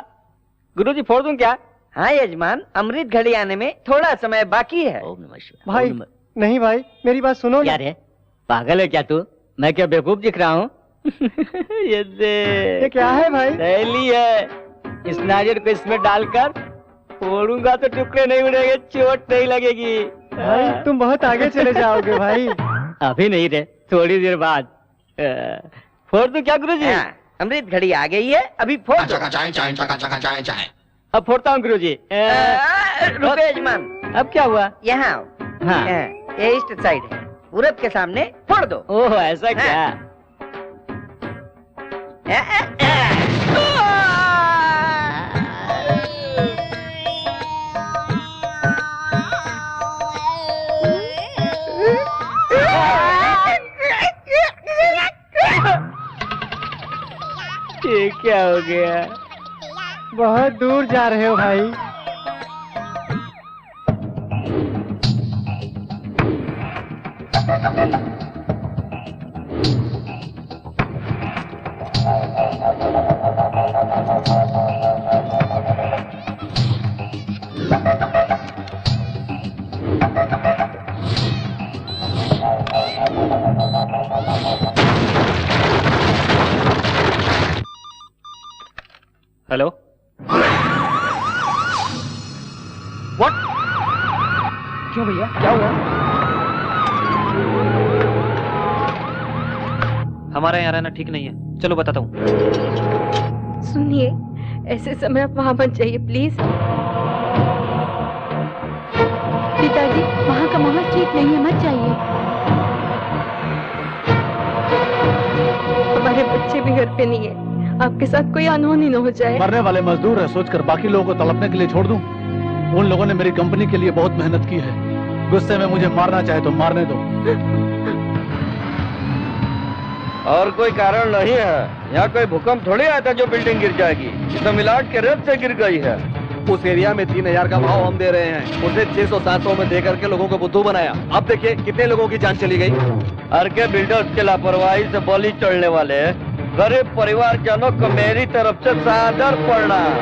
गुरुजी फोड़ दूं क्या? हाँ यजमान, अमृत घड़ी आने में थोड़ा समय बाकी है। भाई नहीं भाई, मेरी बात सुनो क्या रे? पागल है क्या तू? मैं क्या बेवकूफ दिख रहा हूँ? ये क्या है भाई? सहेली है। इस नारियल को इसमें डालकर फोड़ूंगा तो टुकड़े नहीं उड़ेंगे, चोट नहीं लगेगी। भाई तुम बहुत आगे चले जाओगे भाई। अभी नहीं रे, थोड़ी देर बाद। फोड़ दूं क्या गुरुजी? अमृत घड़ी आ गई है, अभी फोड़ दो। अब फोड़ता हूँ गुरुजी। रुको यजमान। अब क्या हुआ? यहाँ हाँ। ये ईस्ट साइड है, पूरब के सामने फोड़ दो। ओह ऐसा क्या? ये क्या हो गया? बहुत दूर जा रहे हो भाई। हेलो। व्हाट? क्यों भैया, क्या हुआ? हमारा यहाँ रहना ठीक नहीं है, चलो बताता हूँ। सुनिए, ऐसे समय आप वहाँ मत जाइए प्लीज। पिताजी, वहाँ का माहौल ठीक नहीं है, मत जाइए। हमारे बच्चे भी घर पे नहीं है, आपके साथ कोई अनहोनी न हो जाए। मरने वाले मजदूर है सोचकर बाकी लोगों को तड़पने के लिए छोड़ दूं? उन लोगों ने मेरी कंपनी के लिए बहुत मेहनत की है। गुस्से में मुझे मारना चाहे तो मारने दो। और कोई कारण नहीं है। यहाँ कोई भूकंप थोड़ी आया था जो बिल्डिंग गिर जाएगी। ये तो मिलाट के रेत से गिर गई है। उस एरिया में 3000 का भाव हम दे रहे हैं, उसे 600-700 में दे करके लोगों को बुद्धू बनाया। अब देखिए कितने लोगों की जान चली गई। आरके बिल्डर्स के लापरवाही से बलि चढ़ने वाले गरीब परिवारजनों को मेरी तरफ से सादर प्रणाम।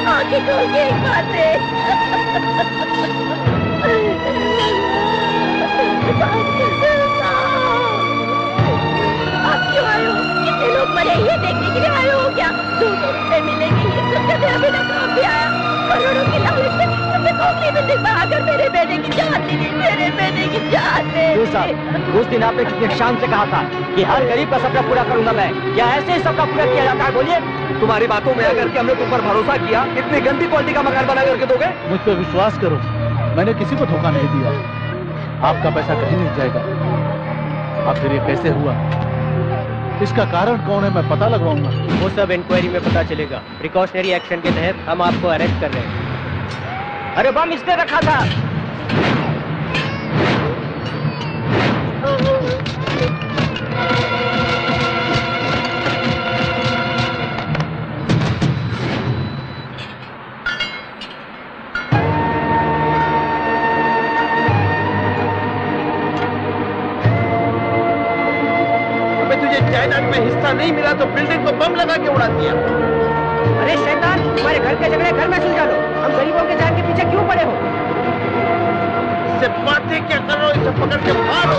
आंखें खोल के एक बात दे। आप क्यों आए हो? कितने लोग मरे ये देखने के लिए आए हो क्या? 200 रुपए मिलेंगे ये सब करने अभी तक काम भी आया। करोड़ों की लालच से तुमने खोखली में दिख बहाकर मेरे बेटे की जान ले ली। मेरे बेटे की जान ले ली। उस दिन आपने कितने शान से कहा था कि हर गरीब का सपना पूरा करूंगा मैं। क्या ऐसे ही सबका पूरा किया जाता है? बोलिए। तुम्हारी बातों में आकर के हमने तुम पर भरोसा किया, इतनी गंदी क्वालिटी का मकान बना करके दोगे? मुझ पर विश्वास करो, मैंने किसी को धोखा नहीं दिया। आपका पैसा कहीं नहीं जाएगा। आखिर ये कैसे हुआ, इसका कारण कौन है, मैं पता लगवाऊंगा। वो सब इंक्वायरी में पता चलेगा। प्रिकॉशनरी एक्शन के तहत हम आपको अरेस्ट कर रहे हैं। अरे बम इसने रखा था। जायदाद में हिस्सा नहीं मिला तो बिल्डिंग को बम लगा के उड़ा दिया। अरे शैतान, तुम्हारे घर के झगड़े घर में सुलझा लो। हम गरीबों के जान के पीछे क्यों पड़े हो? इससे बातें क्या कर रहे हो? इसे पकड़ के मारो।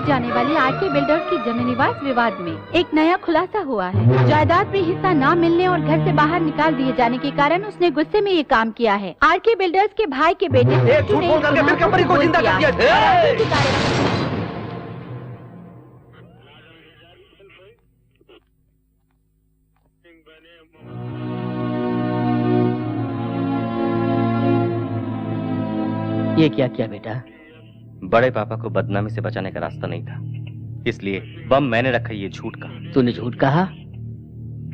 जाने वाली आरके बिल्डर्स की जमीन विवाद विवाद में एक नया खुलासा हुआ है। जायदाद में हिस्सा न मिलने और घर से बाहर निकाल दिए जाने के कारण उसने गुस्से में ये काम किया है। आरके बिल्डर्स के भाई के बेटे ये क्या किया बेटा? बड़े पापा को बदनामी से बचाने का रास्ता नहीं था, इसलिए बम मैंने रखा। ये झूठ कहा। तूने झूठ कहा?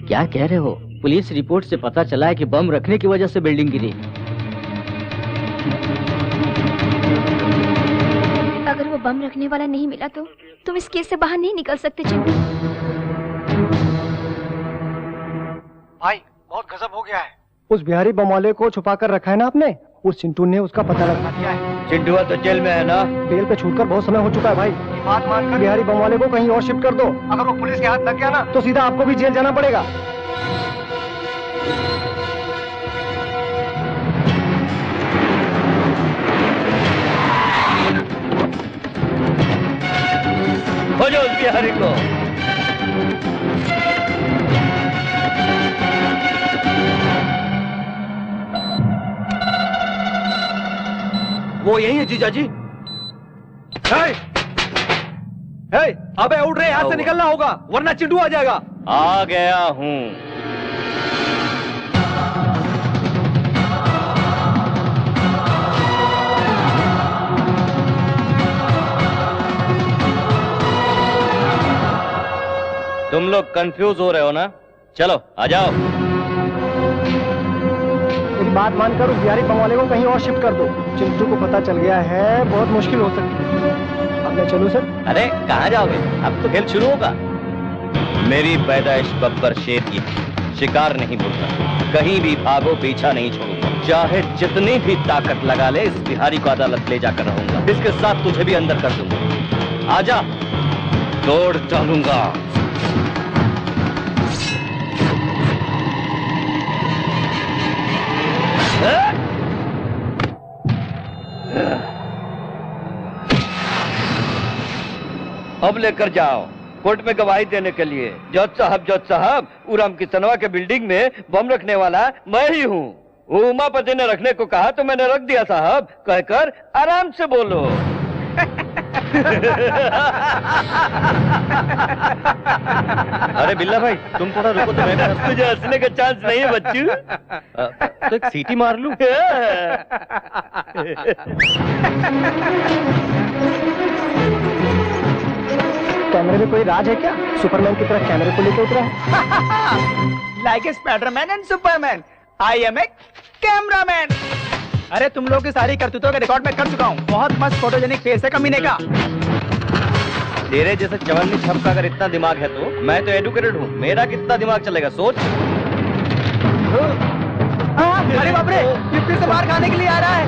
क्या कह रहे हो? पुलिस रिपोर्ट से पता चला है कि बम रखने की वजह से बिल्डिंग गिरी। अगर वो बम रखने वाला नहीं मिला तो तुम इस केस से बाहर नहीं निकल सकते चिंटू। भाई बहुत गजब हो गया है। उस बिहारी बम वाले को छुपा कर रखा है ना आपने, उस चिंटू ने उसका पता लगा दिया है। चिंटू तो जेल में है ना? जेल पे छूटकर बहुत समय हो चुका है भाई। बात मानकर बिहारी बम वाले को कहीं और शिफ्ट कर दो। अगर वो पुलिस के हाथ लग गया ना तो सीधा आपको भी जेल जाना पड़ेगा। हो जाओ उस बिहारी को। वो यही है जीजा जी। अबे उठ रहे, यहाँ से निकलना होगा वरना चिंटू आ जाएगा। आ गया हूँ। तुम लोग कंफ्यूज हो रहे हो ना? चलो आ जाओ। मेरी बात मानकर उस बिहारी बम वाले को कहीं और शिफ्ट कर दो। चिंटू को पता चल गया है, बहुत मुश्किल हो सकती है। अब मैं चलूं सर? अरे कहाँ जाओगे? अब तो खेल शुरू होगा। मेरी पैदाइश बब्बर शेर की, शिकार नहीं भूलता, कहीं भी भागो पीछा नहीं छोड़ूंगा, चाहे जितनी भी ताकत लगा ले इस बिहारी को अदालत ले जाकर रहूंगा, इसके साथ तुझे भी अंदर कर दूंगा। आजा, तोड़ डालूंगा। अब लेकर जाओ कोर्ट में गवाही देने के लिए। जज साहब, उराम किसनवा के बिल्डिंग में बम रखने वाला मैं ही हूँ। उमापति ने रखने को कहा तो मैंने रख दिया साहब, कहकर आराम से बोलो। अरे बिल्ला भाई, तुम थोड़ा रुको तो मैं तुझे हंसने का चांस नहीं है बच्चू। तो एक सीटी मार लूं। कैमरे में कोई राज है क्या? सुपरमैन की तरह कैमरे को लेकर उतरा है। Like a Spiderman and Superman, I am a cameraman. अरे तुम लोग की सारी करतूतों का रिकॉर्ड मैं कर चुका हूँ। बहुत मस्त फोटोजेनिक फेस है कमीने का। तेरे जैसे चवन्नी छप का अगर इतना दिमाग है तो मैं तो एडुकेटेड हूँ, मेरा कितना दिमाग चलेगा सोच। अरे बाप रे, ये फिर से बाहर खाने के लिए आ रहा है।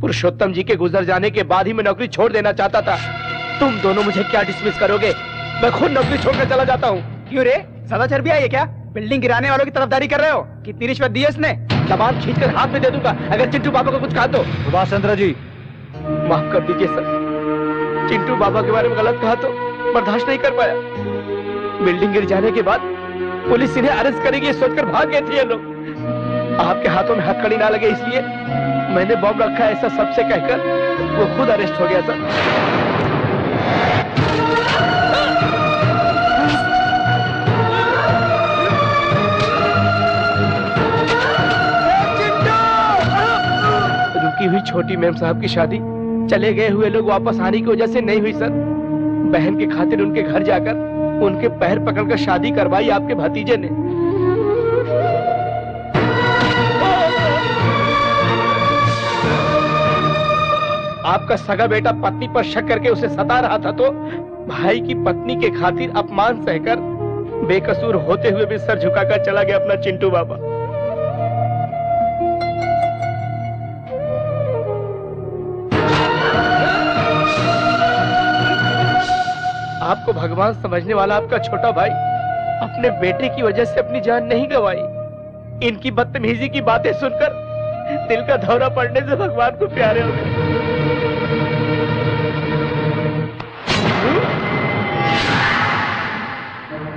पुरुषोत्तम जी के गुजर जाने के बाद ही मैं नौकरी छोड़ देना चाहता था। तुम दोनों मुझे क्या डिसमिस करोगे? मैं खुद नौकरी छोड़कर चला जाता हूँ। क्यों रे, ज्यादा चर्बी आई है क्या? बिल्डिंग गिराने वालों की तरफदारी कर रहे हो? कितनी रिश्वत दी है इसने? जबान खींचकर हाथ में दे दूंगा अगर चिंटू बाबा को कुछ कहा तो। सुभाष चंद्र जी, माफ कर दीजिए सर, चिंटू बाबा के बारे में गलत कहा तो बर्दाश्त नहीं कर पाया। बिल्डिंग गिर जाने के बाद पुलिस इन्हें अरेस्ट करेगी ये सोचकर भाग गए थे ये लोग। आपके हाथों में हथकड़ी ना लगे इसलिए मैंने बम रखा है ऐसा सबसे कहकर वो खुद अरेस्ट हो गया सर। रुकी हुई छोटी मैम साहब की शादी चले गए हुए लोग वापस आने की वजह से नहीं हुई सर। बहन के खातिर उनके घर जाकर उनके पैर पकड़कर शादी करवाई आपके भतीजे ने। आपका सगा बेटा पत्नी पर शक करके उसे सता रहा था तो भाई की पत्नी के खातिर अपमान सहकर बेकसूर होते हुए भी सर झुकाकर चला गया अपना चिंटू बाबा। आपको भगवान समझने वाला आपका छोटा भाई अपने बेटे की वजह से अपनी जान नहीं गंवाई। इनकी बदतमीजी की बातें सुनकर दिल का दौरा पड़ने से भगवान को प्यारे हो गए।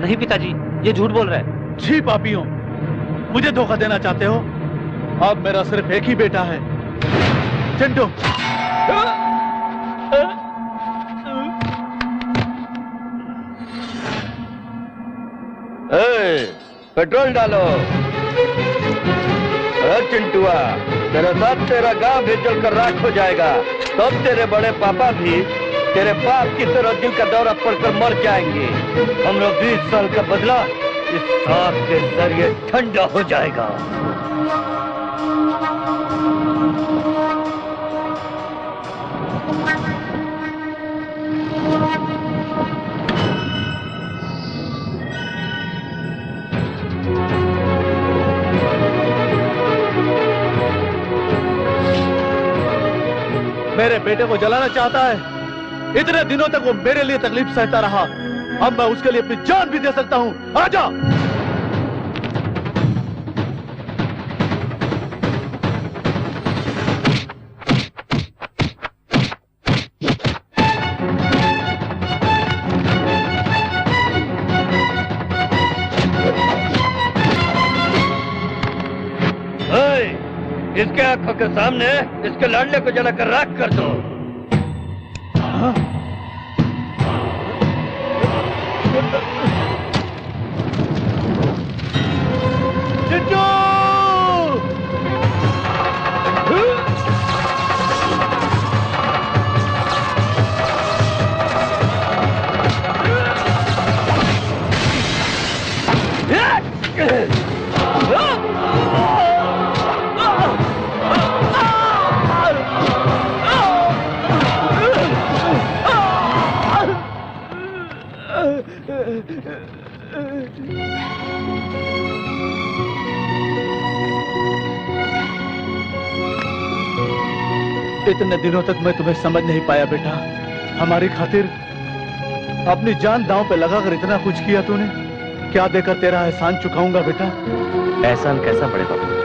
नहीं पिताजी, ये झूठ बोल रहा है। जी पापियों, मुझे धोखा देना चाहते हो? अब मेरा सिर्फ एक ही बेटा है, चिंटू। पेट्रोल डालो। चिंटुआ, तेरे साथ तेरा गांव भी जलकर राख हो जाएगा। तब तेरे बड़े पापा भी तेरे बाप की तरह दिल का दौरा पड़कर मर जाएंगे। हम लोग 20 साल का बदला इस सांप के जरिए ठंडा हो जाएगा। मेरे बेटे को जलाना चाहता है। इतने दिनों तक वो मेरे लिए तकलीफ सहता रहा, अब मैं उसके लिए अपनी जान भी दे सकता हूं। आजा। इसके आंखों के सामने इसके लाडले को जलाकर राख कर दो। इतने दिनों तक मैं तुम्हें समझ नहीं पाया बेटा। हमारी खातिर अपनी जान दांव पे लगाकर इतना कुछ किया तूने। क्या देकर तेरा एहसान चुकाऊंगा बेटा? एहसान कैसा बड़े बाबू?